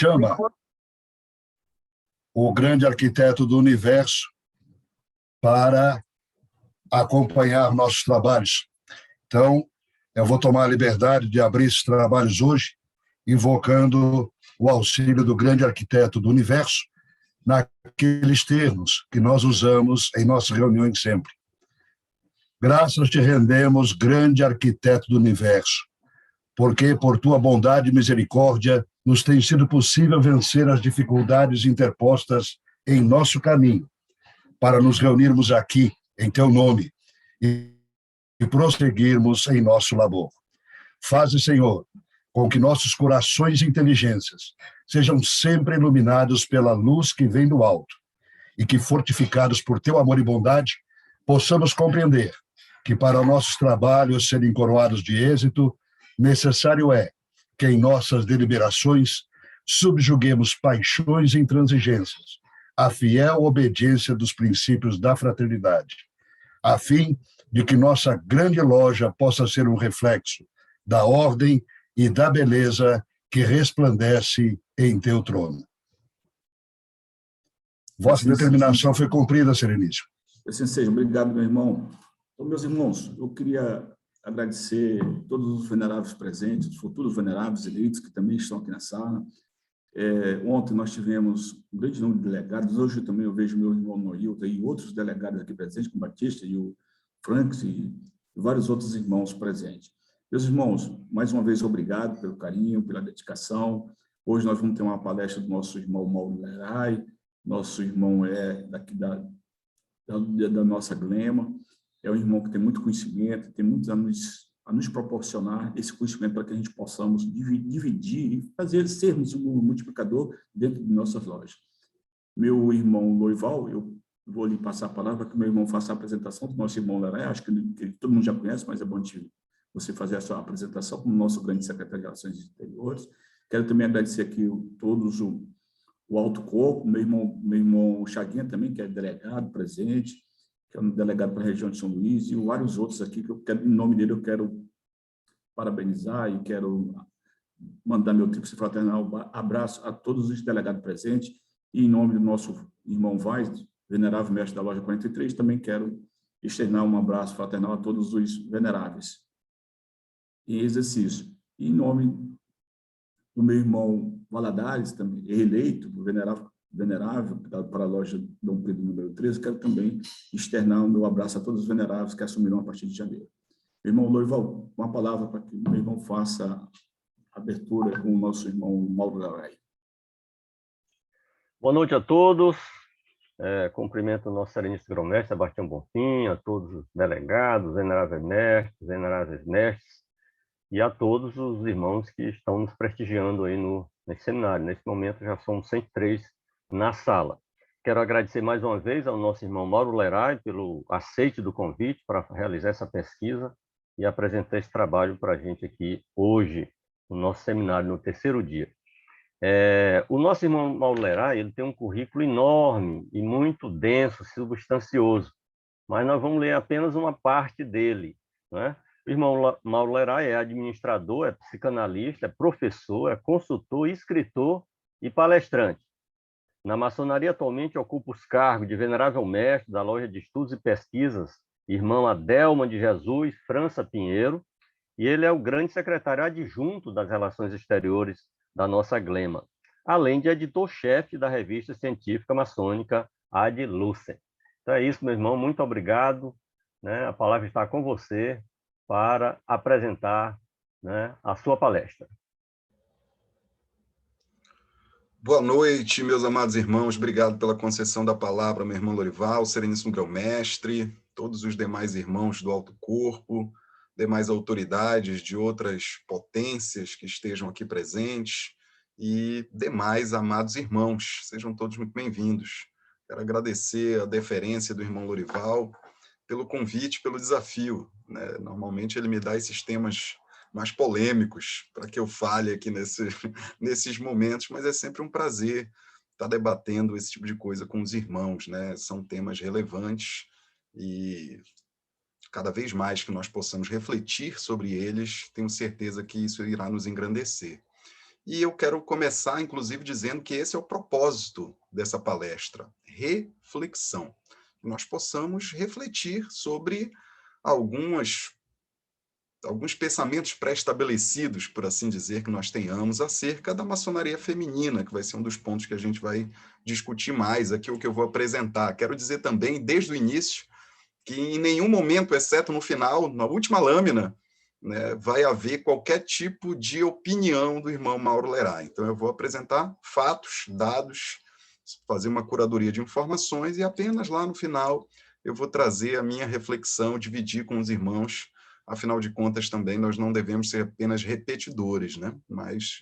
chama o grande arquiteto do universo para acompanhar nossos trabalhos. Então, eu vou tomar a liberdade de abrir esses trabalhos hoje, invocando o auxílio do grande arquiteto do universo, naqueles termos que nós usamos em nossas reuniões sempre. Graças te rendemos, grande arquiteto do universo, porque por tua bondade e misericórdia nos tem sido possível vencer as dificuldades interpostas em nosso caminho, para nos reunirmos aqui em teu nome e prosseguirmos em nosso labor. Faze, Senhor, com que nossos corações e inteligências sejam sempre iluminados pela luz que vem do alto e que, fortificados por teu amor e bondade, possamos compreender que para nossos trabalhos serem coroados de êxito, necessário é que em nossas deliberações subjuguemos paixões e intransigências, a fiel obediência dos princípios da fraternidade, a fim de que nossa grande loja possa ser um reflexo da ordem e da beleza que resplandece em teu trono. Vossa determinação foi cumprida, Sereníssimo. Assim seja. Obrigado, meu irmão. Então, meus irmãos, eu queria agradecer todos os veneráveis presentes, os futuros veneráveis eleitos que também estão aqui na sala. Ontem nós tivemos um grande número de delegados, hoje também eu vejo meu irmão Noilton e outros delegados aqui presentes, como o Batista e o Franks e vários outros irmãos presentes. Meus irmãos, mais uma vez, obrigado pelo carinho, pela dedicação. Hoje nós vamos ter uma palestra do nosso irmão Mauro Lerai, nosso irmão daqui da nossa Glema, é um irmão que tem muito conhecimento, tem muitos anos a nos proporcionar esse conhecimento para que a gente possamos dividir e sermos um multiplicador dentro de nossas lojas. Meu irmão Loival, eu vou lhe passar a palavra para que meu irmão faça a apresentação do nosso irmão Lerai, acho que todo mundo já conhece, mas é bom você fazer a sua apresentação como nosso grande secretário de Relações Exteriores. Quero também agradecer aqui todos o Alto Corpo, meu irmão Chaguinha também, que é delegado presente, que é um delegado para a região de São Luís, e vários outros aqui que eu quero, em nome dele, eu quero parabenizar e quero mandar meu tríplice fraternal abraço a todos os delegados presentes, e em nome do nosso irmão Vaz, venerável mestre da loja 43, também quero externar um abraço fraternal a todos os veneráveis em exercício. E em nome do meu irmão Valadares, também reeleito, venerável para a loja Dom Pedro número 13, quero também externar o meu abraço a todos os veneráveis que assumirão a partir de janeiro. Meu irmão Loival, uma palavra para que o meu irmão faça a abertura com o nosso irmão Mauro Lerai. Boa noite a todos. Cumprimento o nosso sereníssimo grão-mestre, Sebastião Bonfim, a todos os delegados, veneráveis mestres, e a todos os irmãos que estão nos prestigiando aí nesse seminário. Nesse momento já somos 103 na sala. Quero agradecer mais uma vez ao nosso irmão Mauro Lerai pelo aceite do convite para realizar essa pesquisa e apresentar esse trabalho para a gente aqui hoje, no nosso seminário, no terceiro dia. O nosso irmão Mauro Lerai, ele tem um currículo enorme e muito denso, substancioso, mas nós vamos ler apenas uma parte dele, né? O irmão Mauro Lerai é administrador, é psicanalista, é professor, é consultor, escritor e palestrante. Na maçonaria, atualmente, ocupa os cargos de venerável mestre da loja de estudos e pesquisas, irmão Adelma de Jesus, França Pinheiro, e ele é o grande secretário adjunto das Relações Exteriores da nossa Glema, além de editor-chefe da revista científica maçônica Ad Lucem. Então é isso, meu irmão, muito obrigado, né? A palavra está com você para apresentar, né, a sua palestra. Boa noite, meus amados irmãos. Obrigado pela concessão da palavra, meu irmão Lorival, sereníssimo grão-mestre, todos os demais irmãos do Alto Corpo, demais autoridades de outras potências que estejam aqui presentes e demais amados irmãos. Sejam todos muito bem-vindos. Quero agradecer a deferência do irmão Lorival pelo convite, pelo desafio, né? Normalmente ele me dá esses temas mais polêmicos para que eu fale aqui nesses momentos, mas é sempre um prazer estar debatendo esse tipo de coisa com os irmãos, né? São temas relevantes e cada vez mais que nós possamos refletir sobre eles, tenho certeza que isso irá nos engrandecer. E eu quero começar, inclusive, dizendo que esse é o propósito dessa palestra, reflexão. Que nós possamos refletir sobre alguns pensamentos pré-estabelecidos, por assim dizer, que nós tenhamos acerca da maçonaria feminina, que vai ser um dos pontos que a gente vai discutir mais aqui, o que eu vou apresentar. Quero dizer também, desde o início, que em nenhum momento, exceto no final, na última lâmina, né, vai haver qualquer tipo de opinião do irmão Mauro Lerá. Então, eu vou apresentar fatos, dados, fazer uma curadoria de informações e apenas lá no final eu vou trazer a minha reflexão, dividir com os irmãos. Afinal de contas, também nós não devemos ser apenas repetidores, né? Mas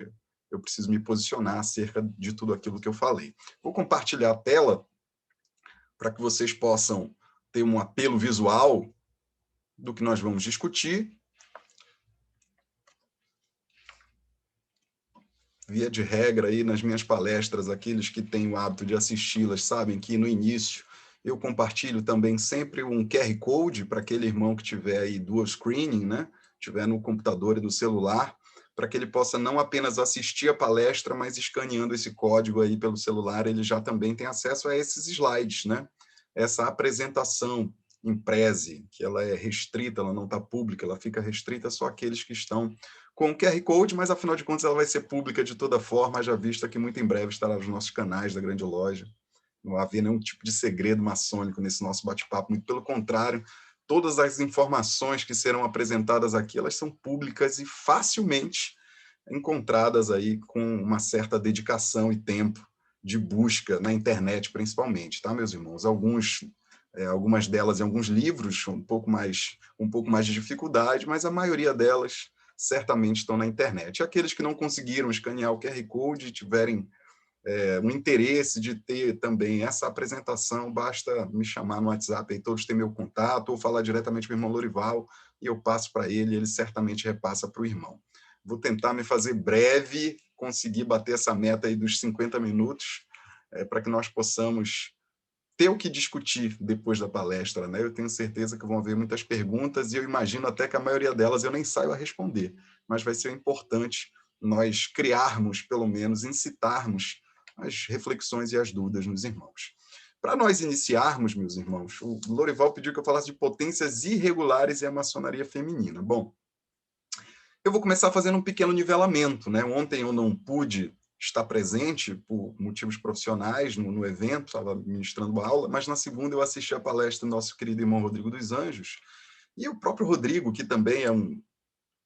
eu preciso me posicionar acerca de tudo aquilo que eu falei. Vou compartilhar a tela para que vocês possam ter um apelo visual do que nós vamos discutir. Via de regra, aí nas minhas palestras, aqueles que têm o hábito de assisti-las sabem que no início eu compartilho também sempre um QR Code para aquele irmão que tiver aí dual screening, né? Tiver no computador e no celular, para que ele possa não apenas assistir a palestra, mas escaneando esse código aí pelo celular, ele já também tem acesso a esses slides, né? Essa apresentação em Prezi, que ela é restrita, ela não está pública, ela fica restrita só àqueles que estão com o QR Code, mas afinal de contas ela vai ser pública de toda forma, já vista que muito em breve estará nos nossos canais da Grande Loja. Não havia nenhum tipo de segredo maçônico nesse nosso bate-papo, muito pelo contrário, todas as informações que serão apresentadas aqui, elas são públicas e facilmente encontradas aí com uma certa dedicação e tempo de busca na internet, principalmente, tá, meus irmãos? Algumas delas em alguns livros, um pouco mais de dificuldade, mas a maioria delas certamente estão na internet. E aqueles que não conseguiram escanear o QR Code e tiverem um interesse de ter também essa apresentação, basta me chamar no WhatsApp, aí todos têm meu contato, ou falar diretamente com o irmão Lorival, e eu passo para ele, ele certamente repassa para o irmão. Vou tentar me fazer breve, conseguir bater essa meta aí dos 50 minutos, para que nós possamos ter o que discutir depois da palestra, né? Eu tenho certeza que vão haver muitas perguntas e eu imagino até que a maioria delas eu nem saio a responder, mas vai ser importante nós criarmos, pelo menos, incitarmos as reflexões e as dúvidas nos irmãos. Para nós iniciarmos, meus irmãos, o Lorival pediu que eu falasse de potências irregulares e a maçonaria feminina. Bom, eu vou começar fazendo um pequeno nivelamento, né? Ontem eu não pude estar presente por motivos profissionais no evento, estava ministrando aula, mas na segunda eu assisti a palestra do nosso querido irmão Rodrigo dos Anjos, e o próprio Rodrigo, que também é um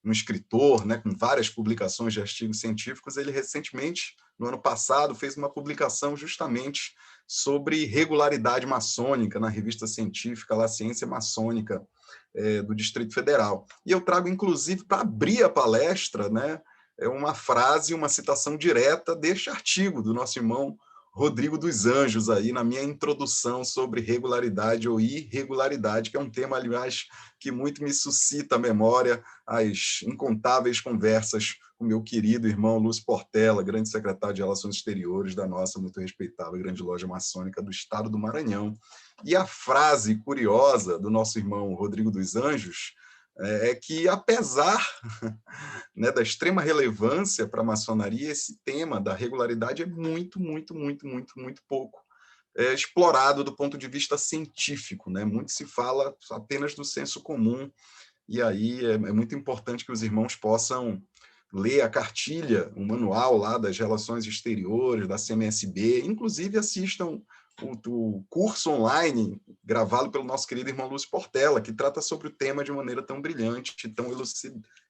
escritor, né, com várias publicações de artigos científicos, ele recentemente, no ano passado, fez uma publicação justamente sobre regularidade maçônica na revista científica, La Ciência Maçônica, do Distrito Federal. E eu trago, inclusive, para abrir a palestra, né, uma frase, uma citação direta deste artigo do nosso irmão Rodrigo dos Anjos, aí na minha introdução sobre regularidade ou irregularidade, que é um tema, aliás, que muito me suscita a memória, as incontáveis conversas com meu querido irmão Lúcio Portela, grande secretário de Relações Exteriores da nossa muito respeitável Grande Loja Maçônica do Estado do Maranhão. E a frase curiosa do nosso irmão Rodrigo dos Anjos é que, apesar, né, da extrema relevância para a maçonaria, esse tema da regularidade é muito pouco explorado do ponto de vista científico, né? Muito se fala apenas do senso comum, e aí é muito importante que os irmãos possam ler a cartilha, o manual lá das relações exteriores, da CMSB, inclusive assistam o curso online gravado pelo nosso querido irmão Lúcio Portela, que trata sobre o tema de maneira tão brilhante, tão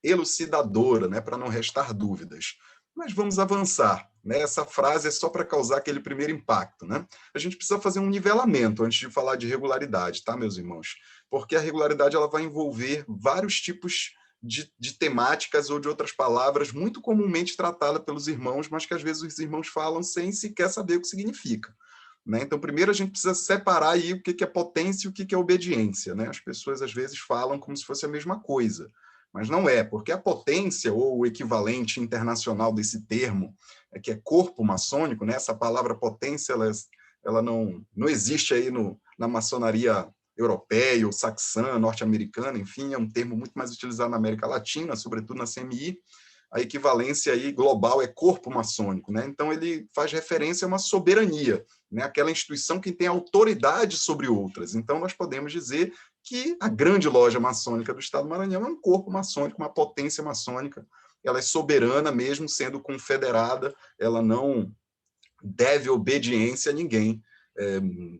elucidadora, né, para não restar dúvidas. Mas vamos avançar, né? Essa frase é só para causar aquele primeiro impacto, né? A gente precisa fazer um nivelamento antes de falar de regularidade, tá, meus irmãos? Porque a regularidade ela vai envolver vários tipos de temáticas ou de outras palavras muito comumente tratadas pelos irmãos, mas que às vezes os irmãos falam sem sequer saber o que significa, né? Então, primeiro a gente precisa separar aí o que é potência e o que é obediência, né? As pessoas às vezes falam como se fosse a mesma coisa, mas não é, porque a potência, ou o equivalente internacional desse termo, que é corpo maçônico, né? Essa palavra potência, ela não existe aí na maçonaria europeia, ou saxã, norte-americana, enfim, é um termo muito mais utilizado na América Latina, sobretudo na CMI. a equivalência aí global é corpo maçônico, né? Então ele faz referência a uma soberania, né? Aquela instituição que tem autoridade sobre outras. Então nós podemos dizer que a grande loja maçônica do Estado do Maranhão é um corpo maçônico, uma potência maçônica. Ela é soberana mesmo sendo confederada, ela não deve obediência a ninguém.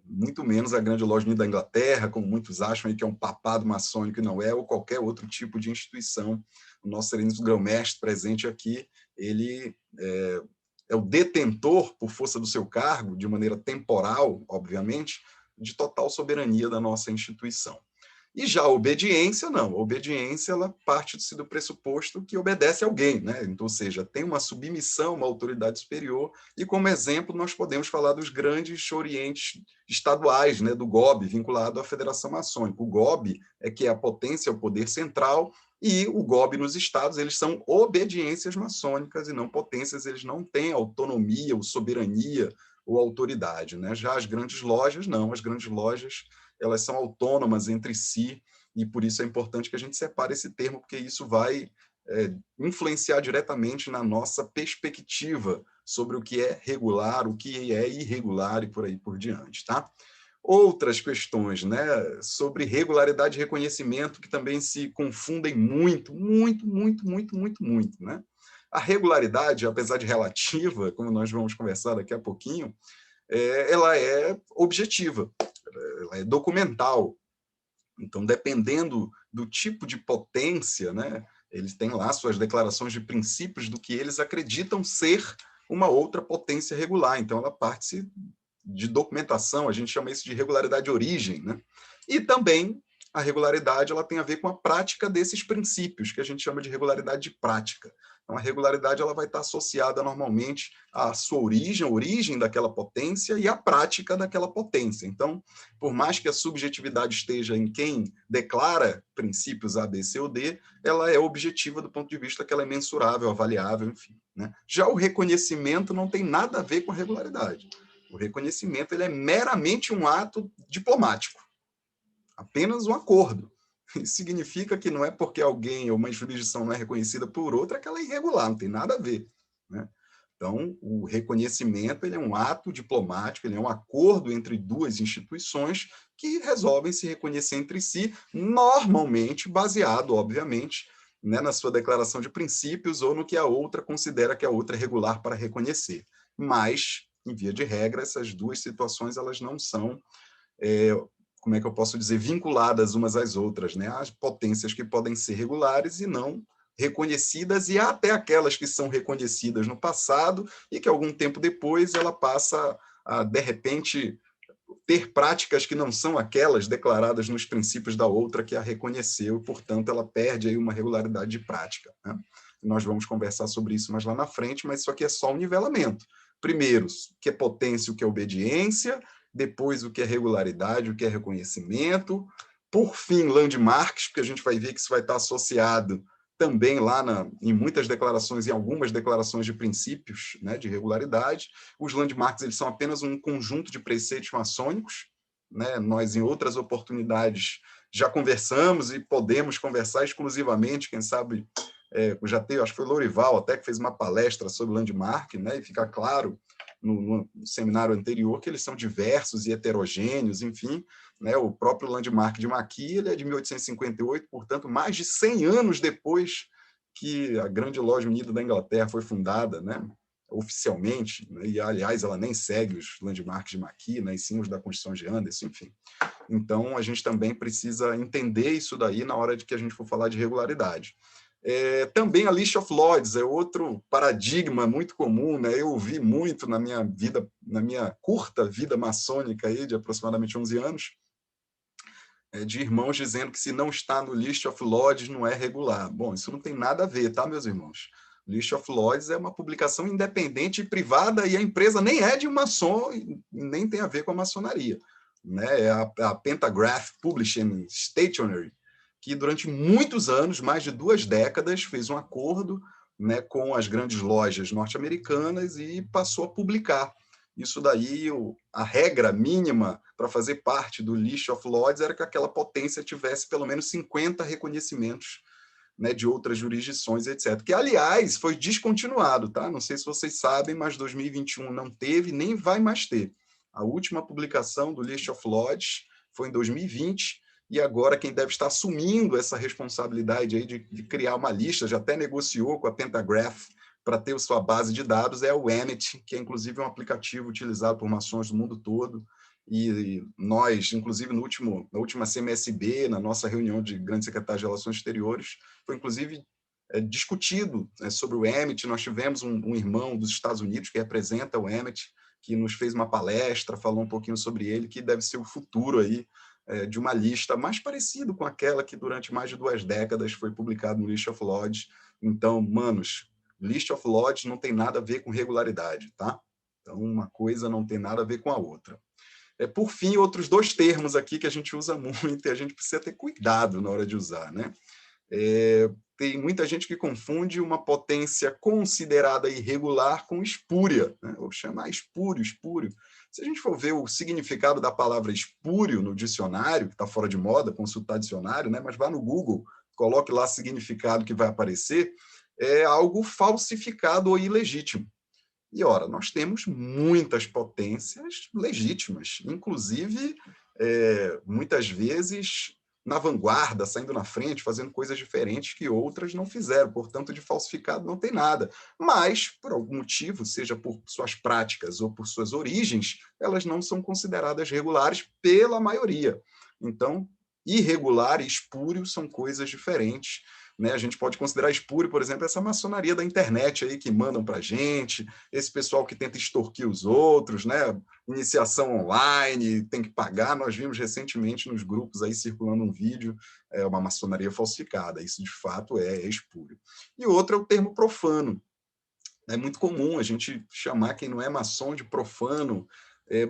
Muito menos a Grande Loja Unida da Inglaterra, como muitos acham aí que é um papado maçônico, e não é, ou qualquer outro tipo de instituição. O nosso Sereníssimo Grão-Mestre presente aqui, ele é o detentor, por força do seu cargo, de maneira temporal, obviamente, de total soberania da nossa instituição. E já a obediência, não. A obediência, ela parte-se do pressuposto que obedece a alguém, né? Então, ou seja, tem uma submissão, uma autoridade superior, e como exemplo nós podemos falar dos grandes orientes estaduais, né? Do GOB, vinculado à Federação Maçônica. O GOB é que é a potência, o poder central, e o GOB nos estados, eles são obediências maçônicas e não potências, eles não têm autonomia ou soberania ou autoridade, né? Já as grandes lojas, não. As grandes lojas, elas são autônomas entre si, e por isso é importante que a gente separe esse termo, porque isso vai influenciar diretamente na nossa perspectiva sobre o que é regular, o que é irregular e por aí por diante, tá? Outras questões, né, sobre regularidade e reconhecimento, que também se confundem muito, né? A regularidade, apesar de relativa, como nós vamos conversar daqui a pouquinho, ela é objetiva, ela é documental. Então, dependendo do tipo de potência, né, eles têm lá suas declarações de princípios do que eles acreditam ser uma outra potência regular. Então, ela parte de documentação, a gente chama isso de regularidade de origem, né? E também a regularidade, ela tem a ver com a prática desses princípios, que a gente chama de regularidade de prática. Então, a regularidade, ela vai estar associada normalmente à sua origem, a origem daquela potência e à prática daquela potência. Então, por mais que a subjetividade esteja em quem declara princípios A, B, C ou D, ela é objetiva do ponto de vista que ela é mensurável, avaliável, enfim, né? Já o reconhecimento não tem nada a ver com a regularidade. O reconhecimento, ele é meramente um ato diplomático, apenas um acordo. Isso significa que não é porque alguém ou uma jurisdição não é reconhecida por outra que ela é irregular, não tem nada a ver, né? Então, o reconhecimento, ele é um ato diplomático, ele é um acordo entre duas instituições que resolvem se reconhecer entre si, normalmente baseado, obviamente, né, na sua declaração de princípios ou no que a outra considera que a outra é regular para reconhecer. Mas, em via de regra, essas duas situações, elas não são como é que eu posso dizer, vinculadas umas às outras, né? As potências que podem ser regulares e não reconhecidas, e até aquelas que são reconhecidas no passado e que algum tempo depois ela passa a, de repente, ter práticas que não são aquelas declaradas nos princípios da outra que a reconheceu, portanto, ela perde aí uma regularidade de prática, né? Nós vamos conversar sobre isso mais lá na frente, mas isso aqui é só um nivelamento. Primeiro, o que é potência, o que é obediência, depois o que é regularidade, o que é reconhecimento, por fim, landmarks, porque a gente vai ver que isso vai estar associado também lá em muitas declarações, em algumas declarações de princípios, né, de regularidade. Os landmarks, eles são apenas um conjunto de preceitos maçônicos, né? Nós, em outras oportunidades, já conversamos e podemos conversar exclusivamente, quem sabe, já teve, acho que foi o Lorival até que fez uma palestra sobre landmark, né, e fica claro no seminário anterior que eles são diversos e heterogêneos, enfim, né? O próprio landmark de Maqui, ele é de 1858, portanto, mais de 100 anos depois que a Grande Loja Unida da Inglaterra foi fundada, né, oficialmente, né? E, aliás, ela nem segue os landmarks de Maqui, né, e sim os da Constituição de Anderson, enfim. Então, a gente também precisa entender isso daí na hora de que a gente for falar de regularidade. Também a List of Lords é outro paradigma muito comum, né? Eu ouvi muito na minha vida, na minha curta vida maçônica aí, de aproximadamente 11 anos, de irmãos dizendo que se não está no List of Lords não é regular. Bom, isso não tem nada a ver, tá, meus irmãos? List of Lords é uma publicação independente e privada, e a empresa nem é de maçom e nem tem a ver com a maçonaria, né? É a Pentagraph Publishing Stationery, que durante muitos anos, mais de 2 décadas, fez um acordo, né, com as grandes lojas norte-americanas e passou a publicar. Isso daí, a regra mínima para fazer parte do List of Lords era que aquela potência tivesse pelo menos 50 reconhecimentos né, de outras jurisdições, etc. Que, aliás, foi descontinuado, tá? Não sei se vocês sabem, mas 2021 não teve, nem vai mais ter. A última publicação do List of Lodges foi em 2020, e agora quem deve estar assumindo essa responsabilidade aí de criar uma lista, já até negociou com a Pentagraph para ter sua base de dados, é o Emmet, que é inclusive um aplicativo utilizado por maçons do mundo todo, e nós, inclusive, na última CMSB, na nossa reunião de grandes secretários de Relações Exteriores, foi, inclusive, discutido sobre o Emmet. Nós tivemos um irmão dos Estados Unidos que representa o Emmet, que nos fez uma palestra, falou um pouquinho sobre ele, que deve ser o futuro aí de uma lista mais parecido com aquela que, durante mais de 2 décadas, foi publicada no List of Lodges. Então, manos, List of Lodges não tem nada a ver com regularidade, tá? Então, uma coisa não tem nada a ver com a outra. Por fim, outros 2 termos aqui que a gente usa muito e a gente precisa ter cuidado na hora de usar, né? Tem muita gente que confunde uma potência considerada irregular com espúria, né? Ou chamar espúrio. Se a gente for ver o significado da palavra espúrio no dicionário, que está fora de moda, consultar dicionário, né? Mas vá no Google, coloque lá o significado que vai aparecer, é algo falsificado ou ilegítimo. E, ora, nós temos muitas potências legítimas, inclusive, muitas vezes, na vanguarda, saindo na frente, fazendo coisas diferentes que outras não fizeram. Portanto, de falsificado não tem nada. Mas, por algum motivo, seja por suas práticas ou por suas origens, elas não são consideradas regulares pela maioria. Então, irregular e espúrio são coisas diferentes. Né? A gente pode considerar espúrio, por exemplo, essa maçonaria da internet aí que mandam para a gente, esse pessoal que tenta extorquir os outros, né? Iniciação online, tem que pagar. Nós vimos recentemente nos grupos aí circulando um vídeo, uma maçonaria falsificada. Isso, de fato, é espúrio. E outro é o termo profano. É muito comum a gente chamar quem não é maçom de profano,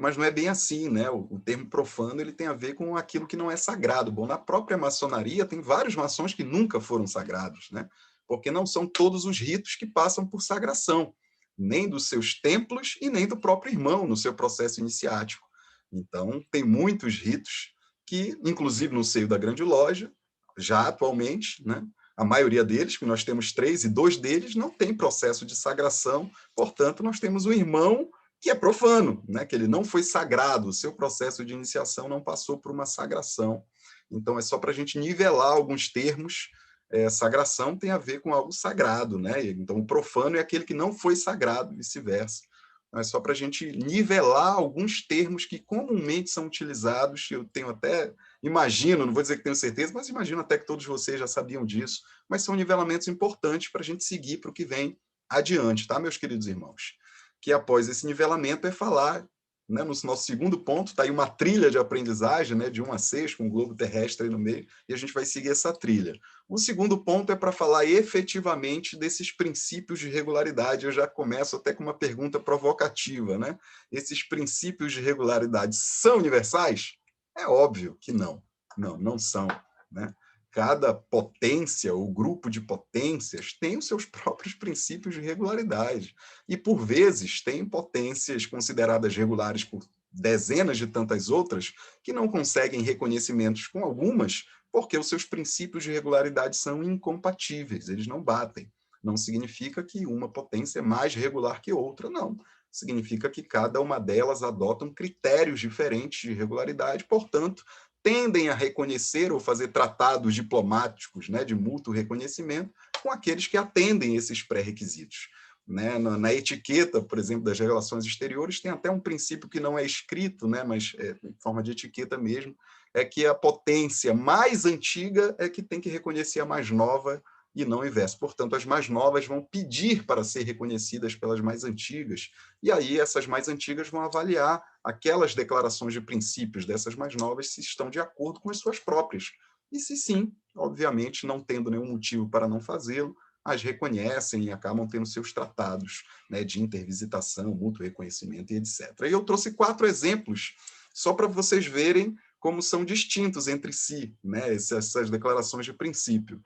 mas não é bem assim, né? O termo profano ele tem a ver com aquilo que não é sagrado. Bom, na própria maçonaria tem vários maçons que nunca foram sagrados, né? Porque não são todos os ritos que passam por sagração, nem dos seus templos e nem do próprio irmão no seu processo iniciático. Então, tem muitos ritos que, inclusive no seio da grande loja, já atualmente, né? A maioria deles, que nós temos 3, e 2 deles não tem processo de sagração, portanto, nós temos um irmão que é profano, né? Que ele não foi sagrado, o seu processo de iniciação não passou por uma sagração. Então, é só para a gente nivelar alguns termos. Sagração tem a ver com algo sagrado, né? Então, o profano é aquele que não foi sagrado, vice-versa. Então, é só para a gente nivelar alguns termos que comumente são utilizados. Eu tenho até, imagino, não vou dizer que tenho certeza, mas imagino até que todos vocês já sabiam disso, mas são nivelamentos importantes para a gente seguir para o que vem adiante, tá, meus queridos irmãos? Que após esse nivelamento é falar, né, no nosso segundo ponto, está aí uma trilha de aprendizagem, né, de 1 a 6, com o globo terrestre aí no meio, e a gente vai seguir essa trilha. O segundo ponto é para falar efetivamente desses princípios de regularidade. Eu já começo até com uma pergunta provocativa, né? Esses princípios de regularidade são universais? É óbvio que não. Não são, né? Cada potência ou grupo de potências tem os seus próprios princípios de regularidade. E, por vezes, tem potências consideradas regulares por dezenas de tantas outras que não conseguem reconhecimentos com algumas porque os seus princípios de regularidade são incompatíveis, eles não batem. Não significa que uma potência é mais regular que outra, não. Significa que cada uma delas adotam critérios diferentes de regularidade, portanto, tendem a reconhecer ou fazer tratados diplomáticos, né, de mútuo reconhecimento com aqueles que atendem esses pré-requisitos. Né? Na etiqueta, por exemplo, das relações exteriores, tem até um princípio que não é escrito, né, mas em forma de etiqueta mesmo, é que a potência mais antiga é que tem que reconhecer a mais nova e não o inverso. Portanto, as mais novas vão pedir para ser reconhecidas pelas mais antigas, e aí essas mais antigas vão avaliar aquelas declarações de princípios dessas mais novas se estão de acordo com as suas próprias. E se sim, obviamente, não tendo nenhum motivo para não fazê-lo, as reconhecem e acabam tendo seus tratados, né, de intervisitação, mútuo reconhecimento e etc. E eu trouxe 4 exemplos, só para vocês verem como são distintos entre si, né, essas declarações de princípio,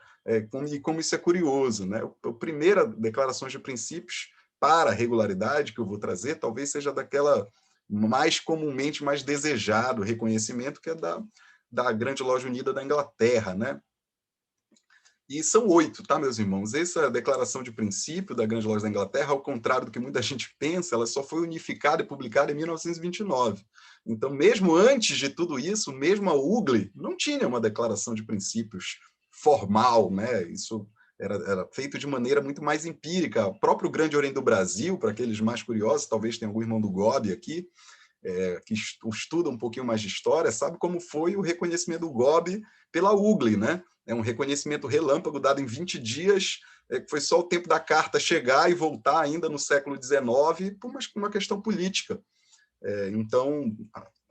e como isso é curioso. Né? A primeira declaração de princípios para a regularidade que eu vou trazer, talvez seja daquela mais comumente mais desejado reconhecimento, que é da Grande Loja Unida da Inglaterra, né? E são 8, tá, meus irmãos? Essa declaração de princípio da Grande Loja da Inglaterra, ao contrário do que muita gente pensa, ela só foi unificada e publicada em 1929. Então, mesmo antes de tudo isso, mesmo a UGLI não tinha uma declaração de princípios formal, né? Isso era feito de maneira muito mais empírica. O próprio Grande Oriente do Brasil, para aqueles mais curiosos, talvez tenha algum irmão do GOB aqui, que estuda um pouquinho mais de história, sabe como foi o reconhecimento do GOB pela UGLI, né? É um reconhecimento relâmpago dado em 20 dias, que foi só o tempo da carta chegar e voltar ainda no século XIX por uma questão política. Então,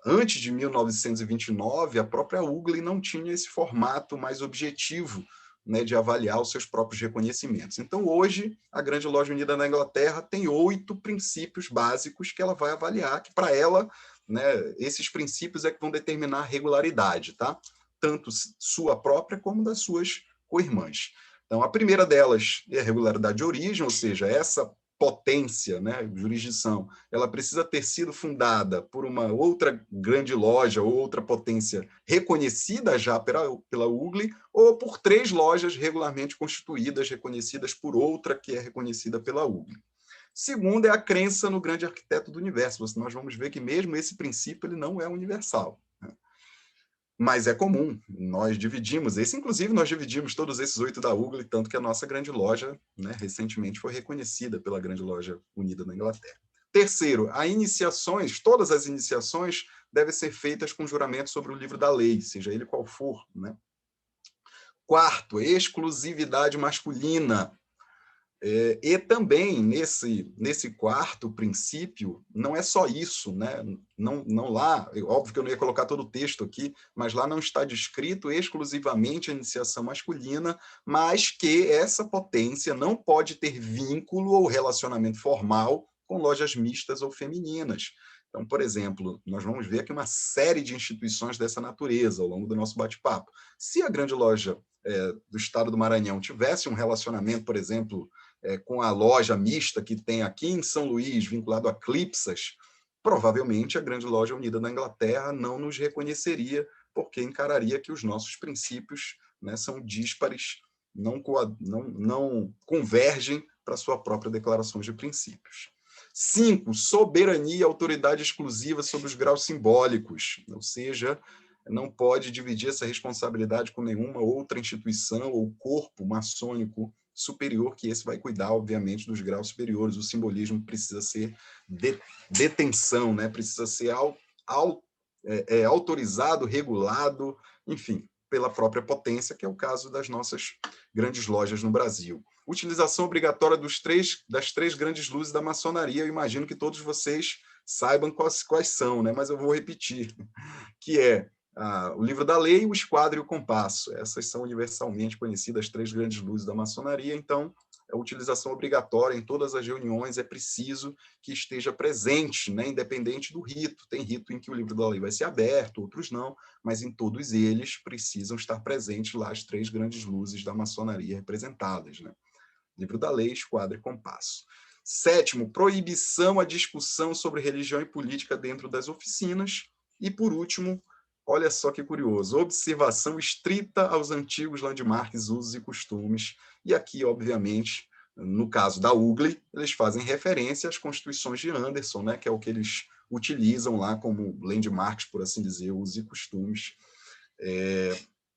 antes de 1929, a própria UGLI não tinha esse formato mais objetivo, né, de avaliar os seus próprios reconhecimentos. Então, hoje, a Grande Loja Unida da Inglaterra tem 8 princípios básicos que ela vai avaliar, que para ela, né, esses princípios é que vão determinar a regularidade, tá? Tanto sua própria como das suas co-irmãs. Então, a primeira delas é a regularidade de origem, ou seja, essa potência, né, jurisdição, ela precisa ter sido fundada por uma outra grande loja ou outra potência reconhecida já pela UGLI, ou por 3 lojas regularmente constituídas, reconhecidas por outra que é reconhecida pela UGLI. Segundo é a crença no grande arquiteto do universo. Nós vamos ver que mesmo esse princípio ele não é universal, né? Mas é comum, nós dividimos, inclusive nós dividimos todos esses 8 da UGLI, tanto que a nossa grande loja, né, recentemente foi reconhecida pela Grande Loja Unida da Inglaterra. Terceiro, todas as iniciações devem ser feitas com juramento sobre o livro da lei, seja ele qual for, né? Quarto, exclusividade masculina. E também, nesse quarto princípio, não é só isso, né? Não lá, óbvio que eu não ia colocar todo o texto aqui, mas lá não está descrito exclusivamente a iniciação masculina, mas que essa potência não pode ter vínculo ou relacionamento formal com lojas mistas ou femininas. Então, por exemplo, nós vamos ver aqui uma série de instituições dessa natureza ao longo do nosso bate-papo. Se a Grande Loja do Estado do Maranhão tivesse um relacionamento, por exemplo, com a loja mista que tem aqui em São Luís, vinculado a Clipsas, provavelmente a Grande Loja Unida da Inglaterra não nos reconheceria, porque encararia que os nossos princípios, né, são díspares, não convergem para a sua própria declaração de princípios. 5, soberania e autoridade exclusiva sobre os graus simbólicos, ou seja, não pode dividir essa responsabilidade com nenhuma outra instituição ou corpo maçônico superior, que esse vai cuidar, obviamente, dos graus superiores. O simbolismo precisa ser detenção, né? Precisa ser autorizado, regulado, enfim, pela própria potência, que é o caso das nossas grandes lojas no Brasil. Utilização obrigatória das 3 grandes luzes da maçonaria. Eu imagino que todos vocês saibam quais são, né? Mas eu vou repetir, que é o livro da lei, o esquadro e o compasso. Essas são universalmente conhecidas as 3 grandes luzes da maçonaria. Então, a utilização obrigatória em todas as reuniões é preciso que esteja presente, né? Independente do rito. Tem rito em que o livro da lei vai ser aberto, outros não, mas em todos eles precisam estar presentes lá as 3 grandes luzes da maçonaria representadas, né? Livro da lei, esquadro e compasso. 7º, proibição à discussão sobre religião e política dentro das oficinas. E, por último, olha só que curioso, observação estrita aos antigos landmarks, usos e costumes. E aqui, obviamente, no caso da UGLI, eles fazem referência às constituições de Anderson, né, que é o que eles utilizam lá como landmarks, por assim dizer, usos e costumes,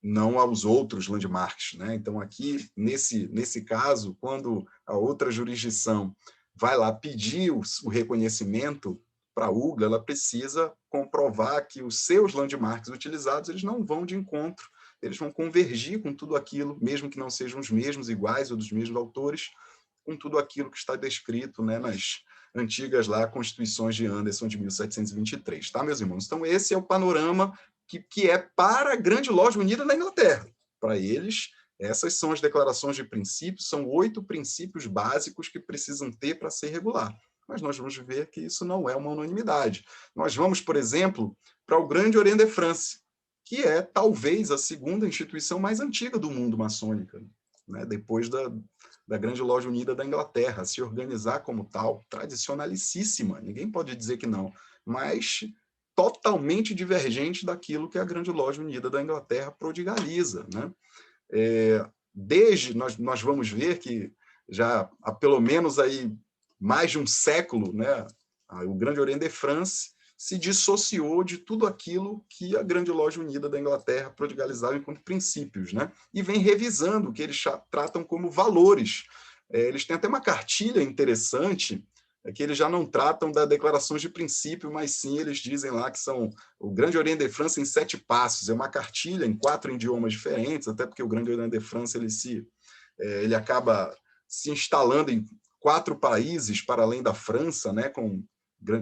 não aos outros landmarks, né? Então, aqui, nesse caso, quando a outra jurisdição vai lá pedir o reconhecimento para a UGLI, ela precisa comprovar que os seus landmarks utilizados eles não vão de encontro, eles vão convergir com tudo aquilo, mesmo que não sejam os mesmos, iguais ou dos mesmos autores, com tudo aquilo que está descrito, né, nas antigas lá Constituições de Anderson de 1723, tá, meus irmãos? Então, esse é o panorama que é para a Grande Loja Unida da Inglaterra. Para eles, essas são as declarações de princípios, são 8 princípios básicos que precisam ter para ser regular. Mas nós vamos ver que isso não é uma unanimidade. Nós vamos, por exemplo, para o Grande Orient de France, que é talvez a segunda instituição mais antiga do mundo maçônica, né? Depois da Grande Loja Unida da Inglaterra, se organizar como tal, tradicionalicíssima, ninguém pode dizer que não, mas totalmente divergente daquilo que a Grande Loja Unida da Inglaterra prodigaliza, né? nós vamos ver que já há pelo menos aí mais de um século, né, o Grande Orient de France se dissociou de tudo aquilo que a Grande Loja Unida da Inglaterra prodigalizava enquanto princípios, né? E vem revisando o que eles tratam como valores. Eles têm até uma cartilha interessante, que eles já não tratam da declarações de princípio, mas sim eles dizem lá que são o Grande Orient de France em 7 passos. É uma cartilha em 4 idiomas diferentes, até porque o Grande Orient de France ele acaba se instalando em 4 países para além da França, né, com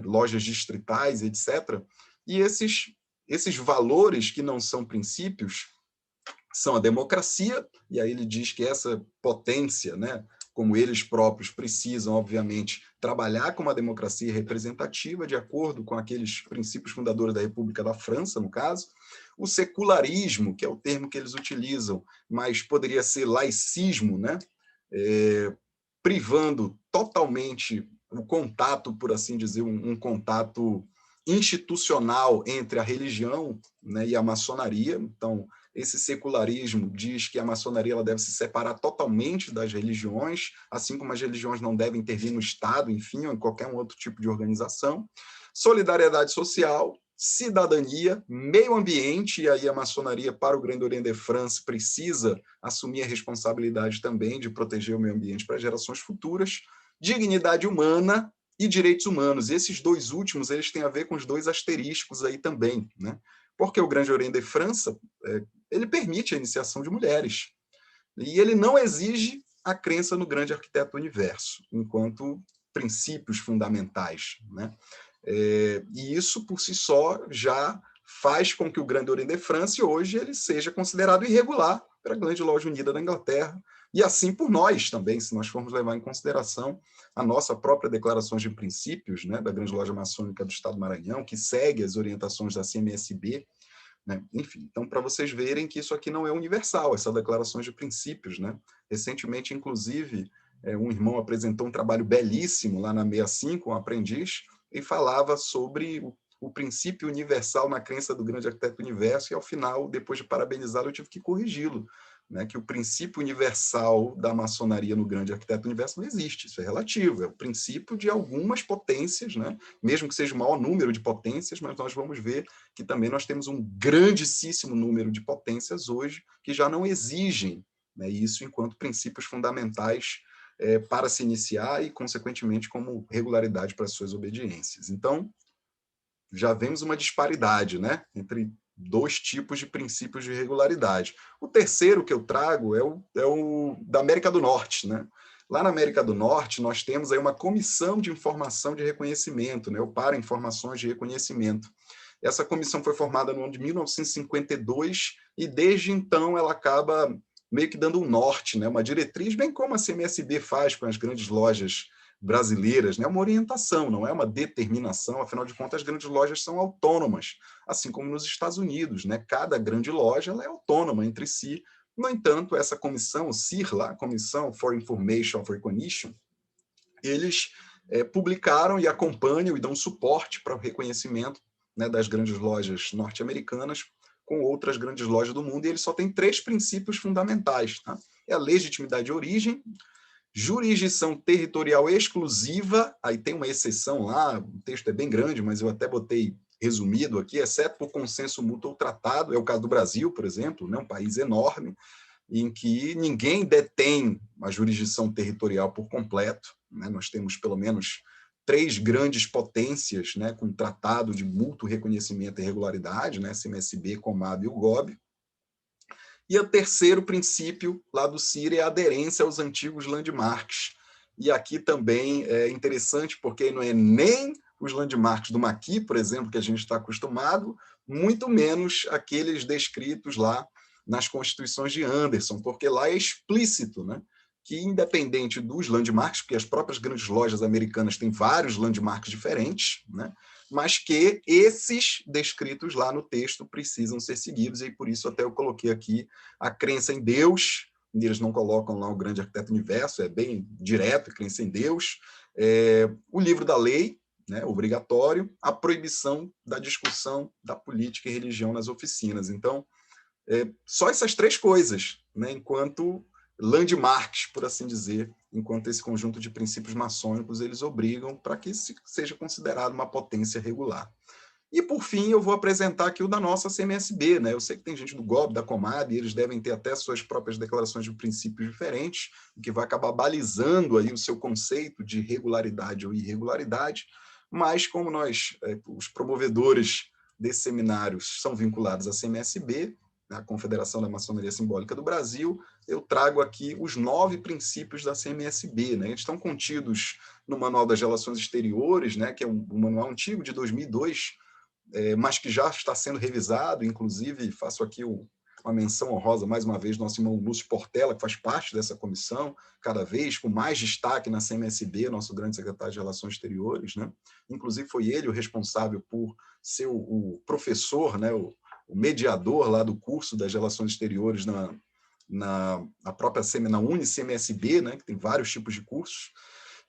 lojas distritais, etc. E esses valores que não são princípios são a democracia, e aí ele diz que essa potência, né, como eles próprios precisam, obviamente, trabalhar com uma democracia representativa, de acordo com aqueles princípios fundadores da República da França, no caso. O secularismo, que é o termo que eles utilizam, mas poderia ser laicismo, né, privando totalmente o contato, por assim dizer, um contato institucional entre a religião, né, e a maçonaria. Então, esse secularismo diz que a maçonaria ela deve se separar totalmente das religiões, assim como as religiões não devem intervir no Estado, enfim, ou em qualquer outro tipo de organização. Solidariedade social, cidadania, meio ambiente, e aí a maçonaria para o Grande Orient de France precisa assumir a responsabilidade também de proteger o meio ambiente para gerações futuras, dignidade humana e direitos humanos. E esses 2 últimos, eles têm a ver com os 2 asterísticos aí também, né? Porque o Grande Orient de France, ele permite a iniciação de mulheres. E ele não exige a crença no grande arquiteto do universo, enquanto princípios fundamentais, né? E isso, por si só, já faz com que o Grande Orient de France hoje ele seja considerado irregular para a Grande Loja Unida da Inglaterra, e assim por nós também, se nós formos levar em consideração a nossa própria declaração de princípios, né, da Grande Loja Maçônica do Estado do Maranhão, que segue as orientações da CMSB, né? Enfim, então, para vocês verem que isso aqui não é universal, essa declaração de princípios, né? Recentemente, inclusive, um irmão apresentou um trabalho belíssimo lá na 65, um aprendiz, e falava sobre o princípio universal na crença do grande arquiteto do universo, e ao final, depois de parabenizá-lo, eu tive que corrigi-lo, né, que o princípio universal da maçonaria no grande arquiteto do universo não existe, isso é relativo, é o princípio de algumas potências, né, mesmo que seja o maior número de potências, mas nós vamos ver que também nós temos um grandíssimo número de potências hoje que já não exigem, né, isso enquanto princípios fundamentais para se iniciar e, consequentemente, como regularidade para as suas obediências. Então, já vemos uma disparidade, né, entre 2 tipos de princípios de regularidade. O terceiro que eu trago é o da América do Norte, né? Lá na América do Norte, nós temos aí uma comissão de informação de reconhecimento, né, ou para informações de reconhecimento. Essa comissão foi formada no ano de 1952 e, desde então, ela acaba meio que dando um norte, né, uma diretriz, bem como a CMSB faz com as grandes lojas brasileiras, né? Uma orientação, não é uma determinação, afinal de contas, as grandes lojas são autônomas, assim como nos Estados Unidos, né? Cada grande loja ela é autônoma entre si. No entanto, essa comissão, o CIR, lá, Commission for Information for Recognition, eles publicaram e acompanham e dão suporte para o reconhecimento, né, das grandes lojas norte-americanas com outras grandes lojas do mundo, e eles só têm 3 princípios fundamentais, tá? É a legitimidade de origem, jurisdição territorial exclusiva, aí tem uma exceção lá, o texto é bem grande, mas eu até botei resumido aqui, exceto por consenso mútuo ou tratado, é o caso do Brasil, por exemplo, né, um país enorme, em que ninguém detém a jurisdição territorial por completo, né, nós temos pelo menos 3 grandes potências, né, com tratado de mútuo reconhecimento e regularidade, né, CMSB, Comab e o GOB. E o terceiro princípio lá do CIR é a aderência aos antigos landmarks. E aqui também é interessante, porque não é nem os landmarks do Maqui, por exemplo, que a gente está acostumado, muito menos aqueles descritos lá nas constituições de Anderson, porque lá é explícito, né, que, independente dos landmarks, porque as próprias grandes lojas americanas têm vários landmarks diferentes, né, mas que esses descritos lá no texto precisam ser seguidos, e por isso até eu coloquei aqui a crença em Deus. Eles não colocam lá o grande arquiteto do universo, é bem direto, crença em Deus. O livro da lei, né, obrigatório, a proibição da discussão da política e religião nas oficinas. Então, só essas 3 coisas, né, enquanto landmarks, por assim dizer, enquanto esse conjunto de princípios maçônicos eles obrigam para que seja considerado uma potência regular. E, por fim, eu vou apresentar aqui o da nossa CMSB, né? Eu sei que tem gente do GOB, da Comab, eles devem ter até suas próprias declarações de princípios diferentes, o que vai acabar balizando aí o seu conceito de regularidade ou irregularidade, mas como nós, os promovedores desses seminários, são vinculados à CMSB, a Confederação da Maçonaria Simbólica do Brasil, eu trago aqui os 9 princípios da CMSB, né? Eles estão contidos no Manual das Relações Exteriores, né? Que é um manual antigo, de 2002, mas que já está sendo revisado, inclusive faço aqui uma menção honrosa, mais uma vez, do nosso irmão Lúcio Portela, que faz parte dessa comissão, cada vez com mais destaque na CMSB, nosso grande secretário de Relações Exteriores, né? Inclusive foi ele o responsável por ser o professor, né? o mediador lá do curso das Relações Exteriores na própria na UniCMSB, né? Que tem vários tipos de cursos.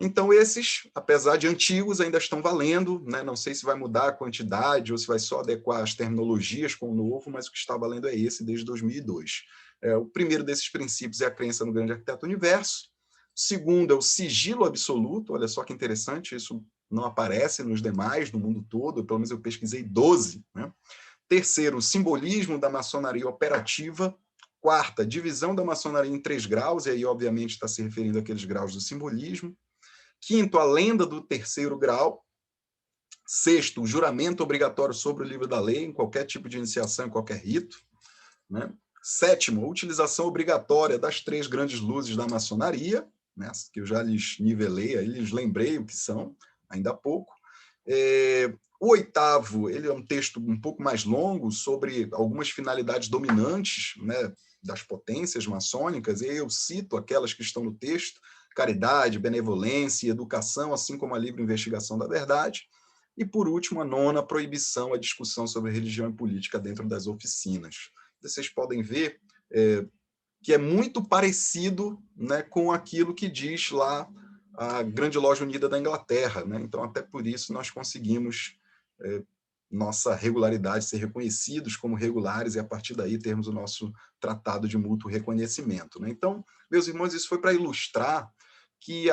Então, esses, apesar de antigos, ainda estão valendo, né? Não sei se vai mudar a quantidade ou se vai só adequar as terminologias com o novo, mas o que está valendo é esse desde 2002. O primeiro desses princípios é a crença no grande arquiteto universo. O segundo é o sigilo absoluto. Olha só que interessante, isso não aparece nos demais, no mundo todo, pelo menos eu pesquisei 12. Né? Terceiro, o simbolismo da maçonaria operativa. Quarta, divisão da maçonaria em 3 graus, e aí, obviamente, está se referindo àqueles graus do simbolismo. Quinto, a lenda do 3º grau. Sexto, o juramento obrigatório sobre o livro da lei, em qualquer tipo de iniciação, em qualquer rito. Né? Sétimo, a utilização obrigatória das 3 grandes luzes da maçonaria, né? Que eu já lhes nivelei, aí lhes lembrei o que são, ainda há pouco. O oitavo, ele é um texto um pouco mais longo sobre algumas finalidades dominantes, né, das potências maçônicas, e aí eu cito aquelas que estão no texto: caridade, benevolência, educação, assim como a livre investigação da verdade. E, por último, a 9ª, proibição à discussão sobre religião e política dentro das oficinas. Vocês podem ver que é muito parecido, né, com aquilo que diz lá a Grande Loja Unida da Inglaterra. Né? Então, até por isso, nós conseguimos nossa regularidade, ser reconhecidos como regulares e, a partir daí, termos o nosso tratado de mútuo reconhecimento. Né? Então, meus irmãos, isso foi para ilustrar que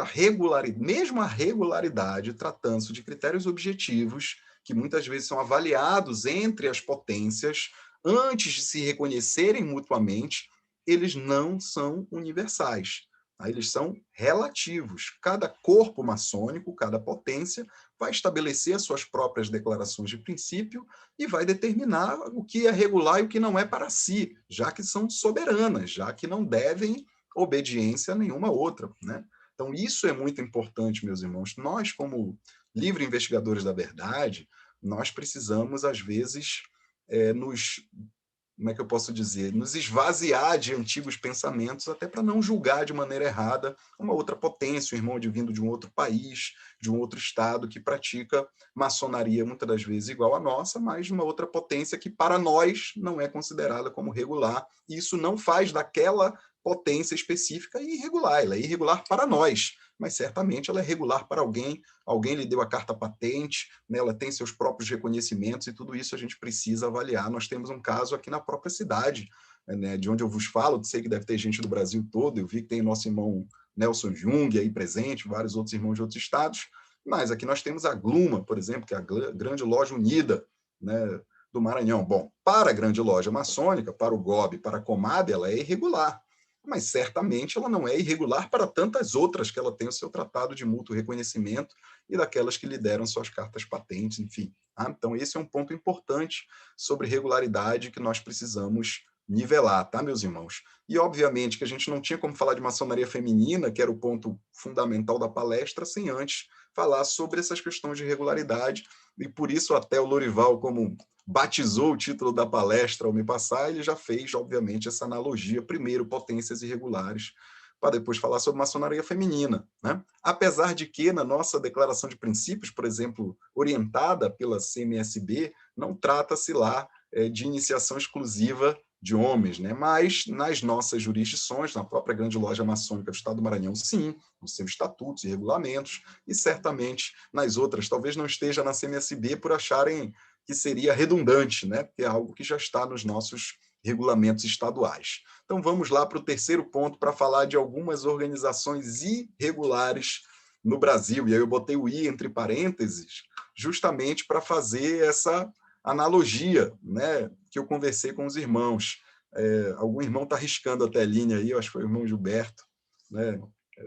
mesmo a regularidade, tratando-se de critérios objetivos, que muitas vezes são avaliados entre as potências, antes de se reconhecerem mutuamente, eles não são universais. Eles são relativos. Cada corpo maçônico, cada potência, vai estabelecer as suas próprias declarações de princípio e vai determinar o que é regular e o que não é para si, já que são soberanas, já que não devem obediência a nenhuma outra, né? Então, isso é muito importante, meus irmãos. Nós, como livre investigadores da verdade, nós precisamos, às vezes, como é que eu posso dizer, nos esvaziar de antigos pensamentos, até para não julgar de maneira errada uma outra potência, um irmão vindo de um outro país, de um outro estado, que pratica maçonaria muitas das vezes igual à nossa, mas de uma outra potência que para nós não é considerada como regular, e isso não faz daquela potência específica irregular, ela é irregular para nós, mas certamente ela é regular para alguém lhe deu a carta patente, né? Ela tem seus próprios reconhecimentos, e tudo isso a gente precisa avaliar. Nós temos um caso aqui na própria cidade, né, de onde eu vos falo, sei que deve ter gente do Brasil todo, eu vi que tem nosso irmão Nelson Jung aí presente, vários outros irmãos de outros estados, mas aqui nós temos a Gluma, por exemplo, que é a Grande Loja Unida, né, do Maranhão. Bom, para a Grande Loja Maçônica, para o GOB, para a Comab, ela é irregular, mas certamente ela não é irregular para tantas outras que ela tem o seu tratado de mútuo reconhecimento e daquelas que lhe deram suas cartas patentes, enfim. Então, esse é um ponto importante sobre regularidade que nós precisamos nivelar, tá, meus irmãos? E, obviamente, que a gente não tinha como falar de maçonaria feminina, que era o ponto fundamental da palestra, sem antes falar sobre essas questões de regularidade, e por isso até o Lorival, como batizou o título da palestra ao me passar, ele já fez, obviamente, essa analogia, primeiro potências irregulares, para depois falar sobre maçonaria feminina. Né? Apesar de que, na nossa declaração de princípios, por exemplo, orientada pela CMSB, não trata-se lá de iniciação exclusiva de homens, né? Mas nas nossas jurisdições, na própria Grande Loja Maçônica do Estado do Maranhão, sim, nos seus estatutos e regulamentos, e certamente nas outras, talvez não esteja na CMSB por acharem que seria redundante, né? Porque é algo que já está nos nossos regulamentos estaduais. Então, vamos lá para o terceiro ponto, para falar de algumas organizações irregulares no Brasil. E aí eu botei o I entre parênteses, justamente para fazer essa analogia, né, que eu conversei com os irmãos. Algum irmão está riscando a telinha aí, eu acho que foi o irmão Gilberto, né,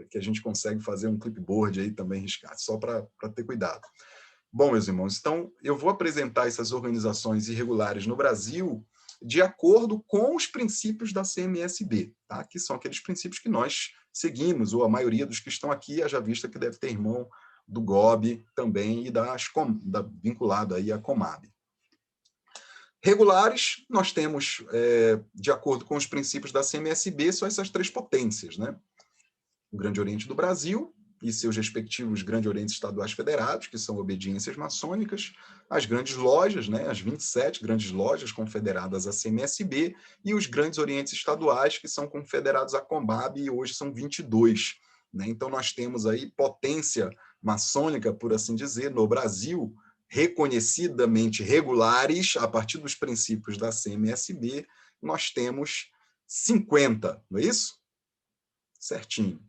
que a gente consegue fazer um clipboard aí também riscar, só para ter cuidado. Bom, meus irmãos, então eu vou apresentar essas organizações irregulares no Brasil de acordo com os princípios da CMSB, tá? Que são aqueles princípios que nós seguimos, ou a maioria dos que estão aqui, haja vista que deve ter irmão do GOB também e vinculado aí à Comab. Regulares, nós temos, de acordo com os princípios da CMSB, são essas três potências, né? O Grande Oriente do Brasil e seus respectivos Grandes Orientes Estaduais Federados, que são obediências maçônicas, as grandes lojas, né, as 27 grandes lojas confederadas à CMSB, e os Grandes Orientes Estaduais, que são confederados à Comab, e hoje são 22. Né? Então, nós temos aí potência maçônica, por assim dizer, no Brasil, reconhecidamente regulares, a partir dos princípios da CMSB, nós temos 50, não é isso? Certinho,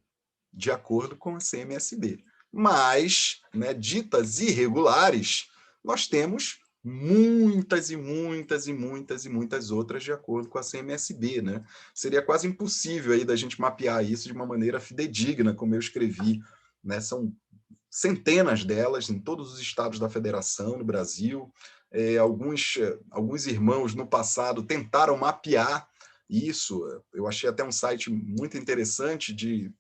de acordo com a CMSB. Mas, né, ditas irregulares, nós temos muitas e muitas e muitas e muitas outras de acordo com a CMSB. Né? Seria quase impossível aí da gente mapear isso de uma maneira fidedigna, como eu escrevi. Né? São centenas delas em todos os estados da federação no Brasil. Alguns irmãos no passado tentaram mapear isso. Eu achei até um site muito interessante de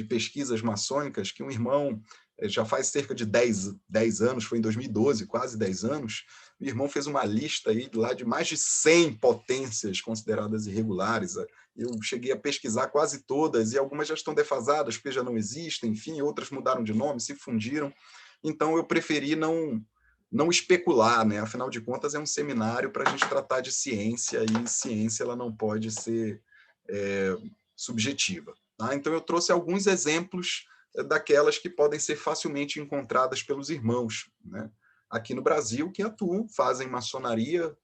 pesquisas maçônicas, que um irmão, já faz cerca de 10 anos, foi em 2012, quase 10 anos, o irmão fez uma lista aí lá de mais de 100 potências consideradas irregulares. Eu cheguei a pesquisar quase todas, e algumas já estão defasadas, porque já não existem, enfim, outras mudaram de nome, se fundiram. Então, eu preferi não especular, né? Afinal de contas, é um seminário para a gente tratar de ciência, e ciência ela não pode ser subjetiva. Tá? Então, eu trouxe alguns exemplos daquelas que podem ser facilmente encontradas pelos irmãos, né? Aqui no Brasil, que atuam, fazem maçonaria,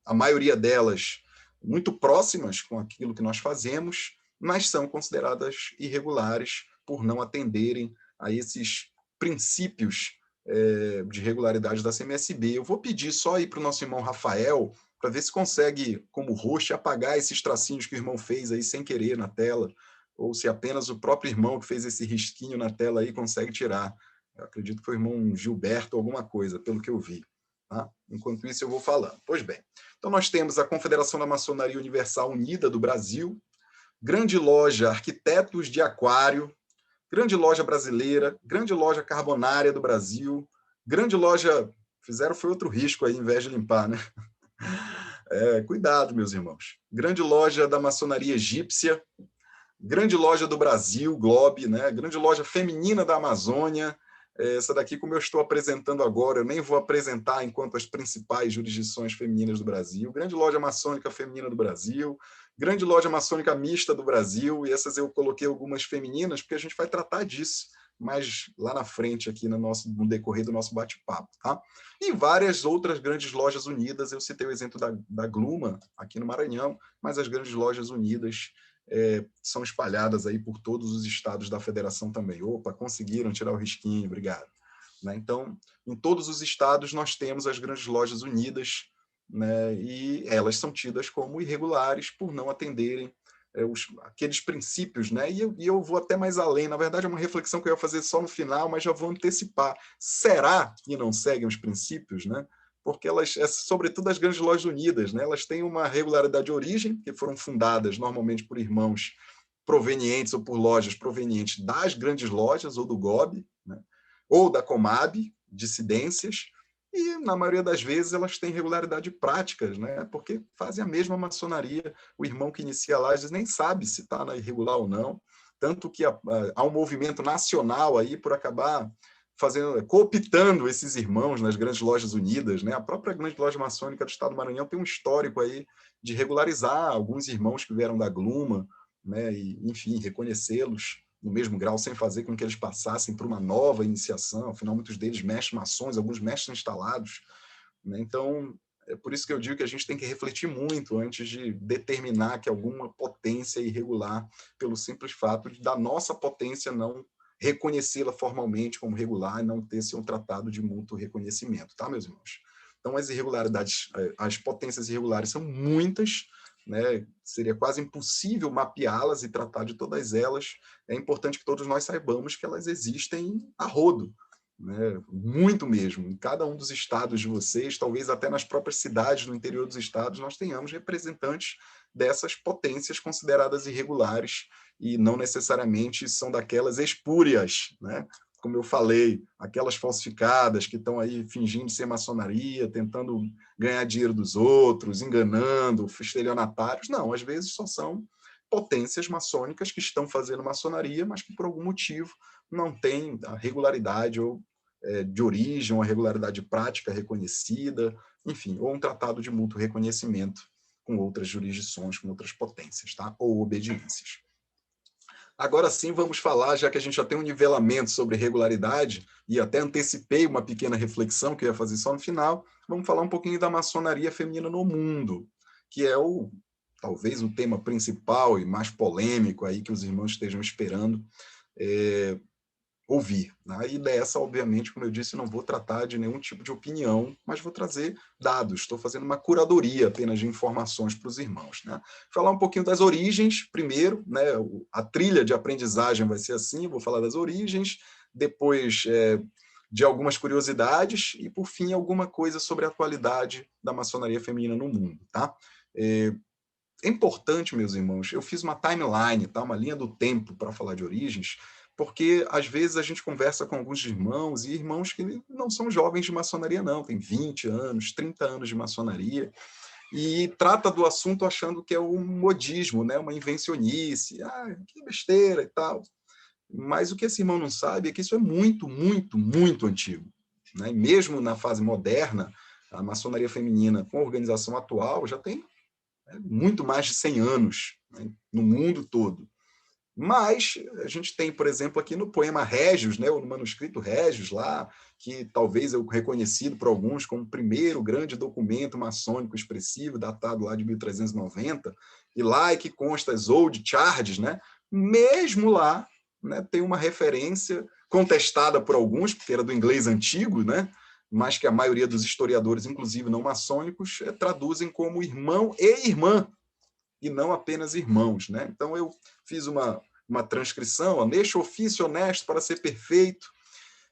a maioria delas muito próximas com aquilo que nós fazemos, mas são consideradas irregulares por não atenderem a esses princípios de regularidade da CMSB. Eu vou pedir só aí para o nosso irmão Rafael, para ver se consegue, como host, apagar esses tracinhos que o irmão fez aí sem querer na tela, ou se apenas o próprio irmão que fez esse risquinho na tela aí consegue tirar. Eu acredito que foi o irmão Gilberto alguma coisa, pelo que eu vi. Tá? Enquanto isso, eu vou falando. Pois bem, então nós temos a Confederação da Maçonaria Universal Unida do Brasil, Grande Loja Arquitetos de Aquário, Grande Loja Brasileira, Grande Loja Carbonária do Brasil, Grande Loja... foi outro risco aí, em vez de limpar, né? Cuidado, meus irmãos. Grande Loja da Maçonaria Egípcia, Grande Loja do Brasil, Globe, né? Grande Loja Feminina da Amazônia. Essa daqui, como eu estou apresentando agora, eu nem vou apresentar enquanto as principais jurisdições femininas do Brasil. Grande Loja Maçônica Feminina do Brasil, Grande Loja Maçônica Mista do Brasil, e essas eu coloquei algumas femininas, porque a gente vai tratar disso mais lá na frente, aqui no decorrer do nosso bate-papo. Tá? E várias outras grandes lojas unidas, eu citei o exemplo da Gluma, aqui no Maranhão, mas as grandes lojas unidas são espalhadas aí por todos os estados da federação também. Opa, conseguiram tirar o risquinho, obrigado. Né? Então, em todos os estados nós temos as grandes lojas unidas, né? E elas são tidas como irregulares por não atenderem aqueles princípios, né? E eu vou até mais além. Na verdade, é uma reflexão que eu ia fazer só no final, mas já vou antecipar. Será que não seguem os princípios, né? Porque elas, sobretudo as grandes lojas unidas, né? Elas têm uma regularidade de origem, que foram fundadas normalmente por irmãos provenientes ou por lojas provenientes das grandes lojas, ou do GOB, né? Ou da Comab, dissidências, e, na maioria das vezes, elas têm regularidade de práticas, né? Porque fazem a mesma maçonaria. O irmão que inicia lá, às vezes, nem sabe se está na irregular ou não, tanto que há um movimento nacional aí por acabar cooptando esses irmãos nas grandes lojas unidas, né? A própria grande loja maçônica do Estado do Maranhão tem um histórico aí de regularizar alguns irmãos que vieram da Gluma, né? E, enfim, reconhecê-los no mesmo grau, sem fazer com que eles passassem por uma nova iniciação. Afinal, muitos deles mestres maçons, alguns mestres instalados, né? Então, É por isso que eu digo que a gente tem que refletir muito antes de determinar que alguma potência é irregular, pelo simples fato da nossa potência não reconhecê-la formalmente como regular e não ter sido um tratado de mútuo reconhecimento, tá, meus irmãos? Então, as irregularidades, as potências irregulares são muitas, né? Seria quase impossível mapeá-las e tratar de todas elas. É importante que todos nós saibamos que elas existem a rodo, né? Muito mesmo. Em cada um dos estados de vocês, talvez até nas próprias cidades no interior dos estados, nós tenhamos representantes dessas potências consideradas irregulares e não necessariamente são daquelas espúrias, né? Como eu falei, aquelas falsificadas que estão aí fingindo ser maçonaria, tentando ganhar dinheiro dos outros, enganando, estelionatários. Não, às vezes só são potências maçônicas que estão fazendo maçonaria, mas que por algum motivo não têm a regularidade ou de origem, uma regularidade prática reconhecida, enfim, ou um tratado de mútuo reconhecimento com outras jurisdições, com outras potências, tá? Ou obediências. Agora sim, vamos falar, já que a gente já tem um nivelamento sobre regularidade, e até antecipei uma pequena reflexão que eu ia fazer só no final, vamos falar um pouquinho da maçonaria feminina no mundo, que é talvez o tema principal e mais polêmico aí que os irmãos estejam esperando ouvir. Né? E dessa, obviamente, como eu disse, não vou tratar de nenhum tipo de opinião, mas vou trazer dados. Estou fazendo uma curadoria apenas de informações para os irmãos. Né? Falar um pouquinho das origens, primeiro, né? A trilha de aprendizagem vai ser assim, vou falar das origens, depois de algumas curiosidades e, por fim, alguma coisa sobre a atualidade da maçonaria feminina no mundo. Tá? É importante, meus irmãos, eu fiz uma timeline, tá? Uma linha do tempo para falar de origens, porque às vezes a gente conversa com alguns irmãos, e irmãos que não são jovens de maçonaria não, tem 20 anos, 30 anos de maçonaria, e trata do assunto achando que é um modismo, né? Uma invencionice, que besteira e tal. Mas o que esse irmão não sabe é que isso é muito, muito, muito antigo. Né? E mesmo na fase moderna, a maçonaria feminina com a organização atual já tem muito mais de 100 anos, né? No mundo todo. Mas a gente tem, por exemplo, aqui no poema Régios, né, ou no manuscrito Régios, lá, que talvez é reconhecido por alguns como o primeiro grande documento maçônico expressivo, datado lá de 1390, e lá é que consta as Old Charges, né? Mesmo lá, né, tem uma referência contestada por alguns, porque era do inglês antigo, né? Mas que a maioria dos historiadores, inclusive não maçônicos, traduzem como irmão e irmã, e não apenas irmãos. Né? Então, eu fiz uma transcrição, neste ofício honesto para ser perfeito,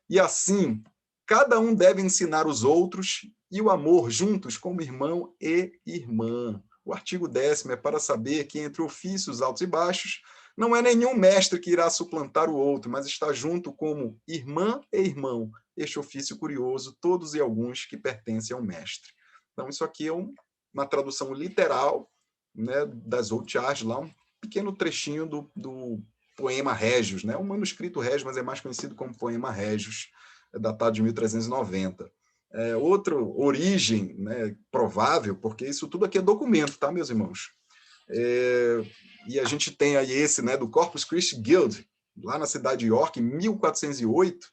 e assim, cada um deve ensinar os outros, e o amor juntos como irmão e irmã. O artigo 10º é para saber que entre ofícios altos e baixos, não é nenhum mestre que irá suplantar o outro, mas está junto como irmã e irmão, este ofício curioso, todos e alguns que pertencem ao mestre. Então, isso aqui é uma tradução literal, né, das Old Charges, lá um pequeno trechinho do poema Régios, né, um manuscrito Régios, mas é mais conhecido como poema Régios, datado de 1390. Outra origem, né, provável, porque isso tudo aqui é documento, tá, meus irmãos? E a gente tem aí esse, né, do Corpus Christi Guild, lá na cidade de York, em 1408,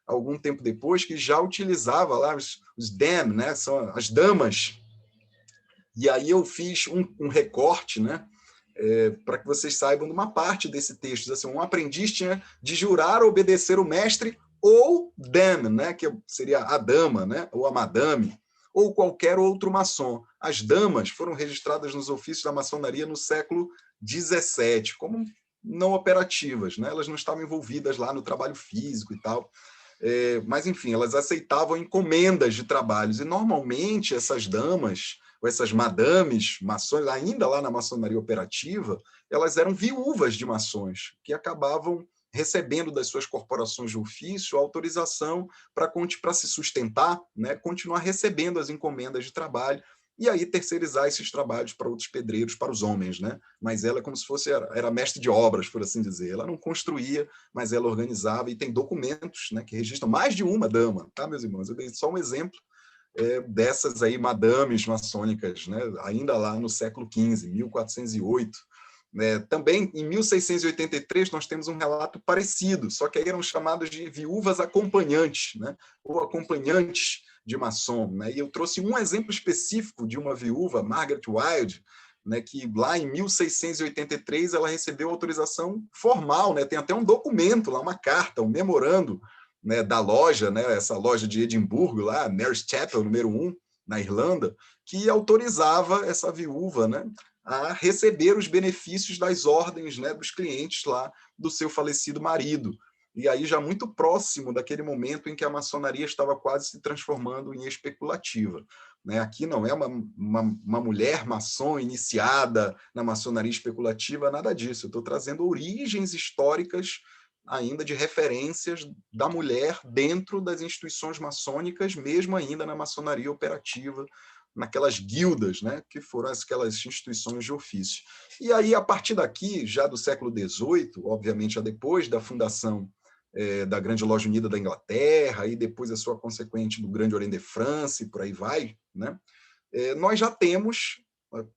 algum tempo depois, que já utilizava lá os dam, né, são as damas. E aí eu fiz um recorte, né, para que vocês saibam de uma parte desse texto. Assim, um aprendiz tinha de jurar obedecer o mestre ou dame, né, que seria a dama, né, ou a madame, ou qualquer outro maçom. As damas foram registradas nos ofícios da maçonaria no século XVII, como não operativas, né? Elas não estavam envolvidas lá no trabalho físico e tal. Mas, enfim, elas aceitavam encomendas de trabalhos, e normalmente essas damas, ou essas madames maçons, ainda lá na maçonaria operativa, elas eram viúvas de maçons, que acabavam recebendo das suas corporações de ofício autorização para se sustentar, né, continuar recebendo as encomendas de trabalho, e aí terceirizar esses trabalhos para outros pedreiros, para os homens, né? Mas ela, como se fosse, era mestre de obras, por assim dizer. Ela não construía, mas ela organizava, e tem documentos, né, que registram mais de uma dama, tá, meus irmãos? Eu dei só um exemplo dessas aí madames maçônicas, né, ainda lá no século XV, 1408. Também, em 1683, nós temos um relato parecido, só que aí eram chamadas de viúvas acompanhantes, né, ou acompanhantes de maçom, né? E eu trouxe um exemplo específico de uma viúva, Margaret Wilde, né, que lá em 1683 ela recebeu autorização formal, né? Tem até um documento lá, uma carta, um memorando, né, da loja, né, essa loja de Edimburgo, lá, Mary's Chapel, número 1, na Irlanda, que autorizava essa viúva, né, a receber os benefícios das ordens, né, dos clientes lá do seu falecido marido. E aí já muito próximo daquele momento em que a maçonaria estava quase se transformando em especulativa. Né? Aqui não é uma mulher maçom iniciada na maçonaria especulativa, nada disso. Eu estou trazendo origens históricas ainda de referências da mulher dentro das instituições maçônicas, mesmo ainda na maçonaria operativa, naquelas guildas, né, que foram aquelas instituições de ofício. E aí, a partir daqui, já do século XVIII, obviamente já depois da fundação da Grande Loja Unida da Inglaterra, e depois a sua consequente do Grande Orient de France, e por aí vai, né, nós já temos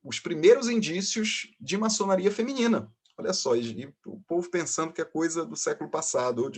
os primeiros indícios de maçonaria feminina. Olha só, e o povo pensando que é coisa do século passado, ou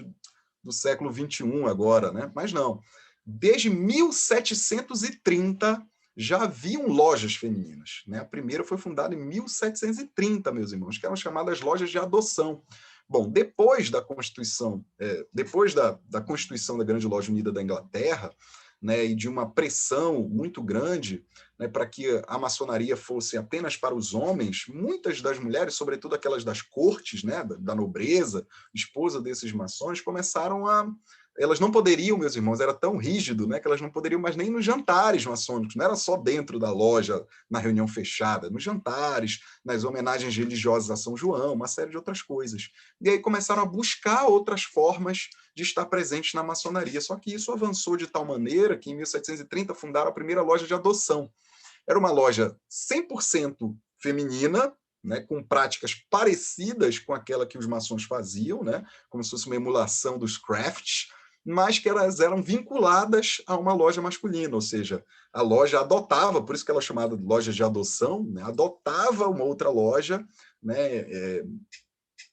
do século XXI agora, né? Mas não. Desde 1730 já haviam lojas femininas, né? A primeira foi fundada em 1730, meus irmãos, que eram chamadas lojas de adoção. Bom, depois da Constituição, depois da Constituição da Grande Loja Unida da Inglaterra, né, e de uma pressão muito grande, né, para que a maçonaria fosse apenas para os homens, muitas das mulheres, sobretudo aquelas das cortes, né, da nobreza, esposa desses maçons, começaram a... Elas não poderiam, meus irmãos, era tão rígido, né, que elas não poderiam mais nem nos jantares maçônicos, não era só dentro da loja, na reunião fechada, nos jantares, nas homenagens religiosas a São João, uma série de outras coisas. E aí começaram a buscar outras formas de estar presentes na maçonaria. Só que isso avançou de tal maneira que, em 1730, fundaram a primeira loja de adoção. Era uma loja 100% feminina, né, com práticas parecidas com aquela que os maçons faziam, né, como se fosse uma emulação dos crafts, mas que elas eram vinculadas a uma loja masculina, ou seja, a loja adotava, por isso que ela é chamada de loja de adoção, né, adotava uma outra loja, né,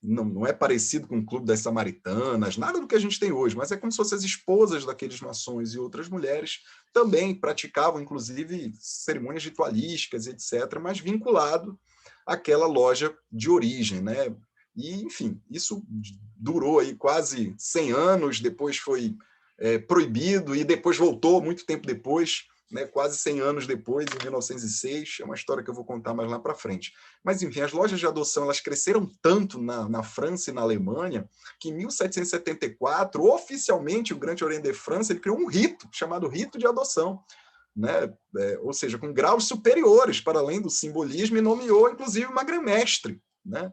não é parecido com o Clube das Samaritanas, nada do que a gente tem hoje, mas é como se fossem as esposas daqueles maçons e outras mulheres também praticavam, inclusive, cerimônias ritualísticas, etc., mas vinculado àquela loja de origem, né? E, enfim, isso durou aí quase 100 anos, depois foi proibido e depois voltou muito tempo depois, né, quase 100 anos depois, em 1906, é uma história que eu vou contar mais lá para frente. Mas, enfim, as lojas de adoção elas cresceram tanto na França e na Alemanha que, em 1774, oficialmente, o Grande Orient de France ele criou um rito chamado rito de adoção, né? Ou seja, com graus superiores, para além do simbolismo, e nomeou, inclusive, uma grã-mestre, né?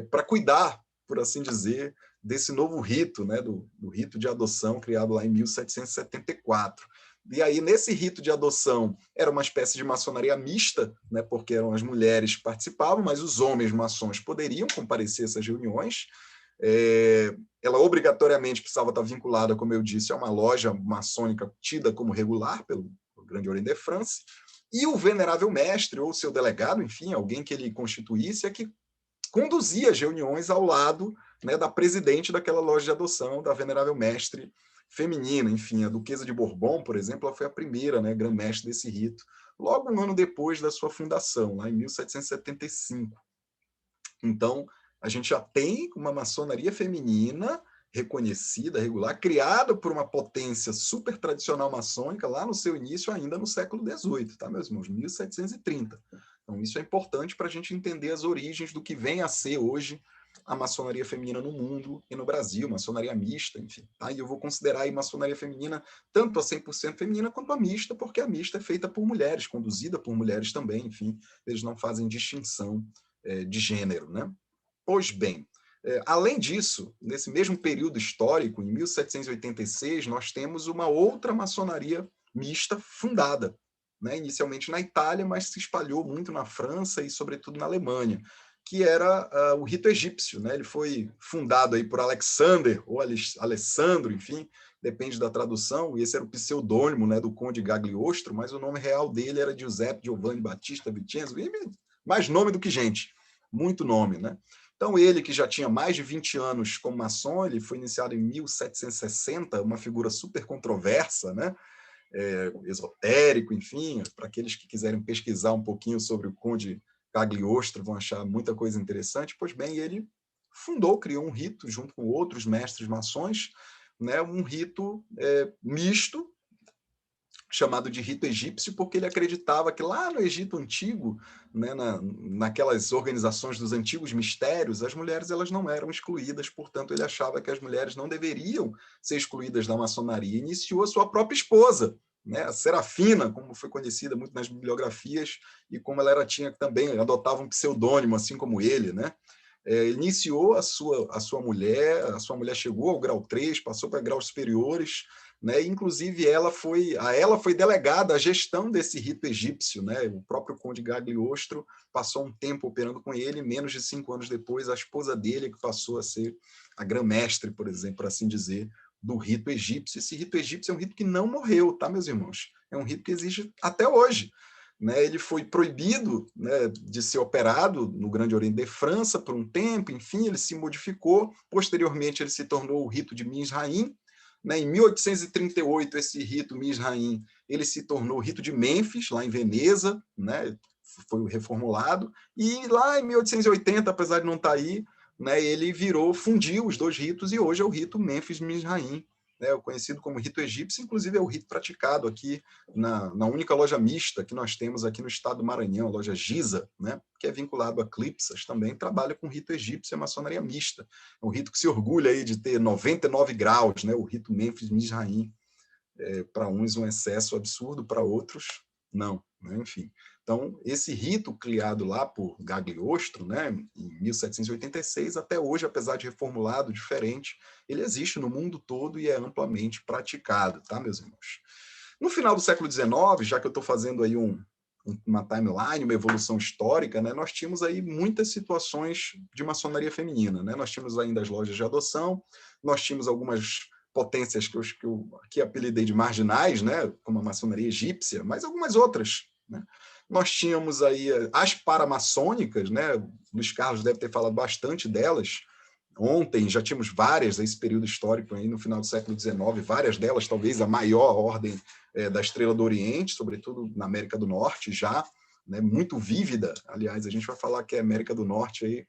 Para cuidar, por assim dizer, desse novo rito, né? do rito de adoção criado lá em 1774. E aí, nesse rito de adoção, era uma espécie de maçonaria mista, né, porque eram as mulheres que participavam, mas os homens maçons poderiam comparecer a essas reuniões. Ela obrigatoriamente precisava estar vinculada, como eu disse, a uma loja maçônica tida como regular pelo Grande Orient de France, e o venerável mestre, ou seu delegado, enfim, alguém que ele constituísse, é que conduzia as reuniões ao lado, né, da presidente daquela loja de adoção, da venerável mestre feminina. Enfim, a Duquesa de Bourbon, por exemplo, ela foi a primeira, né, grã-mestre desse rito, logo um ano depois da sua fundação, lá em 1775. Então, a gente já tem uma maçonaria feminina reconhecida, regular, criada por uma potência super tradicional maçônica lá no seu início, ainda no século XVIII, tá, meus irmãos? 1730. Então, isso é importante para a gente entender as origens do que vem a ser hoje a maçonaria feminina no mundo e no Brasil, maçonaria mista, enfim. Tá? E eu vou considerar a maçonaria feminina tanto a 100% feminina quanto a mista, porque a mista é feita por mulheres, conduzida por mulheres também, enfim, eles não fazem distinção de gênero, né? Pois bem, além disso, nesse mesmo período histórico, em 1786, nós temos uma outra maçonaria mista fundada, né, inicialmente na Itália, mas se espalhou muito na França e, sobretudo, na Alemanha, que era o rito egípcio. Né? Ele foi fundado aí por Alexander, ou Alessandro, enfim, depende da tradução, e esse era o pseudônimo, né, do conde Gagliostro, mas o nome real dele era Giuseppe Giovanni Battista Vincenzo, mais nome do que gente, muito nome, né? Então, ele, que já tinha mais de 20 anos como maçom, ele foi iniciado em 1760, uma figura super controversa, né? esotérico, enfim, para aqueles que quiserem pesquisar um pouquinho sobre o Conde Cagliostro, vão achar muita coisa interessante. Pois bem, ele criou um rito junto com outros mestres maçons, né, um rito misto, chamado de rito egípcio, porque ele acreditava que lá no Egito Antigo, né, naquelas organizações dos antigos mistérios, as mulheres elas não eram excluídas, portanto, ele achava que as mulheres não deveriam ser excluídas da maçonaria. Iniciou a sua própria esposa, né, a Serafina, como foi conhecida muito nas bibliografias, e como ela tinha também, adotava um pseudônimo, assim como ele, né? Iniciou a sua mulher chegou ao grau 3, passou para graus superiores, né? Inclusive, ela foi delegada a gestão desse rito egípcio, né? O próprio Conde Cagliostro passou um tempo operando com ele, menos de 5 anos depois, a esposa dele que passou a ser a grã-mestre, por exemplo, por assim dizer, do rito egípcio. Esse rito egípcio é um rito que não morreu, tá, meus irmãos? É um rito que existe até hoje. Né, ele foi proibido, né, de ser operado no Grande Oriente de França por um tempo, enfim, ele se modificou, posteriormente ele se tornou o rito de Mizraim, né, em 1838 esse rito Mizraim, ele se tornou o rito de Mênfis, lá em Veneza, né, foi reformulado, e lá em 1880, apesar de não estar aí, né, ele fundiu os dois ritos, e hoje é o rito Mênfis-Mizraim, né, conhecido como rito egípcio, inclusive é o rito praticado aqui na única loja mista que nós temos aqui no estado do Maranhão, a loja Giza, né, que é vinculado a Clipsas, também trabalha com rito egípcio e maçonaria mista. É um rito que se orgulha aí de ter 99 graus, né, o rito Mênfis-Mizraim. Para uns um excesso absurdo, para outros não, né, enfim. Então, esse rito criado lá por Cagliostro, né, em 1786, até hoje, apesar de reformulado, diferente, ele existe no mundo todo e é amplamente praticado, tá, meus irmãos? No final do século XIX, já que eu estou fazendo aí uma timeline, uma evolução histórica, né, nós tínhamos aí muitas situações de maçonaria feminina, né? Nós tínhamos ainda as lojas de adoção, nós tínhamos algumas potências que eu aqui apelidei de marginais, né, como a maçonaria egípcia, mas algumas outras, né? Nós tínhamos aí as paramaçônicas, né? Luiz Carlos deve ter falado bastante delas. Ontem já tínhamos várias nesse período histórico aí no final do século XIX, várias delas, talvez a maior ordem da Estrela do Oriente, sobretudo na América do Norte já, né, muito vívida. Aliás, a gente vai falar que a América do Norte aí,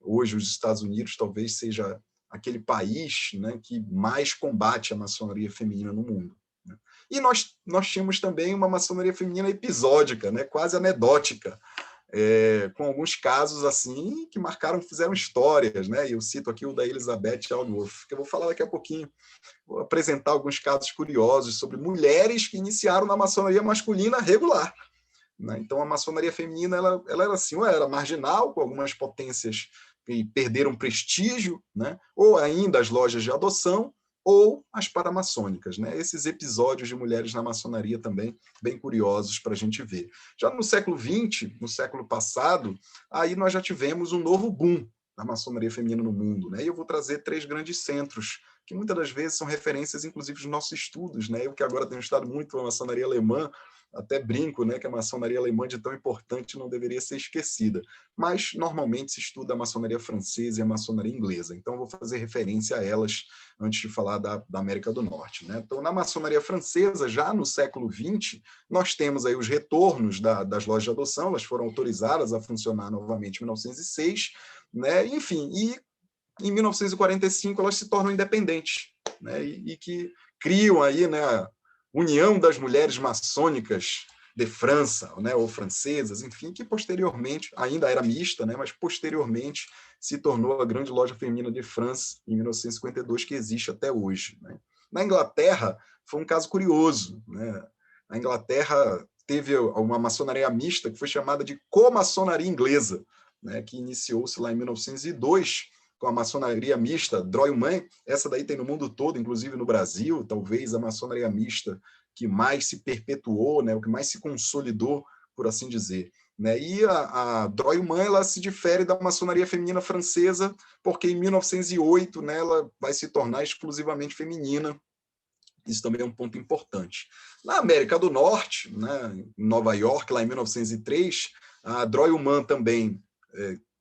hoje os Estados Unidos talvez seja aquele país, né, que mais combate a maçonaria feminina no mundo, né? E nós tínhamos também uma maçonaria feminina episódica, né, quase anedótica, com alguns casos assim que fizeram histórias, né? Eu cito aqui o da Elizabeth Aldworth, que eu vou falar daqui a pouquinho. Vou apresentar alguns casos curiosos sobre mulheres que iniciaram na maçonaria masculina regular, né? Então, a maçonaria feminina ela era assim, ou era marginal, com algumas potências que perderam prestígio, né? Ou ainda as lojas de adoção, ou as paramaçônicas, né? Esses episódios de mulheres na maçonaria também bem curiosos para a gente ver. Já no século XX, no século passado, aí nós já tivemos um novo boom da maçonaria feminina no mundo, né? E eu vou trazer 3 grandes centros que muitas das vezes são referências, inclusive, dos nossos estudos, né? Eu que agora tenho estudado muito a maçonaria alemã, até brinco, né, que a maçonaria alemã de tão importante não deveria ser esquecida, mas normalmente se estuda a maçonaria francesa e a maçonaria inglesa, então eu vou fazer referência a elas antes de falar da América do Norte, né? Então, na maçonaria francesa, já no século XX, nós temos aí os retornos das lojas de adoção, elas foram autorizadas a funcionar novamente em 1906, né? Enfim, e em 1945 elas se tornam independentes, né? E que criam aí, né, a União das Mulheres Maçônicas de França, né, ou francesas, enfim, que posteriormente, ainda era mista, né, mas posteriormente se tornou a grande loja feminina de França, em 1952, que existe até hoje, né? Na Inglaterra, foi um caso curioso, né? Na Inglaterra, teve uma maçonaria mista que foi chamada de comaçonaria inglesa, né, que iniciou-se lá em 1902, com a maçonaria mista Droy-Man. Essa daí tem no mundo todo, inclusive no Brasil, talvez a maçonaria mista que mais se perpetuou, né, o que mais se consolidou, por assim dizer, né? E a Droy-Man ela se difere da maçonaria feminina francesa, porque em 1908, né, ela vai se tornar exclusivamente feminina. Isso também é um ponto importante. Na América do Norte, né, em Nova York, lá em 1903, a Droy-Man também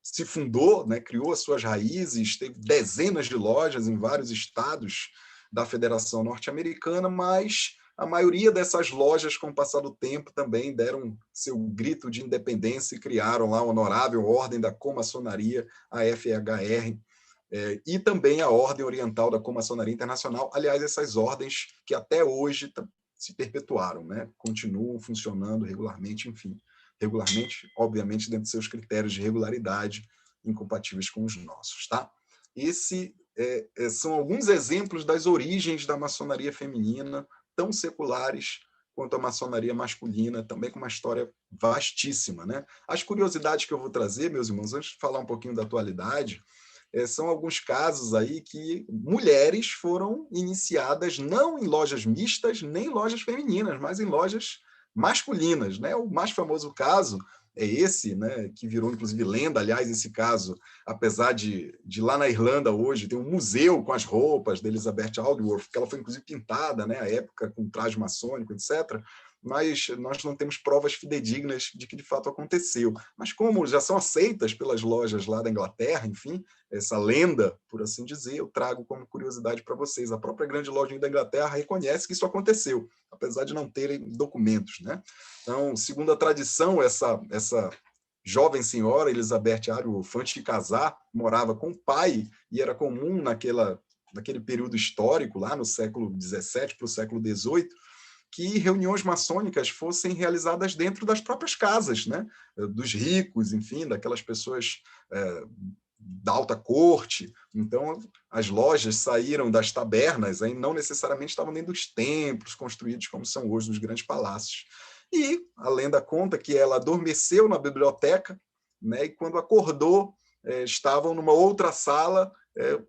se fundou, né, criou as suas raízes, teve dezenas de lojas em vários estados da Federação Norte-Americana, mas a maioria dessas lojas, com o passar do tempo, também deram seu grito de independência e criaram lá a honorável Ordem da Comaçonaria, a FHR, e também a Ordem Oriental da Comaçonaria Internacional. Aliás, essas ordens que até hoje se perpetuaram, né? Continuam funcionando regularmente, enfim, regularmente, obviamente, dentro de seus critérios de regularidade, incompatíveis com os nossos. Tá? São alguns exemplos das origens da maçonaria feminina, tão seculares quanto a maçonaria masculina, também com uma história vastíssima. Né? As curiosidades que eu vou trazer, meus irmãos, antes de falar um pouquinho da atualidade, são alguns casos aí que mulheres foram iniciadas não em lojas mistas, nem em lojas femininas, mas em lojas masculinas. Né? O mais famoso caso é esse, né, que virou inclusive lenda. Aliás, esse caso, apesar de lá na Irlanda hoje tem um museu com as roupas de Elizabeth Aldworth, que ela foi inclusive pintada, né, à época com traje maçônico, etc., mas nós não temos provas fidedignas de que de fato aconteceu. Mas como já são aceitas pelas lojas lá da Inglaterra, enfim, essa lenda, por assim dizer, eu trago como curiosidade para vocês. A própria grande loja da Inglaterra reconhece que isso aconteceu, apesar de não terem documentos. Né? Então, segundo a tradição, essa jovem senhora, Elizabeth Aldworth, antes de casar, morava com o pai, e era comum naquele período histórico, lá no século XVII para o século XVIII, que reuniões maçônicas fossem realizadas dentro das próprias casas, né? Dos ricos, enfim, daquelas pessoas da alta corte. Então, as lojas saíram das tabernas, aí não necessariamente estavam dentro dos templos construídos como são hoje nos grandes palácios. E a lenda conta que ela adormeceu na biblioteca, né? E quando acordou, estavam numa outra sala,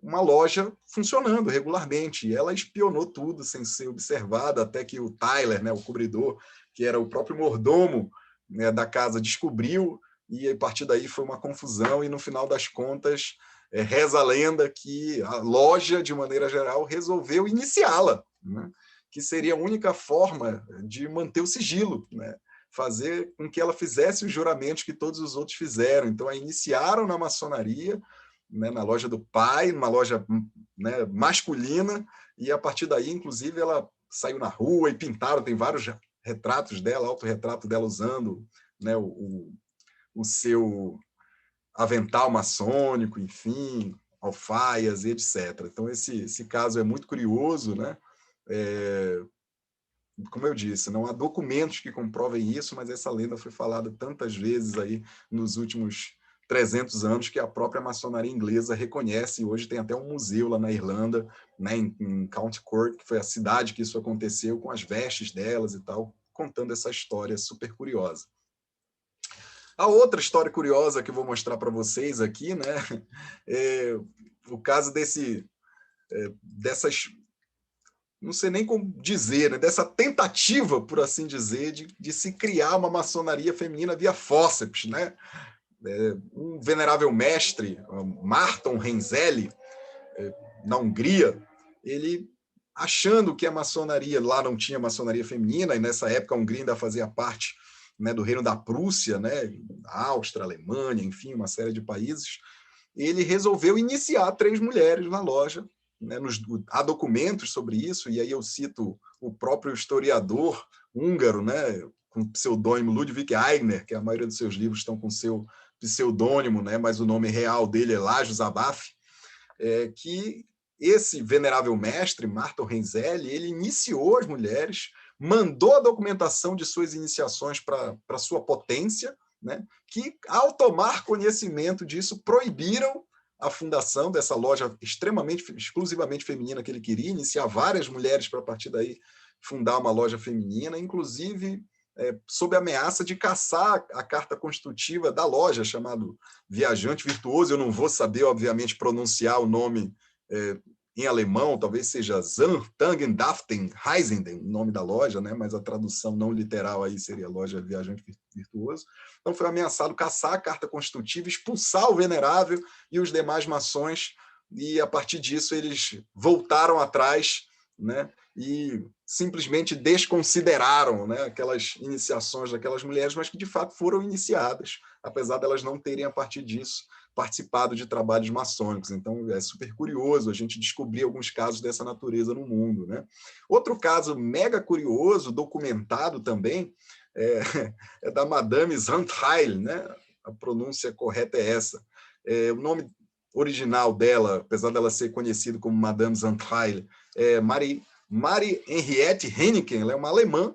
uma loja funcionando regularmente, e ela espionou tudo sem ser observada, até que o Tyler, né, o cobridor, que era o próprio mordomo, né, da casa, descobriu, e a partir daí foi uma confusão, e no final das contas, reza a lenda que a loja, de maneira geral, resolveu iniciá-la, né, que seria a única forma de manter o sigilo, né, fazer com que ela fizesse os juramentos que todos os outros fizeram. Então, a iniciaram na maçonaria, né, na loja do pai, numa loja, né, masculina, e a partir daí, inclusive, ela saiu na rua e pintaram, tem vários retratos dela, autorretrato dela usando, né, o seu avental maçônico, enfim, alfaias e etc. Então, esse caso é muito curioso, né? Como eu disse, não há documentos que comprovem isso, mas essa lenda foi falada tantas vezes aí nos últimos 300 anos que a própria maçonaria inglesa reconhece, e hoje tem até um museu lá na Irlanda, né, em County Cork, que foi a cidade que isso aconteceu, com as vestes delas e tal, contando essa história super curiosa. A outra história curiosa que eu vou mostrar para vocês aqui, né, é o caso dessas, não sei nem como dizer, né, dessa tentativa, por assim dizer, de se criar uma maçonaria feminina via fórceps, né? Um venerável mestre, Márton Renzelli, na Hungria, ele, achando que a maçonaria, lá não tinha maçonaria feminina, e nessa época a Hungria ainda fazia parte, né, do reino da Prússia, né, Áustria, Alemanha, enfim, uma série de países, ele resolveu iniciar 3 mulheres na loja, né, há documentos sobre isso, e aí eu cito o próprio historiador húngaro, né, com o pseudônimo Ludwig Eigner, que a maioria dos seus livros estão com seu pseudônimo, né, mas o nome real dele é Lajos Abaf, que esse venerável mestre, Márton Renzelli, ele iniciou as mulheres, mandou a documentação de suas iniciações para sua potência, né, que, ao tomar conhecimento disso, proibiram a fundação dessa loja exclusivamente feminina que ele queria, iniciar várias mulheres para, a partir daí, fundar uma loja feminina, inclusive sob a ameaça de caçar a carta constitutiva da loja, chamado Viajante Virtuoso. Eu não vou saber, obviamente, pronunciar o nome em alemão, talvez seja Zahntungen Heisenden, o nome da loja, né? Mas a tradução não literal aí seria loja Viajante Virtuoso. Então foi ameaçado caçar a carta constitutiva, expulsar o venerável e os demais maçons, e a partir disso eles voltaram atrás, né? E simplesmente desconsideraram, né, aquelas iniciações daquelas mulheres, mas que de fato foram iniciadas, apesar delas não terem, a partir disso, participado de trabalhos maçônicos. Então, é super curioso a gente descobrir alguns casos dessa natureza no mundo, né? Outro caso mega curioso, documentado também, é da Madame Zandheil, né? A pronúncia correta é essa. O nome original dela, apesar dela ser conhecida como Madame Zandheil, é Marie Henriette Heineken. Ela é uma alemã,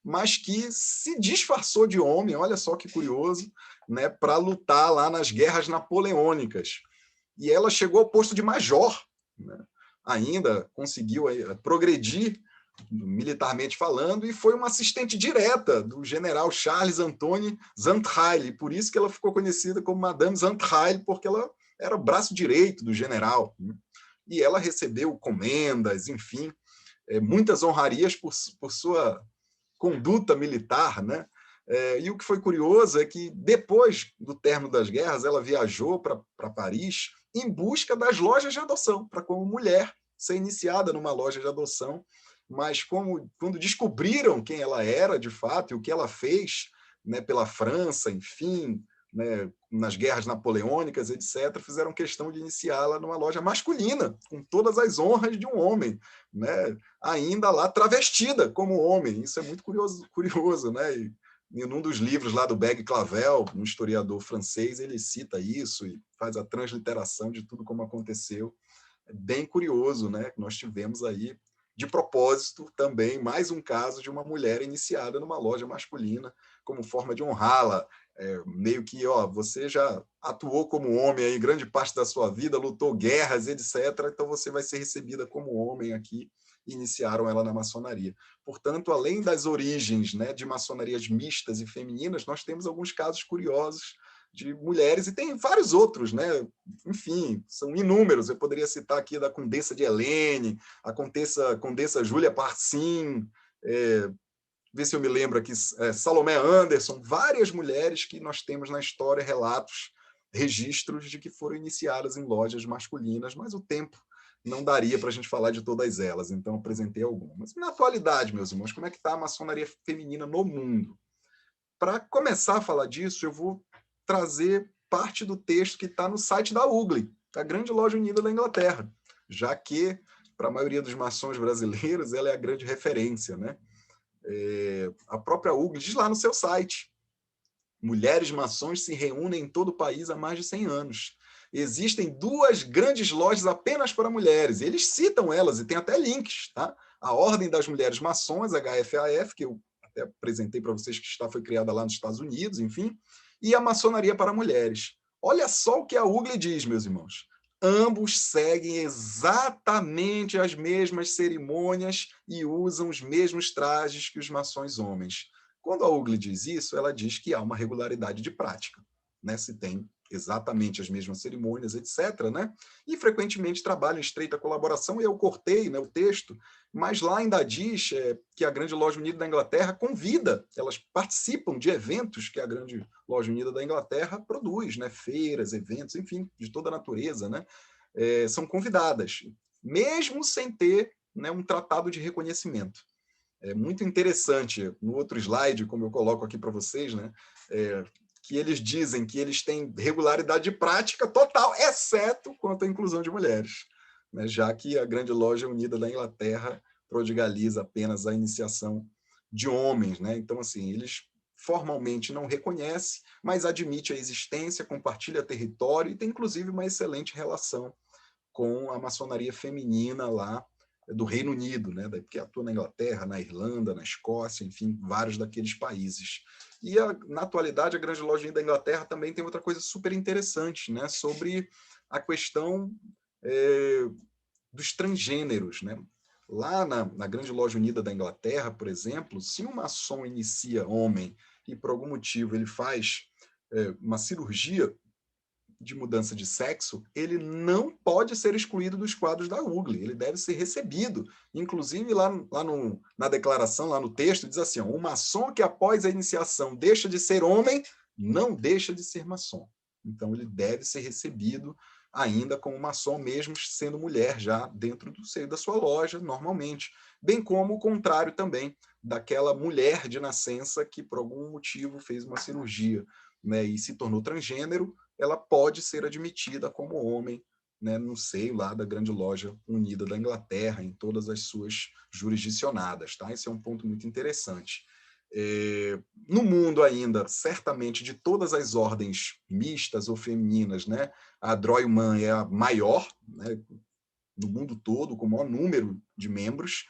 mas que se disfarçou de homem, olha só que curioso, né, para lutar lá nas guerras napoleônicas. E ela chegou ao posto de major, né? Ainda conseguiu progredir militarmente falando, e foi uma assistente direta do general Charles Antoine Zandheil, e por isso que ela ficou conhecida como Madame Zandheil, porque ela era o braço direito do general, né? E ela recebeu comendas, enfim, muitas honrarias por sua conduta militar, né? E o que foi curioso é que, depois do término das guerras, ela viajou para Paris em busca das lojas de adoção, para, como mulher, ser iniciada numa loja de adoção. Mas quando descobriram quem ela era, de fato, e o que ela fez, né, pela França, enfim, né, nas guerras napoleônicas, etc., fizeram questão de iniciá-la numa loja masculina, com todas as honras de um homem, né, ainda lá travestida como homem. Isso é muito curioso, né? E num dos livros lá do Beg Clavel, um historiador francês, ele cita isso e faz a transliteração de tudo como aconteceu. É bem curioso, né? Nós tivemos aí, de propósito, também mais um caso de uma mulher iniciada numa loja masculina, como forma de honrá-la. Meio que, você já atuou como homem aí grande parte da sua vida, lutou guerras, etc., então você vai ser recebida como homem aqui. Iniciaram ela na maçonaria. Portanto, além das origens, né, de maçonarias mistas e femininas, nós temos alguns casos curiosos de mulheres, e tem vários outros, né? Enfim, são inúmeros. Eu poderia citar aqui da Condessa de Helene, a Condessa Júlia Parcin, ver se eu me lembro aqui, Salomé Anderson, várias mulheres que nós temos na história relatos, registros de que foram iniciadas em lojas masculinas, mas o tempo não daria para a gente falar de todas elas, então apresentei algumas. Na atualidade, meus irmãos, como é que está a maçonaria feminina no mundo? Para começar a falar disso, eu vou trazer parte do texto que está no site da UGLI, a Grande Loja Unida da Inglaterra, já que, para a maioria dos maçons brasileiros, ela é a grande referência, né? A própria UGLI diz lá no seu site: mulheres maçons se reúnem em todo o país há mais de 100 anos. Existem 2 grandes lojas apenas para mulheres. Eles citam elas e tem até links, tá? A Ordem das Mulheres Maçons, HFAF, que eu até apresentei para vocês, que foi criada lá nos Estados Unidos, enfim, e a Maçonaria para Mulheres. Olha só o que a UGLI diz, meus irmãos. Ambos seguem exatamente as mesmas cerimônias e usam os mesmos trajes que os maçons homens. Quando a UGLI diz isso, ela diz que há uma regularidade de prática, né? Se tem exatamente as mesmas cerimônias, etc., né? E frequentemente trabalham em estreita colaboração, e eu cortei, né, o texto, mas lá ainda diz que a Grande Loja Unida da Inglaterra convida, elas participam de eventos que a Grande Loja Unida da Inglaterra produz, né? Feiras, eventos, enfim, de toda a natureza, né? São convidadas, mesmo sem ter, né, um tratado de reconhecimento. É muito interessante, no outro slide, como eu coloco aqui para vocês, né, que eles dizem que eles têm regularidade de prática total, exceto quanto à inclusão de mulheres, né, já que a Grande Loja Unida da Inglaterra prodigaliza apenas a iniciação de homens, né? Então, assim, eles formalmente não reconhecem, mas admite a existência, compartilha território e tem, inclusive, uma excelente relação com a maçonaria feminina lá do Reino Unido, né, que atua na Inglaterra, na Irlanda, na Escócia, enfim, vários daqueles países. E, na atualidade, a Grande Loja da Inglaterra também tem outra coisa super interessante, né, sobre a questão dos transgêneros, né? Lá na Grande Loja Unida da Inglaterra, por exemplo, se um maçom inicia homem e, por algum motivo, ele faz uma cirurgia de mudança de sexo, ele não pode ser excluído dos quadros da UGLI, ele deve ser recebido. Inclusive, na declaração, lá no texto, diz assim: o maçom que após a iniciação deixa de ser homem, não deixa de ser maçom. Então, ele deve ser recebido ainda como maçom, mesmo sendo mulher, já dentro do seio da sua loja, normalmente. Bem como o contrário também, daquela mulher de nascença que, por algum motivo, fez uma cirurgia, né, e se tornou transgênero, ela pode ser admitida como homem, né, no seio lá da Grande Loja Unida da Inglaterra, em todas as suas jurisdicionadas. Tá? Esse é um ponto muito interessante. No mundo ainda, certamente, de todas as ordens mistas ou femininas, né, a Droiman é a maior, né, no mundo todo, com o maior número de membros,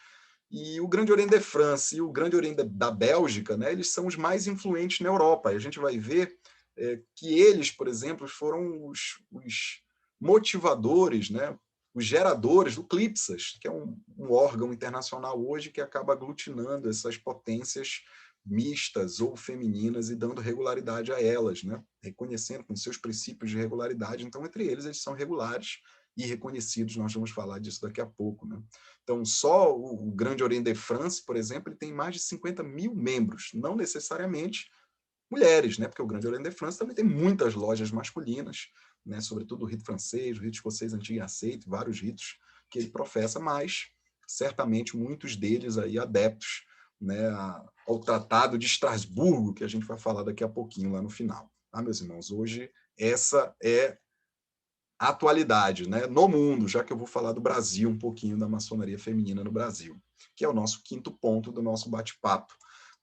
e o Grande Orient de France e o Grande Orient da Bélgica, né, eles são os mais influentes na Europa. E a gente vai ver que eles, por exemplo, foram os motivadores, né, os geradores do CLIPSAS, que é um órgão internacional hoje que acaba aglutinando essas potências mistas ou femininas e dando regularidade a elas, né, reconhecendo com seus princípios de regularidade. Então, entre eles são regulares e reconhecidos, nós vamos falar disso daqui a pouco. Né? Então, só o Grande Orient de France, por exemplo, ele tem mais de 50 mil membros, não necessariamente mulheres, né? Porque o Grande Orient de France também tem muitas lojas masculinas, né? Sobretudo o rito francês, o rito escocês antigo e aceito, vários ritos que ele professa, mas certamente muitos deles aí adeptos, né, ao Tratado de Estrasburgo, que a gente vai falar daqui a pouquinho lá no final. Tá, meus irmãos? Hoje essa é a atualidade, né, no mundo, já que eu vou falar do Brasil, um pouquinho da maçonaria feminina no Brasil, que é o nosso quinto ponto do nosso bate-papo.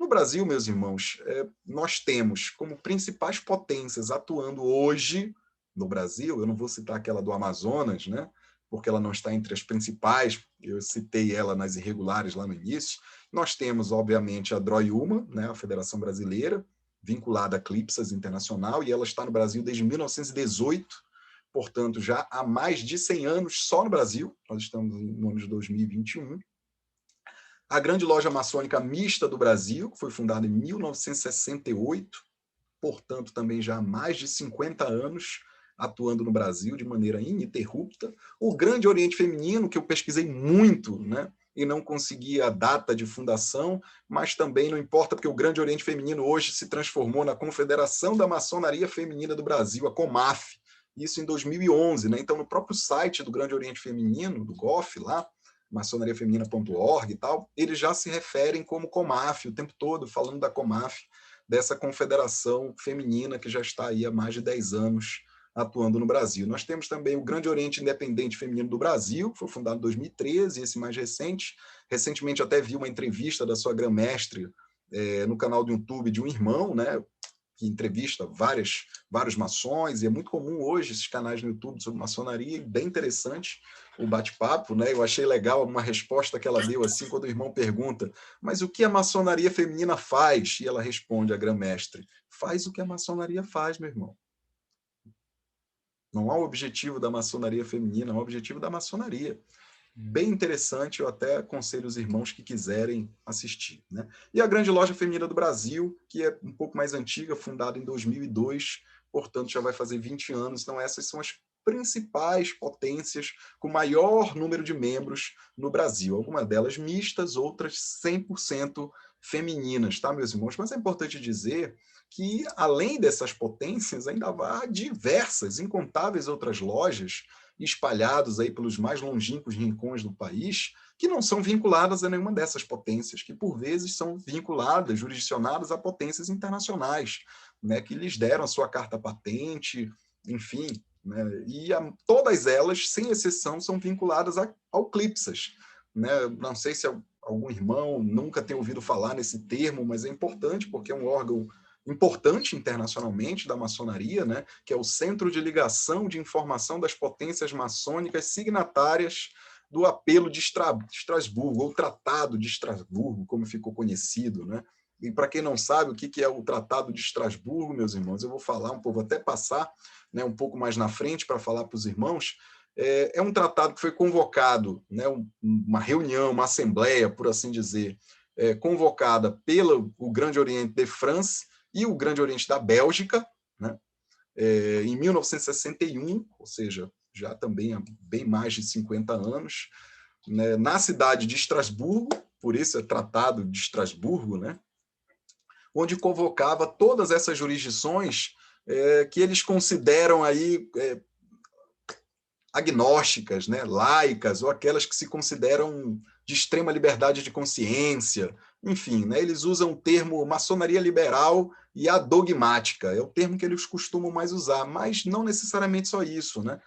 No Brasil, meus irmãos, nós temos como principais potências atuando hoje no Brasil, eu não vou citar aquela do Amazonas, né, porque ela não está entre as principais, eu citei ela nas irregulares lá no início. Nós temos, obviamente, a DROIUMA, né, a Federação Brasileira, vinculada à CLIPSAS Internacional, e ela está no Brasil desde 1918, portanto, já há mais de 100 anos só no Brasil, nós estamos no ano de 2021. A Grande Loja Maçônica Mista do Brasil, que foi fundada em 1968, portanto, também já há mais de 50 anos atuando no Brasil de maneira ininterrupta. O Grande Oriente Feminino, que eu pesquisei muito, né, e não consegui a data de fundação, mas também não importa, porque o Grande Oriente Feminino hoje se transformou na Confederação da Maçonaria Feminina do Brasil, a COMAF, isso em 2011. Né? Então, no próprio site do Grande Oriente Feminino, do GOF, lá, maçonariafeminina.org e tal, eles já se referem como COMAF o tempo todo, falando da COMAF, dessa confederação feminina que já está aí há mais de 10 anos atuando no Brasil. Nós temos também o Grande Oriente Independente Feminino do Brasil, que foi fundado em 2013, esse mais recente. Recentemente até vi uma entrevista da sua grã-mestre no canal do YouTube de um irmão, né, que entrevista vários maçons, e é muito comum hoje esses canais no YouTube sobre maçonaria, e bem interessante o bate-papo, né? Eu achei legal uma resposta que ela deu assim, quando o irmão pergunta, mas o que a maçonaria feminina faz? E ela responde, a grã-mestre, faz o que a maçonaria faz, meu irmão. Não há um objetivo da maçonaria feminina, há um objetivo da maçonaria. Bem interessante, eu até aconselho os irmãos que quiserem assistir. Né? E a Grande Loja Feminina do Brasil, que é um pouco mais antiga, fundada em 2002, portanto já vai fazer 20 anos. Então essas são as principais potências com maior número de membros no Brasil. Algumas delas mistas, outras 100% femininas, tá, meus irmãos? Mas é importante dizer que, além dessas potências, ainda há diversas, incontáveis outras lojas espalhados aí pelos mais longínquos rincões do país, que não são vinculadas a nenhuma dessas potências, que por vezes são vinculadas, jurisdicionadas a potências internacionais, né, que lhes deram a sua carta patente, enfim, né, e todas elas, sem exceção, são vinculadas ao CLIPSAS. Né? Não sei se algum irmão nunca tem ouvido falar nesse termo, mas é importante porque é um órgão importante internacionalmente da maçonaria, né, que é o Centro de Ligação de Informação das Potências Maçônicas signatárias do Apelo de Estrasburgo, ou Tratado de Estrasburgo, como ficou conhecido. Né? E para quem não sabe o que é o Tratado de Estrasburgo, meus irmãos, eu vou falar um pouco, vou até passar, né, um pouco mais na frente para falar para os irmãos. É um tratado que foi convocado, né, uma reunião, uma assembleia, por assim dizer, convocada pelo Grande Oriente de France e o Grande Oriente da Bélgica, né, em 1961, ou seja, já também há bem mais de 50 anos, né, na cidade de Estrasburgo, por isso é Tratado de Estrasburgo, né, onde convocava todas essas jurisdições que eles consideram aí agnósticas, né, laicas, ou aquelas que se consideram de extrema liberdade de consciência, enfim, né, eles usam o termo maçonaria liberal e adogmática, é o termo que eles costumam mais usar, mas não necessariamente só isso, né?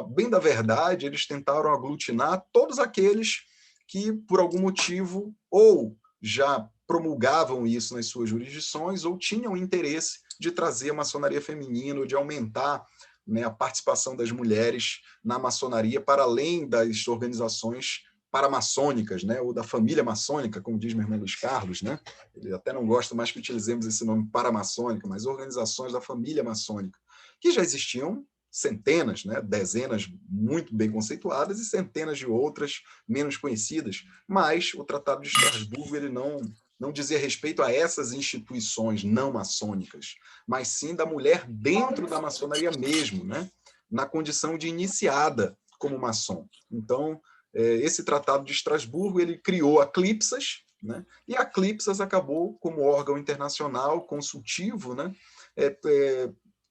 Bem da verdade, eles tentaram aglutinar todos aqueles que, por algum motivo, ou já promulgavam isso nas suas jurisdições, ou tinham interesse de trazer a maçonaria feminina, ou de aumentar, né, a participação das mulheres na maçonaria para além das organizações paramaçônicas, né, ou da família maçônica, como diz meu irmão Luiz Carlos, né? Ele até não gosta mais que utilizemos esse nome paramaçônica, mas organizações da família maçônica, que já existiam centenas, né, dezenas muito bem conceituadas e centenas de outras menos conhecidas, mas o Tratado de Estrasburgo ele não dizia respeito a essas instituições não maçônicas, mas sim da mulher dentro da maçonaria mesmo, né, na condição de iniciada como maçom. Então, esse Tratado de Estrasburgo ele criou a CLIPSAS, né, e a CLIPSAS acabou como órgão internacional consultivo, né,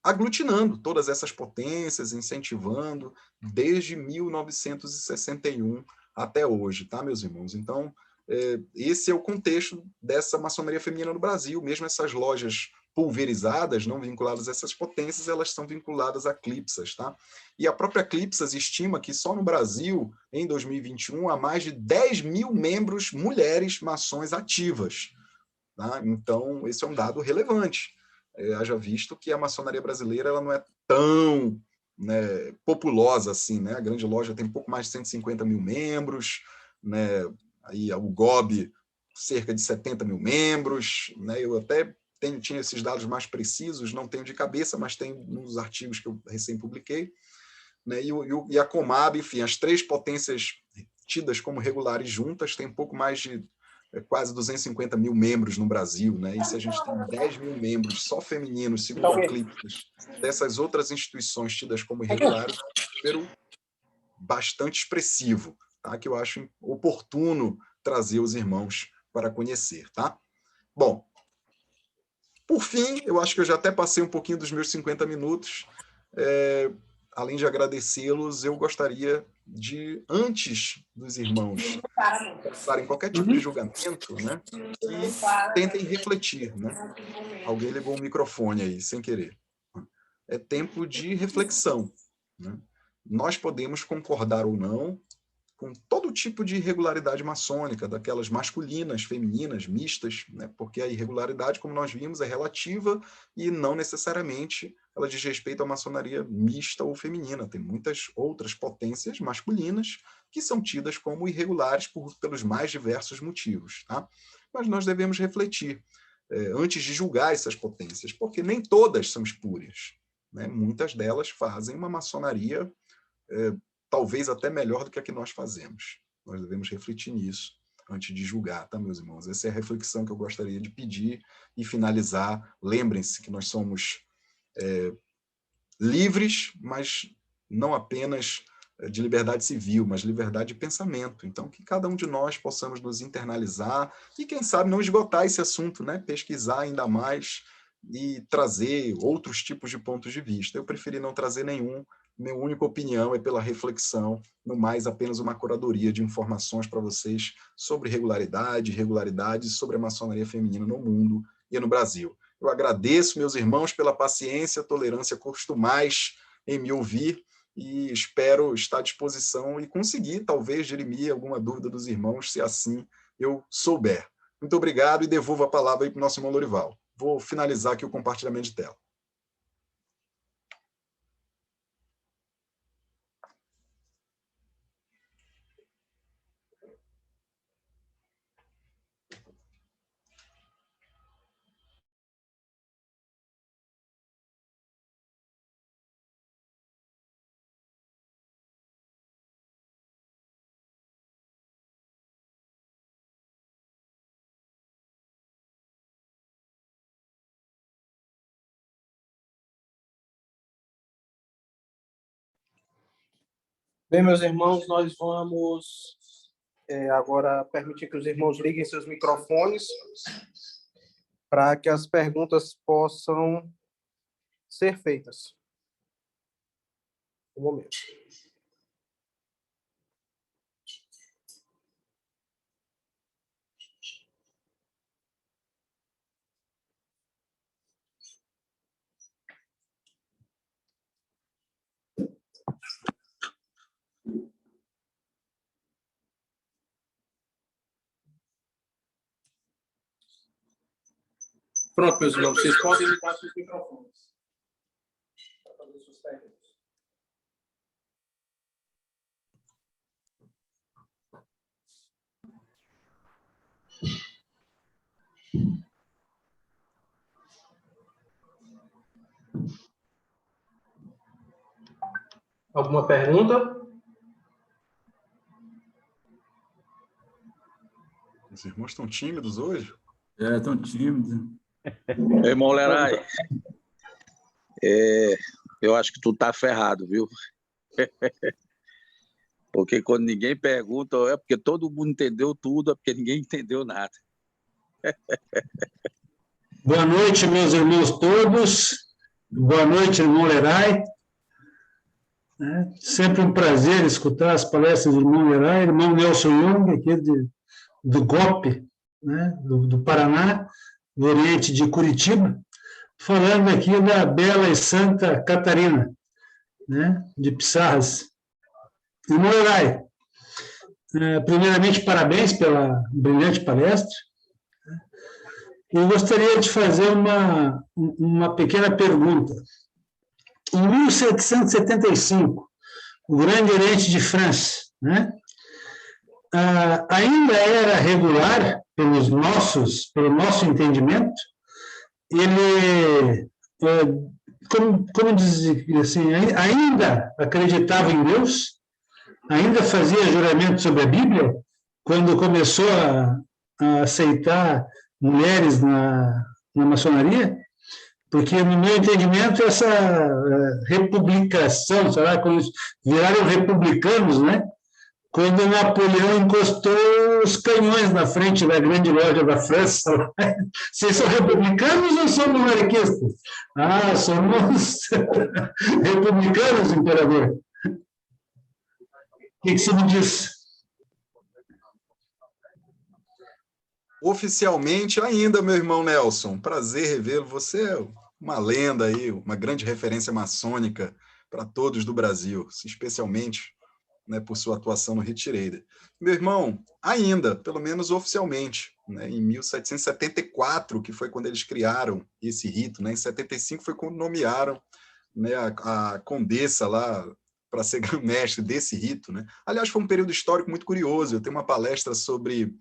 aglutinando todas essas potências, incentivando desde 1961 até hoje, tá, meus irmãos? Então, esse é o contexto dessa maçonaria feminina no Brasil. Mesmo essas lojas pulverizadas, não vinculadas a essas potências, elas são vinculadas a CLIPSAS, tá? E a própria CLIPSAS estima que só no Brasil, em 2021, há mais de 10 mil membros mulheres maçons ativas, tá? Então, esse é um dado relevante. Haja visto que a maçonaria brasileira ela não é tão, né, populosa assim, né? A grande loja tem pouco mais de 150 mil membros, né? Aí o GOB, cerca de 70 mil membros, né? Eu até tinha esses dados mais precisos, não tenho de cabeça, mas tem nos artigos que eu recém publiquei, né? E a Comab, enfim, as três potências tidas como regulares juntas têm pouco mais de quase 250 mil membros no Brasil, né? E se a gente tem 10 mil membros só femininos, segundo a CLIPSAS, dessas outras instituições tidas como irregulares, é um número bastante expressivo, tá? Que eu acho oportuno trazer os irmãos para conhecer, tá? Bom, por fim, eu acho que eu já até passei um pouquinho dos meus 50 minutos. Além de agradecê-los, eu gostaria de, antes dos irmãos passarem qualquer tipo de julgamento, né, que tentem refletir, né? Alguém ligou o microfone aí, sem querer. É tempo de reflexão, né? Nós podemos concordar ou não com todo tipo de irregularidade maçônica, daquelas masculinas, femininas, mistas, né? Porque a irregularidade, como nós vimos, é relativa e não necessariamente ela diz respeito à maçonaria mista ou feminina. Tem muitas outras potências masculinas que são tidas como irregulares pelos mais diversos motivos, tá? Mas nós devemos refletir antes de julgar essas potências, porque nem todas são espúrias, né? Muitas delas fazem uma maçonaria talvez até melhor do que a que nós fazemos. Nós devemos refletir nisso antes de julgar, tá, meus irmãos? Essa é a reflexão que eu gostaria de pedir e finalizar. Lembrem-se que nós somos livres, mas não apenas de liberdade civil, mas liberdade de pensamento. Então, que cada um de nós possamos nos internalizar e, quem sabe, não esgotar esse assunto, né? Pesquisar ainda mais e trazer outros tipos de pontos de vista. Eu preferi não trazer nenhum. Minha única opinião é pela reflexão, no mais apenas uma curadoria de informações para vocês sobre irregularidades sobre a maçonaria feminina no mundo e no Brasil. Eu agradeço, meus irmãos, pela paciência, tolerância costumais em me ouvir e espero estar à disposição e conseguir, talvez, dirimir alguma dúvida dos irmãos, se assim eu souber. Muito obrigado e devolvo a palavra aí para o nosso irmão Lorival. Vou finalizar aqui o compartilhamento de tela. Bem, meus irmãos, nós vamos agora permitir que os irmãos liguem seus microfones para que as perguntas possam ser feitas. Um momento. Pronto, meus irmãos, vocês podem ligar seus microfones. Para fazer suas perguntas. Alguma pergunta? Os irmãos estão tímidos hoje? Tão tímido. Irmão Lerai, eu acho que tu tá ferrado, viu? Porque quando ninguém pergunta, é porque todo mundo entendeu tudo, é porque ninguém entendeu nada. Boa noite, meus irmãos todos. Boa noite, irmão Lerai. Sempre um prazer escutar as palestras do irmão Lerai, irmão Nelson Jung, aqui do GOP, né, do Paraná, do Oriente de Curitiba, falando aqui da bela e Santa Catarina, né, de Pissarras. Irmão Lerai, primeiramente, parabéns pela brilhante palestra. Eu gostaria de fazer uma pequena pergunta. Em 1775, o Grande Oriente de França, né, ainda era regular, pelo nosso entendimento, ele, como dizer assim, ainda acreditava em Deus, ainda fazia juramento sobre a Bíblia, quando começou a aceitar mulheres na maçonaria, porque, no meu entendimento, essa republicação, sei lá, quando viraram republicanos, né? Quando Napoleão encostou os canhões na frente da grande loja da França. Vocês são republicanos ou são monarquistas? Ah, somos republicanos, imperador. O que você me diz? Oficialmente ainda, meu irmão Nelson. Prazer revê-lo. Você é uma lenda aí, uma grande referência maçônica para todos do Brasil, especialmente, né, por sua atuação no Retirada. Meu irmão, ainda, pelo menos oficialmente, né, em 1774, que foi quando eles criaram esse rito, né, em 75 foi quando nomearam, né, a condessa lá para ser mestre desse rito, né? Aliás, foi um período histórico muito curioso. Eu tenho uma palestra sobre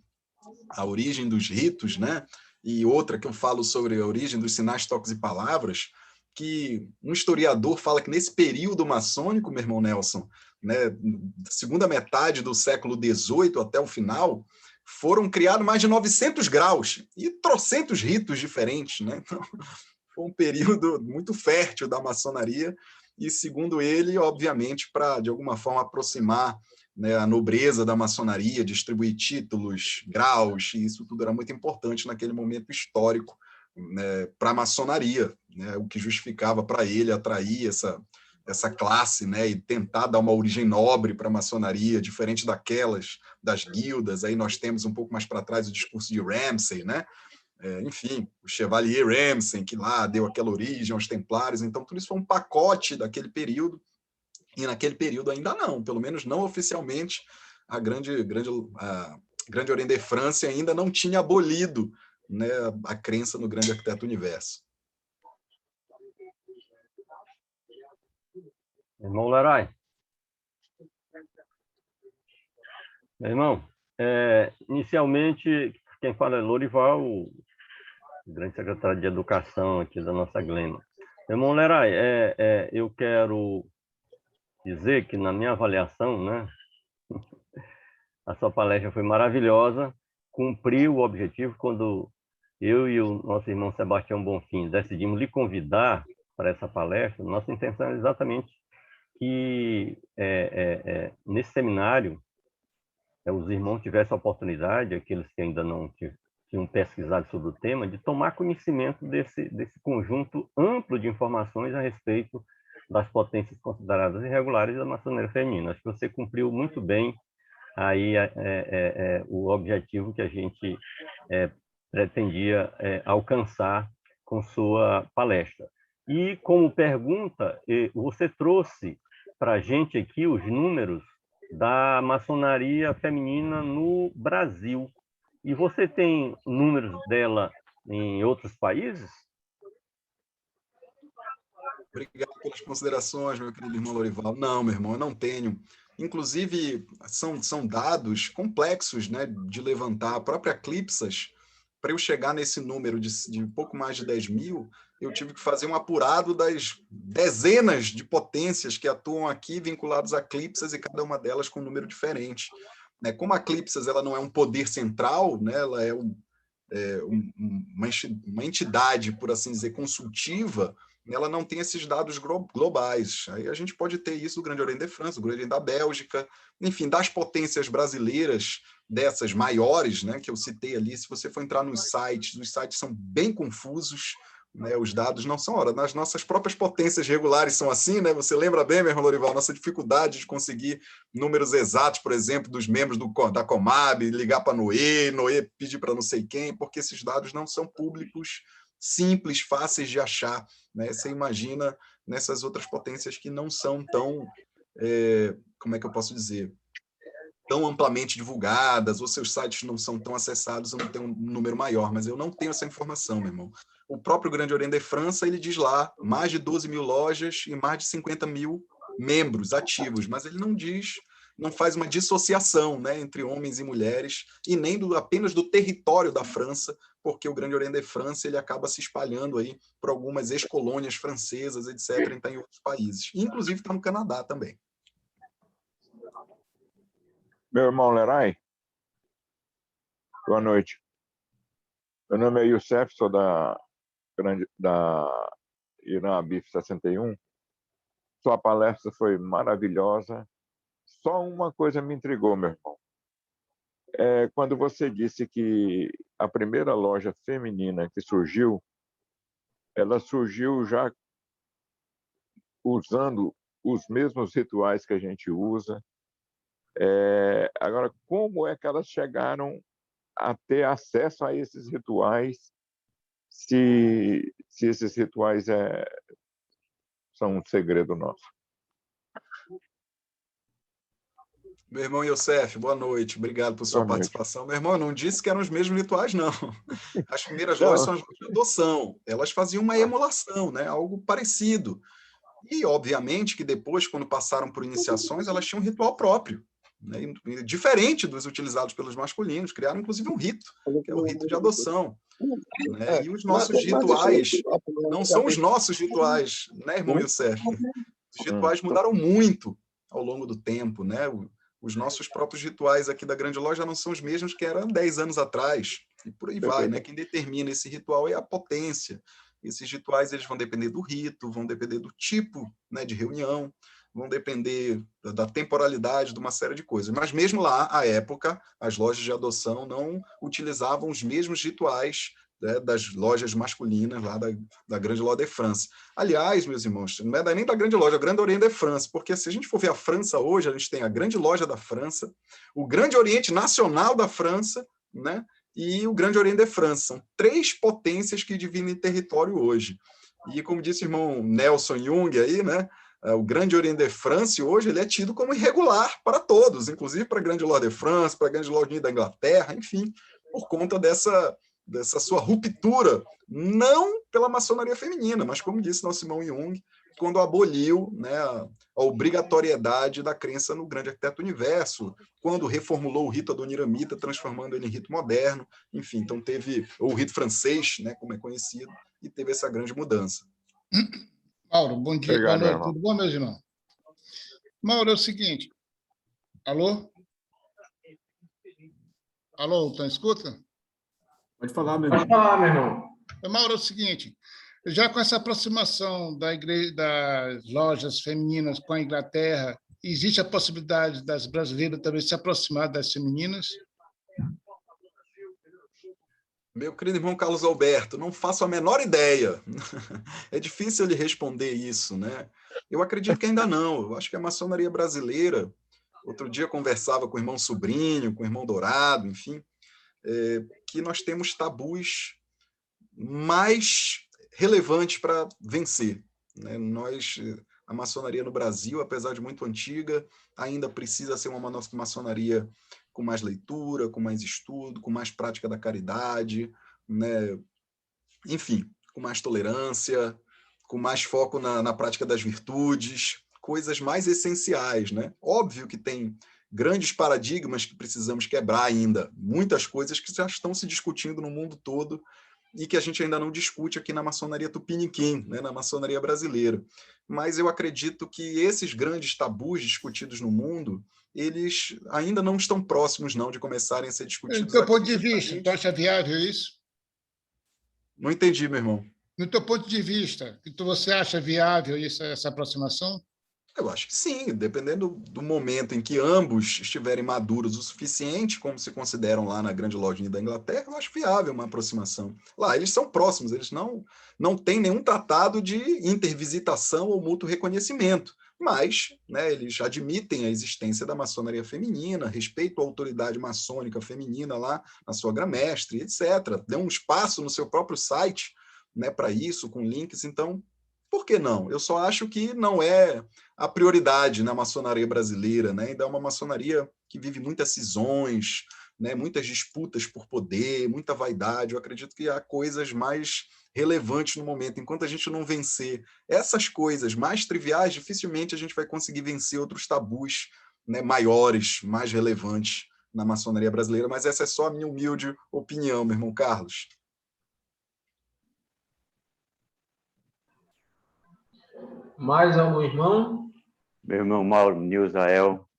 a origem dos ritos, né? E outra que eu falo sobre a origem dos sinais, toques e palavras, que um historiador fala que nesse período maçônico, meu irmão Nelson, né, segunda metade do século XVIII até o final, foram criados mais de 900 graus e trocentos ritos diferentes, né? Então, foi um período muito fértil da maçonaria e, segundo ele, obviamente, para, de alguma forma, aproximar, né, a nobreza da maçonaria, distribuir títulos, graus, e isso tudo era muito importante naquele momento histórico, né, para a maçonaria, né, o que justificava para ele atrair essa classe, né, e tentar dar uma origem nobre para a maçonaria, diferente daquelas das guildas. Aí nós temos um pouco mais para trás o discurso de Ramsay, né? Enfim, o Chevalier Ramsay, que lá deu aquela origem aos templários. Então, tudo isso foi um pacote daquele período, e naquele período ainda não, pelo menos não oficialmente, a Grande Oriente de França ainda não tinha abolido, né, a crença no grande arquiteto universo. Irmão Lerai. Meu irmão, inicialmente, quem fala é Lorival, o grande secretário de Educação aqui da nossa Glema. Irmão Lerai, eu quero dizer que, na minha avaliação, né, a sua palestra foi maravilhosa, cumpriu o objetivo. Quando eu e o nosso irmão Sebastião Bonfim decidimos lhe convidar para essa palestra, nossa intenção é exatamente que, nesse seminário, os irmãos tivessem a oportunidade, aqueles que ainda não tinham pesquisado sobre o tema, de tomar conhecimento desse conjunto amplo de informações a respeito das potências consideradas irregulares da maçonaria feminina. Acho que você cumpriu muito bem aí o objetivo que a gente pretendia alcançar com sua palestra. E, como pergunta, você trouxe para a gente aqui os números da maçonaria feminina no Brasil. E você tem números dela em outros países? Obrigado pelas considerações, meu querido irmão Lorival. Não, meu irmão, eu não tenho. Inclusive, são dados complexos, né, de levantar. A própria Clipsas, para eu chegar nesse número de pouco mais de 10 mil, eu tive que fazer um apurado das dezenas de potências que atuam aqui vinculadas a Clipsas e cada uma delas com um número diferente. Né? Como a Clipsas ela não é um poder central, né, ela é uma entidade, por assim dizer, consultiva, ela não tem esses dados globais. Aí a gente pode ter isso do Grande Oriente de França, do Grande Oriente da Bélgica, enfim, das potências brasileiras, dessas maiores, né, que eu citei ali. Se você for entrar nos sites, os sites são bem confusos, né, os dados não são, nas nossas próprias potências regulares são assim, né? Você lembra bem, meu irmão Lorival, nossa dificuldade de conseguir números exatos, por exemplo, dos membros da Comab, ligar para Noé pedir para não sei quem, porque esses dados não são públicos, simples, fáceis de achar, né? Você imagina nessas outras potências que não são tão, como é que eu posso dizer, tão amplamente divulgadas, ou seus sites não são tão acessados, eu não tenho um número maior, mas eu não tenho essa informação, meu irmão. O próprio Grande Oriente de França, ele diz lá, mais de 12 mil lojas e mais de 50 mil membros ativos, mas ele não diz, não faz uma dissociação, né, entre homens e mulheres, e nem apenas do território da França, porque o Grande Oriente de França ele acaba se espalhando aí por algumas ex-colônias francesas, etc., e está em outros países. Inclusive está no Canadá também. Meu irmão Lerai, boa noite. Meu nome é Youssef, sou da Irã Bif 61. Sua palestra foi maravilhosa. Só uma coisa me intrigou, meu irmão. Quando você disse que a primeira loja feminina que surgiu, ela surgiu já usando os mesmos rituais que a gente usa. Agora, como é que elas chegaram a ter acesso a esses rituais, se esses rituais são um segredo nosso? Meu irmão Youssef, boa noite. Obrigado por sua participação. Meu irmão, eu não disse que eram os mesmos rituais, não. As primeiras lojas são as lojas de adoção. Elas faziam uma emulação, né? Algo parecido. E, obviamente, que depois, quando passaram por iniciações, elas tinham um ritual próprio, né? Diferente dos utilizados pelos masculinos. Criaram, inclusive, um rito, que é o rito de adoção. Né? E os nossos rituais não são os nossos rituais, né, irmão Youssef? Os rituais mudaram muito ao longo do tempo, né? Os nossos próprios rituais aqui da Grande Loja não são os mesmos que eram 10 anos atrás, e por aí vai, né? Quem determina esse ritual é a potência. Esses rituais eles vão depender do rito, vão depender do tipo, né, de reunião, vão depender da temporalidade, de uma série de coisas. Mas mesmo lá, à época, as lojas de adoção não utilizavam os mesmos rituais, né, das lojas masculinas lá da Grande Loja de França. Aliás, meus irmãos, não é nem da Grande Loja, é o Grande Oriente de França, porque se a gente for ver a França hoje, a gente tem a Grande Loja da França, o Grande Oriente Nacional da França, né, e o Grande Oriente de França. São 3 potências que dividem território hoje. E como disse o irmão Nelson Jung aí, né, o Grande Oriente de França hoje ele é tido como irregular para todos, inclusive para a Grande Loja de França, para a Grande Loja da Inglaterra, enfim, por conta dessa sua ruptura, não pela maçonaria feminina, mas como disse nosso irmão Jung, quando aboliu, né, a obrigatoriedade da crença no grande arquiteto do universo, quando reformulou o rito adoniramita, transformando ele em rito moderno, enfim, então teve o rito francês, né, como é conhecido, e teve essa grande mudança. Mauro, bom dia, Obrigado, boa noite, tudo bom, meus irmãos? Mauro, é o seguinte, alô? Alô, tá escuta? Pode falar, meu irmão. Pode falar, meu irmão. Mauro, é o seguinte, já com essa aproximação das lojas femininas com a Inglaterra, existe a possibilidade das brasileiras também se aproximar das femininas? Meu querido irmão Carlos Alberto, não faço a menor ideia. É difícil lhe responder isso, né? Eu acredito que ainda não. Eu acho que a maçonaria brasileira, outro dia conversava com o irmão Sobrinho, com o irmão Dourado, enfim, que nós temos tabus mais relevantes para vencer, né? A maçonaria no Brasil, apesar de muito antiga, ainda precisa ser uma maçonaria com mais leitura, com mais estudo, com mais prática da caridade, né? enfim, com mais tolerância, com mais foco na prática das virtudes, coisas mais essenciais, né? Óbvio que tem grandes paradigmas que precisamos quebrar ainda, muitas coisas que já estão se discutindo no mundo todo e que a gente ainda não discute aqui na maçonaria tupiniquim, né, na maçonaria brasileira. Mas eu acredito que esses grandes tabus discutidos no mundo, eles ainda não estão próximos, não, de começarem a ser discutidos. Do teu ponto aqui, de vista, tu acha viável isso? Não entendi, meu irmão. No teu ponto de vista, você acha viável essa aproximação? Eu acho que sim, dependendo do momento em que ambos estiverem maduros o suficiente, como se consideram lá na Grande Lodge da Inglaterra, eu acho viável uma aproximação. Lá, eles são próximos, eles não têm nenhum tratado de intervisitação ou mútuo reconhecimento, mas, né, eles admitem a existência da maçonaria feminina, respeitam a autoridade maçônica feminina lá na sua grã-mestre, etc. Deu um espaço no seu próprio site, né, para isso, com links, então, por que não? Eu só acho que não é a prioridade na maçonaria brasileira, né? Ainda é uma maçonaria que vive muitas cisões, né? Muitas disputas por poder, muita vaidade. Eu acredito que há coisas mais relevantes no momento. Enquanto a gente não vencer essas coisas mais triviais, dificilmente a gente vai conseguir vencer outros tabus, né, maiores, mais relevantes na maçonaria brasileira. Mas essa é só a minha humilde opinião, meu irmão Carlos. Mais algum irmão? Meu irmão Mauro, Nilzael.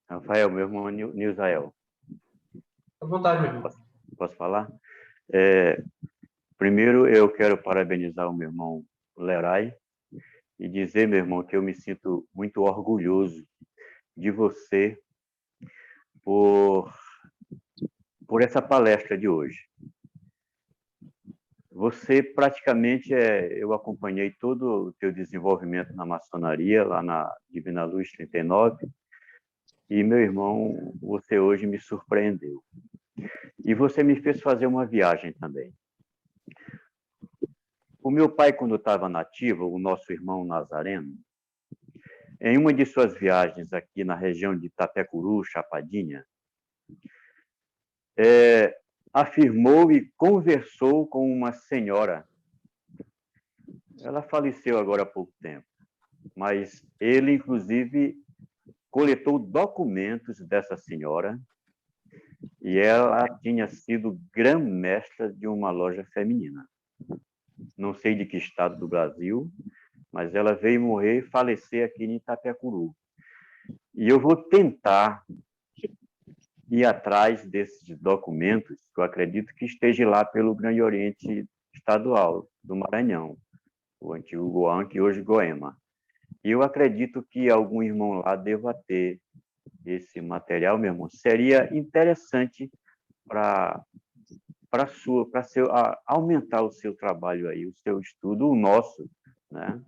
Rafael, meu irmão Nilzael. À vontade, meu irmão. Posso falar? Primeiro, eu quero parabenizar o meu irmão Lerai e dizer, meu irmão, que eu me sinto muito orgulhoso de você por essa palestra de hoje. Você praticamente, eu acompanhei todo o teu desenvolvimento na maçonaria, lá na Divina Luz 39, e, meu irmão, você hoje me surpreendeu. E você me fez fazer uma viagem também. O meu pai, quando estava nativo, o nosso irmão Nazareno, em uma de suas viagens aqui na região de Itapecuru, Chapadinha, afirmou e conversou com uma senhora. Ela faleceu agora há pouco tempo, mas ele, inclusive, coletou documentos dessa senhora e ela tinha sido grã-mestra de uma loja feminina. Não sei de que estado do Brasil, mas ela veio morrer e falecer aqui em Itapecuru. E eu vou tentar ir atrás desses documentos, que eu acredito que esteja lá pelo Grande Oriente Estadual do Maranhão, o antigo Goan, que hoje Goema. E eu acredito que algum irmão lá deva ter esse material, meu irmão. Seria interessante para aumentar o seu trabalho aí, o seu estudo, o nosso, né?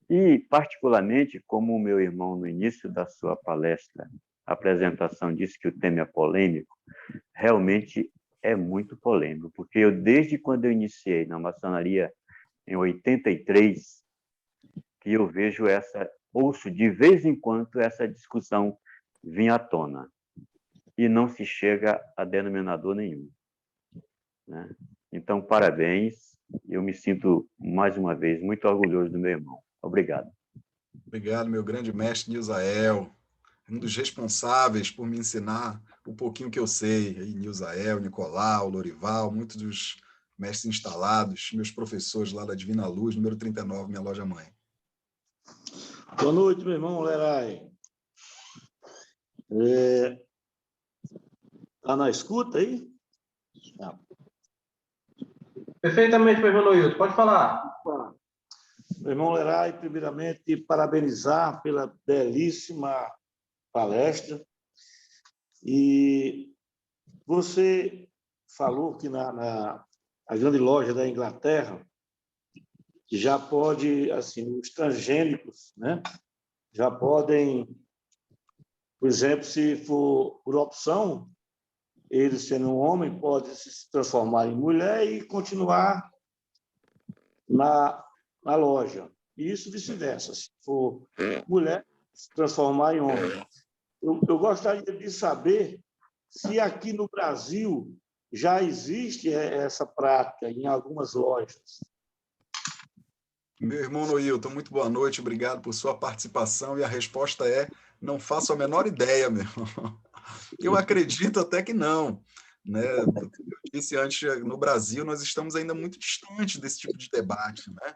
E, particularmente, como o meu irmão, no início da sua palestra, a apresentação disse que o tema é polêmico, realmente é muito polêmico, porque eu, desde quando eu iniciei na maçonaria, em 83, que eu ouço de vez em quando essa discussão vir à tona, e não se chega a denominador nenhum, né? Então, parabéns, eu me sinto, mais uma vez, muito orgulhoso do meu irmão. Obrigado. Obrigado, meu grande mestre Nilzael, um dos responsáveis por me ensinar o pouquinho que eu sei. Aí, Nilzael, Nicolau, Lorival, muitos dos mestres instalados, meus professores lá da Divina Luz, número 39, minha loja mãe. Boa noite, meu irmão Lerai. Está na escuta aí? Perfeitamente, meu irmão Noilton. Pode falar. Meu irmão Lerai, primeiramente, parabenizar pela belíssima palestra. E você falou que a grande loja da Inglaterra já pode, assim, os transgênicos, né? Já podem, por exemplo, se for por opção, ele sendo um homem pode se transformar em mulher e continuar na loja. E isso vice-versa, se for mulher, se transformar em homem. Eu gostaria de saber se aqui no Brasil já existe essa prática em algumas lojas? Meu irmão Noilton, muito boa noite, obrigado por sua participação. E a resposta é: não faço a menor ideia, meu irmão. Eu acredito até que não. Né? Eu disse antes, no Brasil, nós estamos ainda muito distantes desse tipo de debate. Né?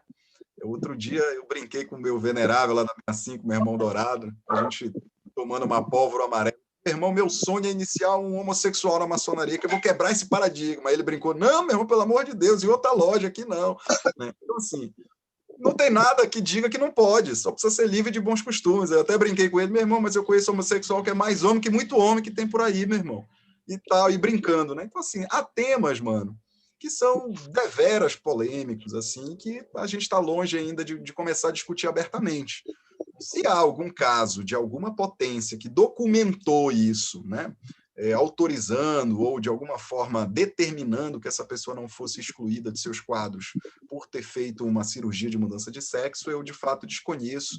Outro dia eu brinquei com o meu venerável lá da minha 5, meu irmão Dourado, a gente tomando uma pólvora amarela. Meu irmão, meu sonho é iniciar um homossexual na maçonaria, que eu vou quebrar esse paradigma. Aí ele brincou: não, meu irmão, pelo amor de Deus, em outra loja aqui não. Então, assim, não tem nada que diga que não pode, só precisa ser livre de bons costumes. Eu até brinquei com ele: meu irmão, mas eu conheço homossexual que é mais homem que muito homem que tem por aí, meu irmão. E tal, e brincando, né? Então, assim, há temas, mano, que são deveras polêmicos, assim, que a gente está longe ainda de começar a discutir abertamente. Se há algum caso de alguma potência que documentou isso, né, autorizando ou de alguma forma determinando que essa pessoa não fosse excluída de seus quadros por ter feito uma cirurgia de mudança de sexo, eu de fato desconheço.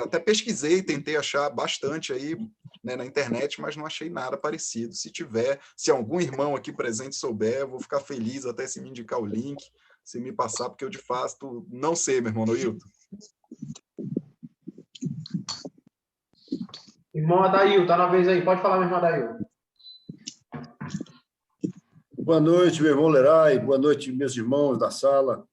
Até pesquisei, tentei achar bastante aí, né, na internet, mas não achei nada parecido. Se tiver, se algum irmão aqui presente souber, eu vou ficar feliz até se me indicar o link, se me passar, porque eu de fato não sei, meu irmão Noilton. Irmão Adail, tá na vez aí. Pode falar, meu irmão Adail. Boa noite, meu irmão Lerai. Boa noite, meus irmãos da sala.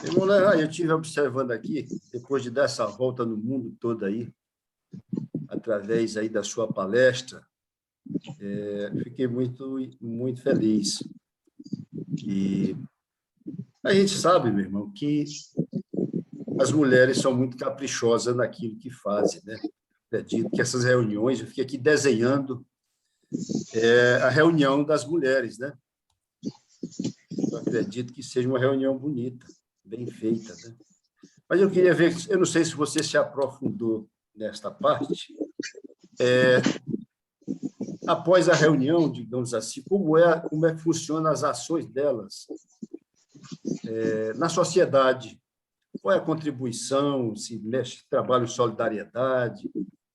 Irmão Lerai, eu estive observando aqui, depois de dar essa volta no mundo todo aí, através aí da sua palestra, fiquei muito, muito feliz. E a gente sabe, meu irmão, que as mulheres são muito caprichosas naquilo que fazem, né? Acredito que essas reuniões, eu fiquei aqui desenhando a reunião das mulheres, né? Eu acredito que seja uma reunião bonita, bem feita, né? Mas eu queria ver, eu não sei se você se aprofundou nesta parte, após a reunião, digamos assim, como é que funcionam as ações delas na sociedade? Qual é a contribuição? Se mexe trabalho de solidariedade,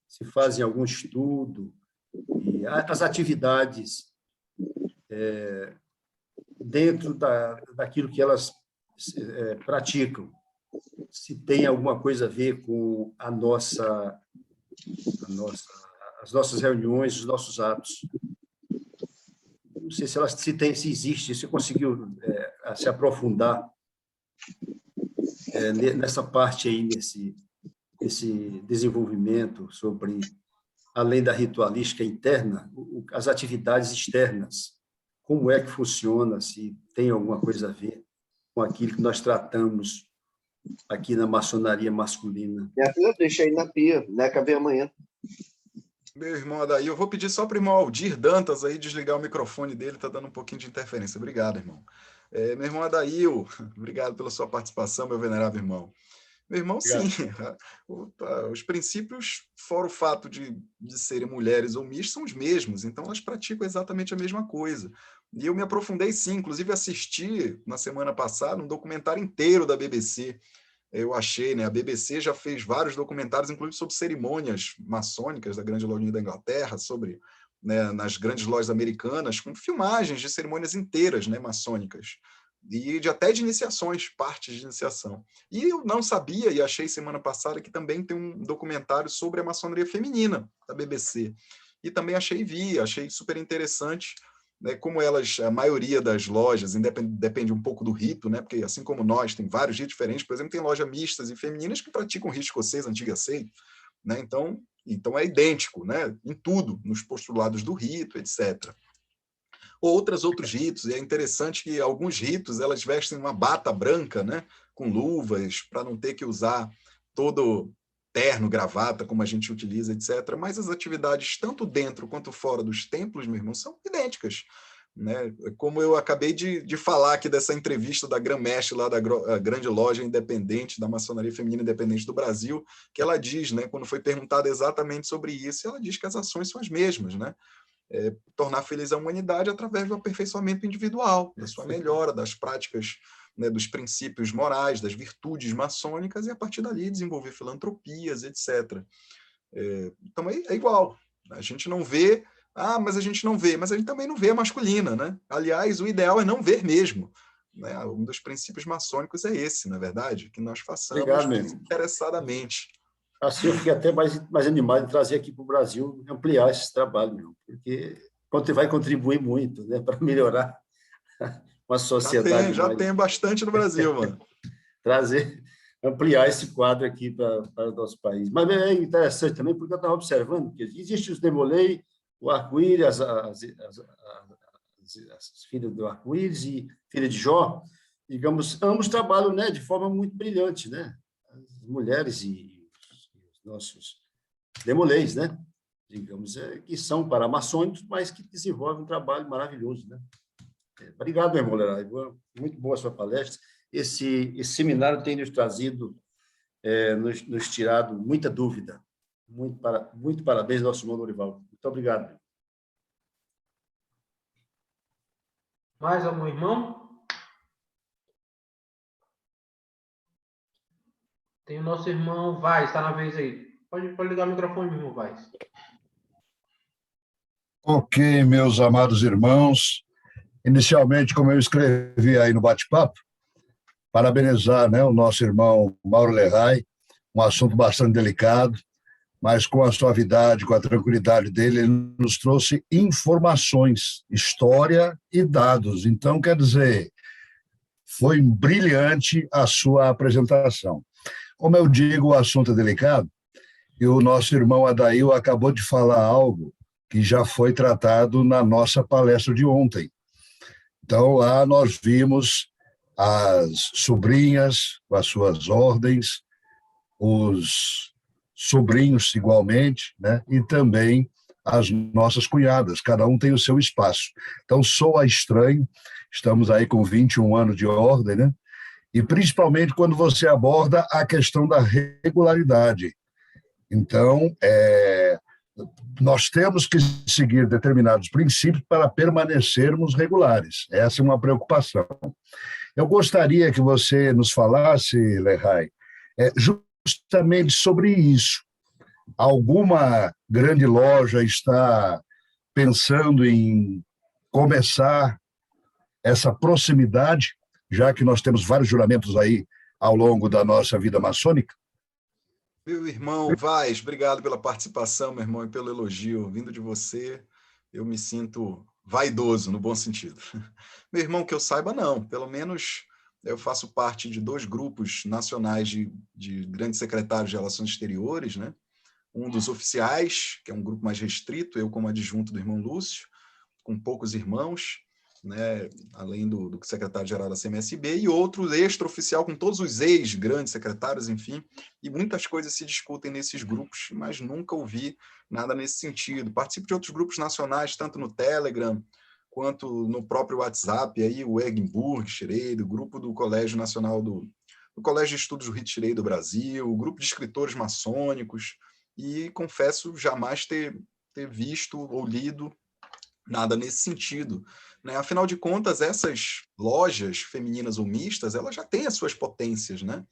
se fazem algum estudo, e as atividades dentro daquilo que elas praticam, se tem alguma coisa a ver com as nossas reuniões, os nossos atos. Não sei se existe, se conseguiu se aprofundar nessa parte aí, nesse desenvolvimento sobre, além da ritualística interna, as atividades externas. Como é que funciona, se tem alguma coisa a ver com aquilo que nós tratamos aqui na maçonaria masculina. Minha filha, deixa aí na pia, né? Que vem amanhã. Meu irmão Adair, eu vou pedir só para o irmão Aldir Dantas aí desligar o microfone dele, está dando um pouquinho de interferência. Obrigado, irmão. Meu irmão Adair, obrigado pela sua participação, meu venerável irmão. Meu irmão, sim, os princípios, fora o fato de serem mulheres ou mistas, são os mesmos, então elas praticam exatamente a mesma coisa. E eu me aprofundei, sim, inclusive assisti, na semana passada, um documentário inteiro da BBC. Eu achei, né? A BBC já fez vários documentários, inclusive sobre cerimônias maçônicas da Grande Lojinha da Inglaterra, sobre, né, nas grandes lojas americanas, com filmagens de cerimônias inteiras, né, maçônicas. E até de iniciações, partes de iniciação. E eu não sabia, e achei semana passada, que também tem um documentário sobre a maçonaria feminina, da BBC. E também achei super interessante, né, como elas, a maioria das lojas, depende um pouco do rito, né, porque assim como nós, tem vários ritos diferentes, por exemplo, tem lojas mistas e femininas que praticam o rito escocês, antiga seita, né, então é idêntico, né, em tudo, nos postulados do rito, etc. Outros ritos, e é interessante que alguns ritos elas vestem uma bata branca, né, com luvas, para não ter que usar todo terno, gravata, como a gente utiliza, etc. Mas as atividades, tanto dentro quanto fora dos templos, meu irmão, são idênticas. Né? Como eu acabei de falar aqui dessa entrevista da Grã-Mestre, lá da Grande Loja Independente, da Maçonaria Feminina Independente do Brasil, que ela diz, né, quando foi perguntada exatamente sobre isso, ela diz que as ações são as mesmas, né? Tornar feliz a humanidade através do aperfeiçoamento individual, da sua melhora, das práticas, né, dos princípios morais, das virtudes maçônicas, e a partir dali desenvolver filantropias, etc. Então é igual. A gente não vê Ah, mas a gente não vê. Mas a gente também não vê a masculina, né? Aliás, o ideal é não ver mesmo. Né? Um dos princípios maçônicos é esse, na verdade, que nós façamos Obrigado, meu irmão. desinteressadamente. Assim eu fiquei até mais animado em trazer aqui para o Brasil, ampliar esse trabalho, meu, porque vai contribuir muito, né, para melhorar uma sociedade Já tem bastante no Brasil, mano. Trazer, ampliar esse quadro aqui para o nosso país. Mas é interessante também, porque eu estava observando que existe os Demolei, o arco-íris, as filhas do arco-íris e filha de Jó, digamos, ambos trabalham, né, de forma muito brilhante, né? As mulheres e os nossos Demoleis, né? Digamos, que são paramaçônicos, mas que desenvolvem um trabalho maravilhoso, né? Obrigado, meu irmão Lerai. Muito boa a sua palestra. Esse seminário tem nos trazido, nos tirado muita dúvida. Muito parabéns, nosso irmão Lorival. Muito obrigado. Mais algum irmão? Tem o nosso irmão Vaz, está na vez aí. Pode ligar o microfone, irmão Vaz. Ok, meus amados irmãos. Inicialmente, como eu escrevi aí no bate-papo, parabenizar, né, o nosso irmão Mauro Lerai, um assunto bastante delicado, mas com a suavidade, com a tranquilidade dele, ele nos trouxe informações, história e dados. Então, quer dizer, foi brilhante a sua apresentação. Como eu digo, o assunto é delicado, e o nosso irmão Adail acabou de falar algo que já foi tratado na nossa palestra de ontem. Então, lá nós vimos as sobrinhas com as suas ordens, os sobrinhos igualmente, né? E também as nossas cunhadas, cada um tem o seu espaço. Então, soa estranho, estamos aí com 21 anos de ordem, né? E principalmente quando você aborda a questão da regularidade. Então, nós temos que seguir determinados princípios para permanecermos regulares. Essa é uma preocupação. Eu gostaria que você nos falasse, Lerai, justamente sobre isso. Alguma grande loja está pensando em começar essa proximidade, já que nós temos vários juramentos aí ao longo da nossa vida maçônica? Meu irmão Vaz, obrigado pela participação, meu irmão, e pelo elogio. Vindo de você, eu me sinto vaidoso, no bom sentido. Meu irmão, que eu saiba, não. Pelo menos eu faço parte de 2 grupos nacionais de grandes secretários de Relações Exteriores, né? Um dos oficiais, que é um grupo mais restrito, eu como adjunto do irmão Lúcio, com poucos irmãos, né, além do secretário-geral da CMSB, e outro extra-oficial com todos os ex-grandes secretários, enfim, e muitas coisas se discutem nesses grupos, mas nunca ouvi nada nesse sentido. Participo de outros grupos nacionais, tanto no Telegram, quanto no próprio WhatsApp, aí o Eggenburg, Shirei, do grupo do Colégio Nacional do Colégio de Estudos do Rito Shirei do Brasil, o grupo de escritores maçônicos, e confesso jamais ter visto ou lido nada nesse sentido. Né? Afinal de contas, essas lojas femininas ou mistas, elas já têm as suas potências, né?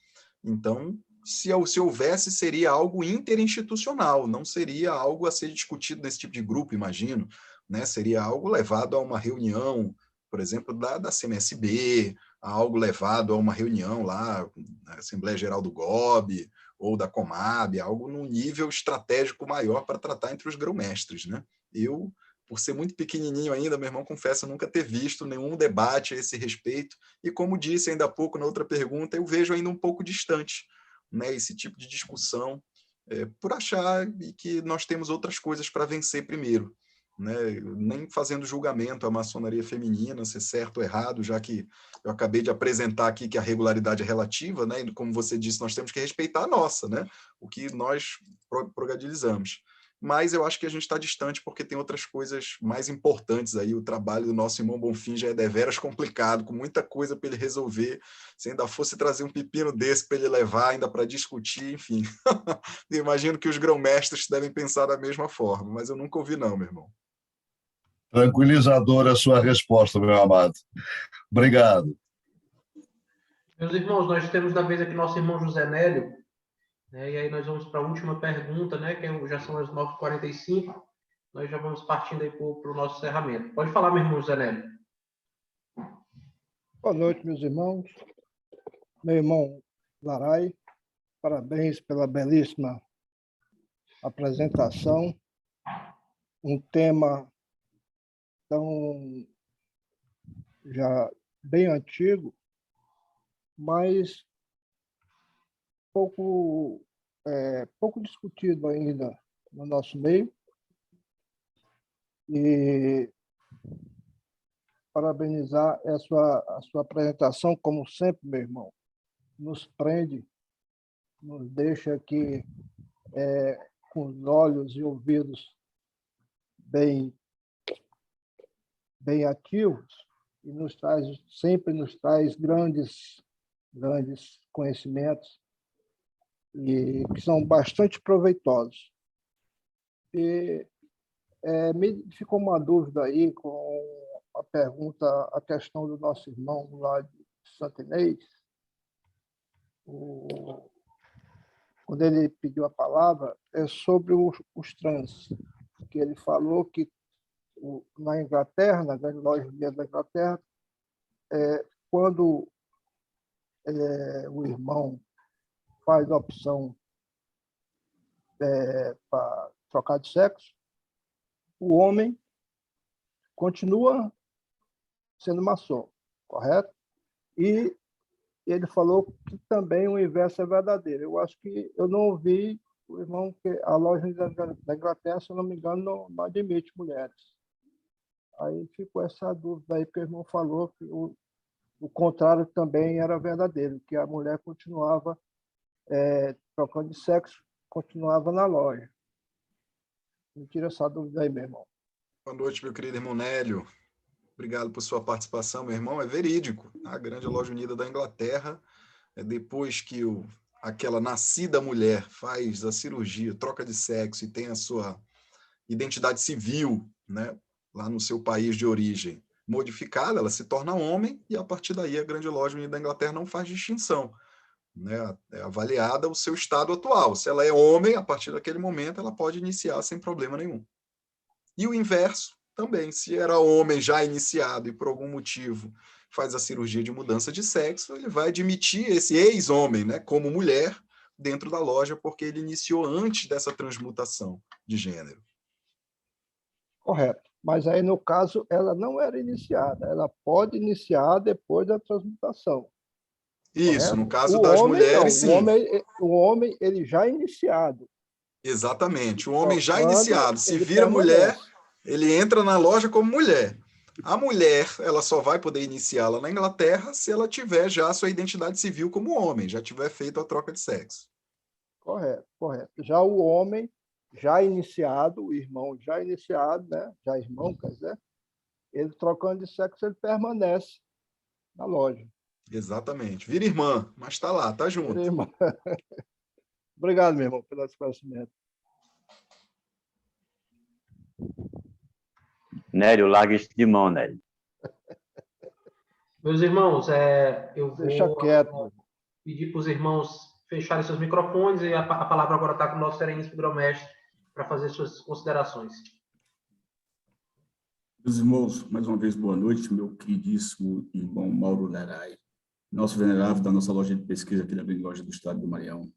Então, se houvesse, seria algo interinstitucional, não seria algo a ser discutido nesse tipo de grupo, imagino, né? Seria algo levado a uma reunião, por exemplo, da CMSB, algo levado a uma reunião lá, na Assembleia Geral do GOB, ou da Comab, algo num nível estratégico maior para tratar entre os grão-mestres, né? Eu, por ser muito pequenininho ainda, meu irmão, confesso nunca ter visto nenhum debate a esse respeito, e como disse ainda há pouco na outra pergunta, eu vejo ainda um pouco distante, né, esse tipo de discussão, por achar que nós temos outras coisas para vencer primeiro, né, nem fazendo julgamento à maçonaria feminina, ser certo ou errado, já que eu acabei de apresentar aqui que a regularidade é relativa, né, e como você disse, nós temos que respeitar a nossa, né, o que nós progadilizamos. Mas eu acho que a gente está distante porque tem outras coisas mais importantes aí. O trabalho do nosso irmão Bonfim já é deveras complicado, com muita coisa para ele resolver. Se ainda fosse trazer um pepino desse para ele levar, ainda para discutir, enfim. Eu imagino que os grão-mestres devem pensar da mesma forma, mas eu nunca ouvi não, meu irmão. Tranquilizadora a sua resposta, meu amado. Obrigado. Meus irmãos, nós temos da vez aqui nosso irmão José Nélio, né? E aí nós vamos para a última pergunta, né? Que já são as 9h45. nós já vamos partindo aí para o nosso encerramento. Pode falar, meu irmão José Nélio. Boa noite, meus irmãos. Meu irmão Larai, parabéns pela belíssima apresentação. Um tema tão já bem antigo, mas pouco discutido ainda no nosso meio. E parabenizar a sua apresentação, como sempre, meu irmão. Nos prende, nos deixa aqui com os olhos e ouvidos bem ativos e sempre nos traz grandes conhecimentos e que são bastante proveitosos. E me ficou uma dúvida aí com a pergunta, a questão do nosso irmão lá de Santa Inês. Quando ele pediu a palavra, é sobre os trans, que ele falou que na Inglaterra, na grande loja da Inglaterra, quando o irmão faz a opção para trocar de sexo, o homem continua sendo maçom, correto? E ele falou que também o inverso é verdadeiro. Eu acho que eu não ouvi o irmão, que a loja da Inglaterra, se eu não me engano, não admite mulheres. Aí ficou essa dúvida aí, porque o irmão falou que o contrário também era verdadeiro, que a mulher continuava trocando de sexo, continuava na loja. Me tira essa dúvida aí, meu irmão. Boa noite, meu querido irmão Nélio. Obrigado por sua participação, meu irmão. É verídico. A Grande Loja Unida da Inglaterra, depois que aquela nascida mulher faz a cirurgia, troca de sexo e tem a sua identidade civil, né, lá no seu país de origem modificada, ela se torna homem e, a partir daí, a Grande Loja Unida da Inglaterra não faz distinção, né? É avaliada o seu estado atual. Se ela é homem, a partir daquele momento, ela pode iniciar sem problema nenhum. E o inverso também. Se era homem já iniciado e, por algum motivo, faz a cirurgia de mudança de sexo, ele vai admitir esse ex-homem, né, como mulher dentro da loja, porque ele iniciou antes dessa transmutação de gênero. Correto. Mas aí, no caso, ela não era iniciada. Ela pode iniciar depois da transmutação. Isso, correto? no caso das mulheres, não. sim. O homem, ele já é iniciado. Exatamente. O homem já Quando iniciado, se ele vira permanece. mulher, ele entra na loja como mulher. A mulher, ela só vai poder iniciá-la na Inglaterra se ela tiver já a sua identidade civil como homem, já tiver feito a troca de sexo. Correto, correto. Já o homem, já iniciado, o irmão já iniciado, né? Já irmão, quer dizer, ele trocando de sexo, ele permanece na loja. Exatamente. Vira irmã, mas está lá, está junto. Vira irmã. Obrigado, meu irmão, pelo esclarecimento. Nélio, larga isso de mão, Nélio. Meus irmãos, eu vou Deixa quieto. pedir para os irmãos fecharem seus microfones e a palavra agora está com o nosso sereníssimo grão-mestre para fazer suas considerações. Meus irmãos, mais uma vez, boa noite, meu queridíssimo irmão Mauro Larai, nosso venerável da nossa loja de pesquisa aqui da Grande Loja do Estado do Maranhão.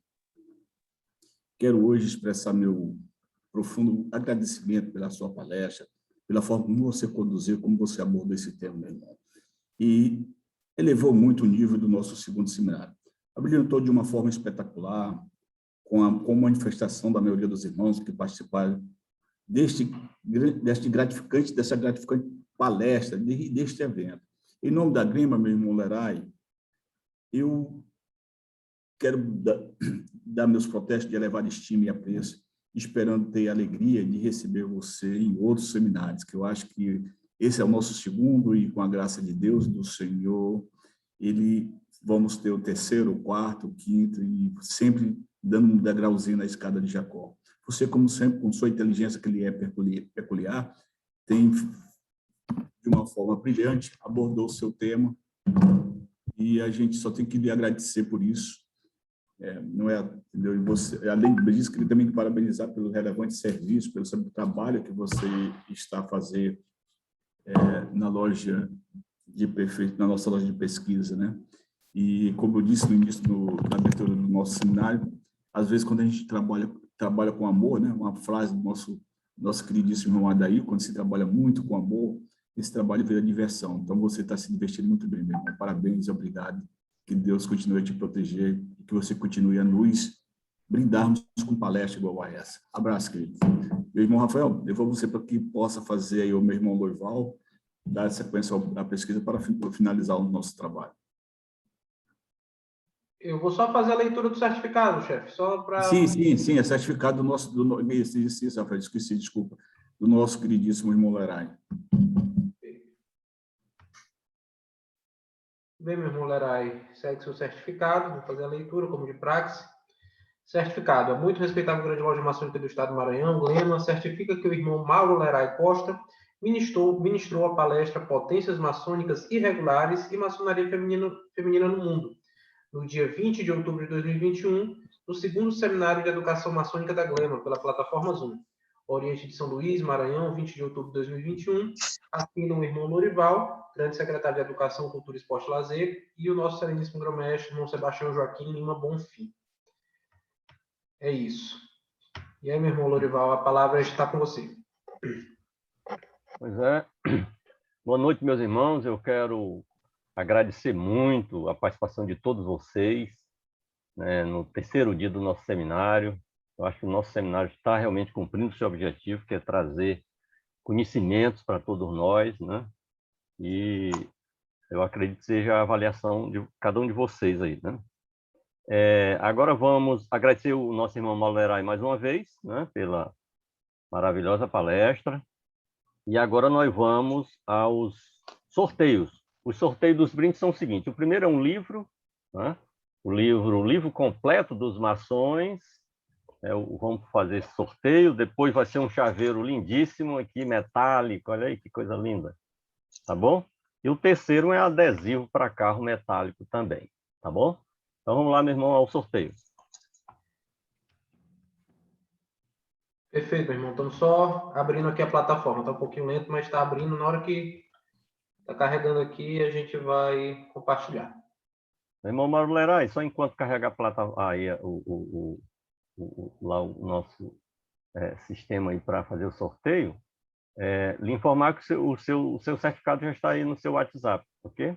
Quero hoje expressar meu profundo agradecimento pela sua palestra, pela forma como você conduziu, como você abordou esse tema, meu irmão. E elevou muito o nível do nosso segundo seminário. Abrilhantou de uma forma espetacular, com a manifestação da maioria dos irmãos que participaram dessa gratificante palestra, deste evento. Em nome da Grima, meu irmão Larai, eu quero dar meus protestos de elevada estima e apreço, esperando ter a alegria de receber você em outros seminários, que eu acho que esse é o nosso segundo, e com a graça de Deus, do Senhor, vamos ter o terceiro, o quarto, o quinto, e sempre dando um degrauzinho na escada de Jacó. Você, como sempre, com sua inteligência que lhe é peculiar, tem, de uma forma brilhante, abordou o seu tema, e a gente só tem que lhe agradecer por isso. Não é, entendeu? E você, além disso, queria também parabenizar pelo relevante serviço, pelo trabalho que você está a fazer na loja na nossa loja de pesquisa, né? E como eu disse no início na abertura do nosso seminário, às vezes quando a gente trabalha com amor, né? Uma frase do nosso queridíssimo irmão Adair, quando se trabalha muito com amor, esse trabalho vira diversão. Então você está se divertindo muito bem, meu irmão. Parabéns e obrigado. Que Deus continue a te proteger e que você continue a nos brindarmos com palestra igual a essa. Abraço, querido. Meu irmão Rafael, eu vou você para que possa fazer aí o meu irmão Loival, dar sequência à pesquisa para finalizar o nosso trabalho. Eu vou só fazer a leitura do certificado, chefe, só para... Sim, é certificado do nosso... Isso, Rafael, esqueci, desculpa. Do nosso queridíssimo irmão Leray. Bem, meu irmão Leray, segue seu certificado, vou fazer a leitura, como de praxe. Certificado. A muito respeitável Grande Loja Maçônica do Estado do Maranhão, Glema, certifica que o irmão Mauro Leray Costa ministrou a palestra Potências Maçônicas Irregulares e Maçonaria Feminina no Mundo, no dia 20 de outubro de 2021, no segundo Seminário de Educação Maçônica da Glema, pela plataforma Zoom. Oriente de São Luís, Maranhão, 20 de outubro de 2021. Assina o irmão Lorival, grande secretário de Educação, Cultura, Esporte e Lazer, e o nosso sereníssimo grão-mestre, irmão Sebastião Joaquim Lima Bonfim. É isso. E aí, meu irmão Lorival, a palavra está com você. Pois é. Boa noite, meus irmãos. Eu quero agradecer muito a participação de todos vocês, né, no terceiro dia do nosso seminário. Eu acho que o nosso seminário está realmente cumprindo o seu objetivo, que é trazer conhecimentos para todos nós, né? E eu acredito que seja a avaliação de cada um de vocês aí, né? Agora vamos agradecer o nosso irmão Mauro Leray mais uma vez, né, pela maravilhosa palestra. E agora nós vamos aos sorteios. Os sorteios dos brindes são o seguinte: o primeiro é um livro, né? O livro completo dos maçons. Vamos fazer esse sorteio. Depois vai ser um chaveiro lindíssimo aqui, metálico. Olha aí que coisa linda. Tá bom? E o terceiro é adesivo para carro metálico também. Tá bom? Então vamos lá, meu irmão, ao sorteio. Perfeito, meu irmão. Estamos só abrindo aqui a plataforma. Está um pouquinho lento, mas está abrindo. Na hora que está carregando aqui, a gente vai compartilhar. Meu irmão Mauro Leray, só enquanto carrega a plataforma, aí lá o nosso sistema aí para fazer o sorteio, lhe informar que o seu certificado já está aí no seu WhatsApp, ok?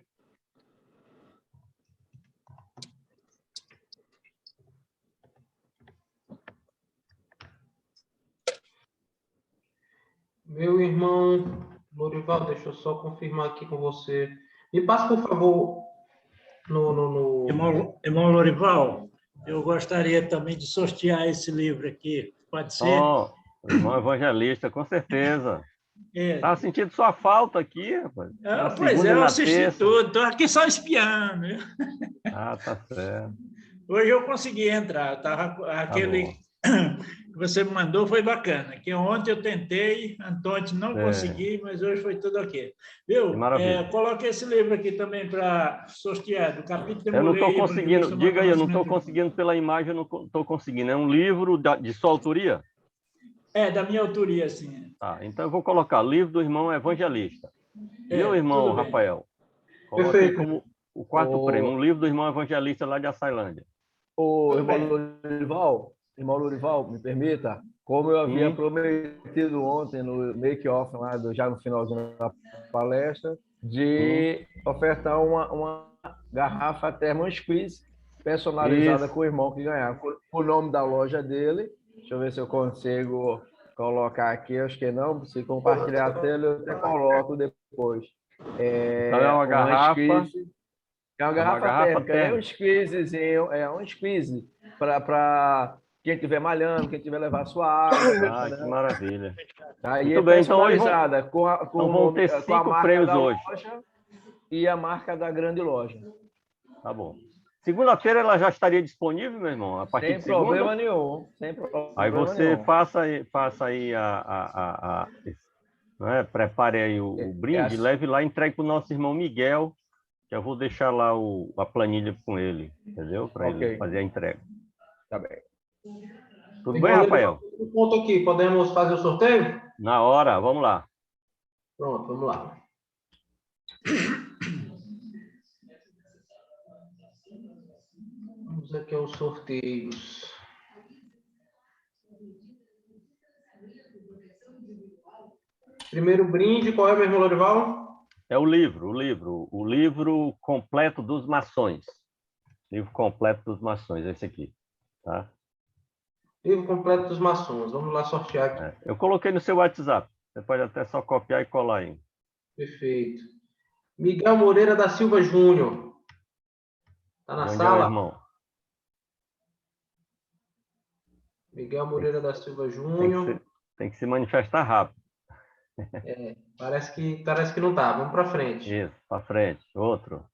Meu irmão Lorival, deixa eu só confirmar aqui com você. Me passa, por favor, Irmão Lorival, eu gostaria também de sortear esse livro aqui. Pode ser? Oh, irmão evangelista, com certeza. Estava sentindo sua falta aqui, rapaz. Pois é, eu assisti tudo. Estou aqui só espiando. Ah, tá certo. Hoje eu consegui entrar. Aquele que você me mandou foi bacana. Que ontem eu tentei, Antônio não consegui, mas hoje foi tudo ok. Viu? Coloque esse livro aqui também para sortear, do capítulo. Eu não estou conseguindo, diga aí, eu não estou conseguindo pela imagem, eu não estou conseguindo. É um livro de sua autoria? Da minha autoria, sim. Tá, então eu vou colocar livro do irmão evangelista. Meu irmão Rafael, coloquei como o quarto prêmio, um livro do irmão evangelista lá de Açailândia. Irmão Lorival, me permita, como eu havia prometido ontem no make-off, já no finalzinho da palestra, de ofertar uma garrafa Thermal Squeeze personalizada com o irmão que ganhar. O nome da loja dele, deixa eu ver se eu consigo colocar aqui, acho que não, se compartilhar a tela eu até coloco depois. Então é uma garrafa... É uma garrafa térmica, é um squeezezinho, um squeeze para quem estiver malhando, quem estiver levar sua água. Que maravilha. Aí é personalizada, com a marca da loja e a marca da grande loja. Tá bom. Segunda-feira ela já estaria disponível, meu irmão? A partir de segunda? Sem problema nenhum. Aí você faça aí prepare aí o brinde, leve lá e entregue para o nosso irmão Miguel, que eu vou deixar lá a planilha com ele, entendeu? Para Ok. ele fazer a entrega. Tá bem. Tudo bem, Rafael? Um ponto aqui, podemos fazer o sorteio? Na hora, vamos lá. Pronto, vamos lá. Vamos aqui aos sorteios. Primeiro brinde, qual é, meu irmão Lorival? É o livro completo dos maçons. Livro completo dos maçons, esse aqui, tá? Livro completo dos maçons. Vamos lá sortear aqui. Eu coloquei no seu WhatsApp. Você pode até só copiar e colar aí. Perfeito. Miguel Moreira da Silva Júnior. Está na sala? Irmão? Miguel Moreira da Silva Júnior. Tem que se manifestar rápido. Parece que não tá. Vamos para frente. Isso, para frente. Outro.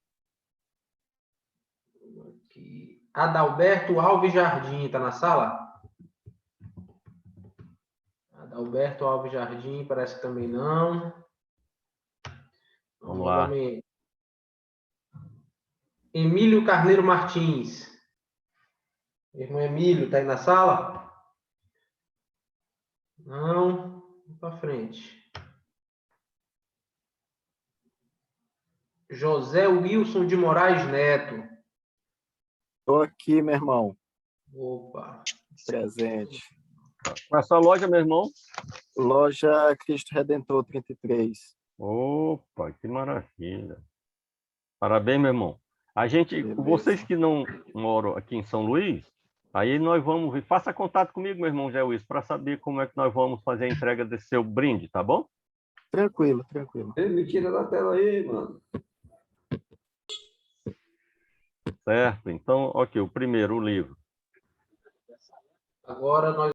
Aqui. Adalberto Alves Jardim, está na sala? Adalberto Alves Jardim, parece que também não. Vamos lá. Emílio Carneiro Martins. Irmão Emílio, está aí na sala? Não. Vamos para frente. José Wilson de Moraes Neto. Estou aqui, meu irmão. Opa. Presente. Qual é a sua loja, meu irmão? Loja Cristo Redentor 33. Opa, que maravilha. Parabéns, meu irmão. Beleza. Vocês que não moram aqui em São Luís, aí nós vamos ver. Faça contato comigo, meu irmão Zé Wilson, para saber como é que nós vamos fazer a entrega desse seu brinde, tá bom? Tranquilo, tranquilo. Me tira da tela aí, mano. Certo. Então, ok, o primeiro, o livro. Agora nós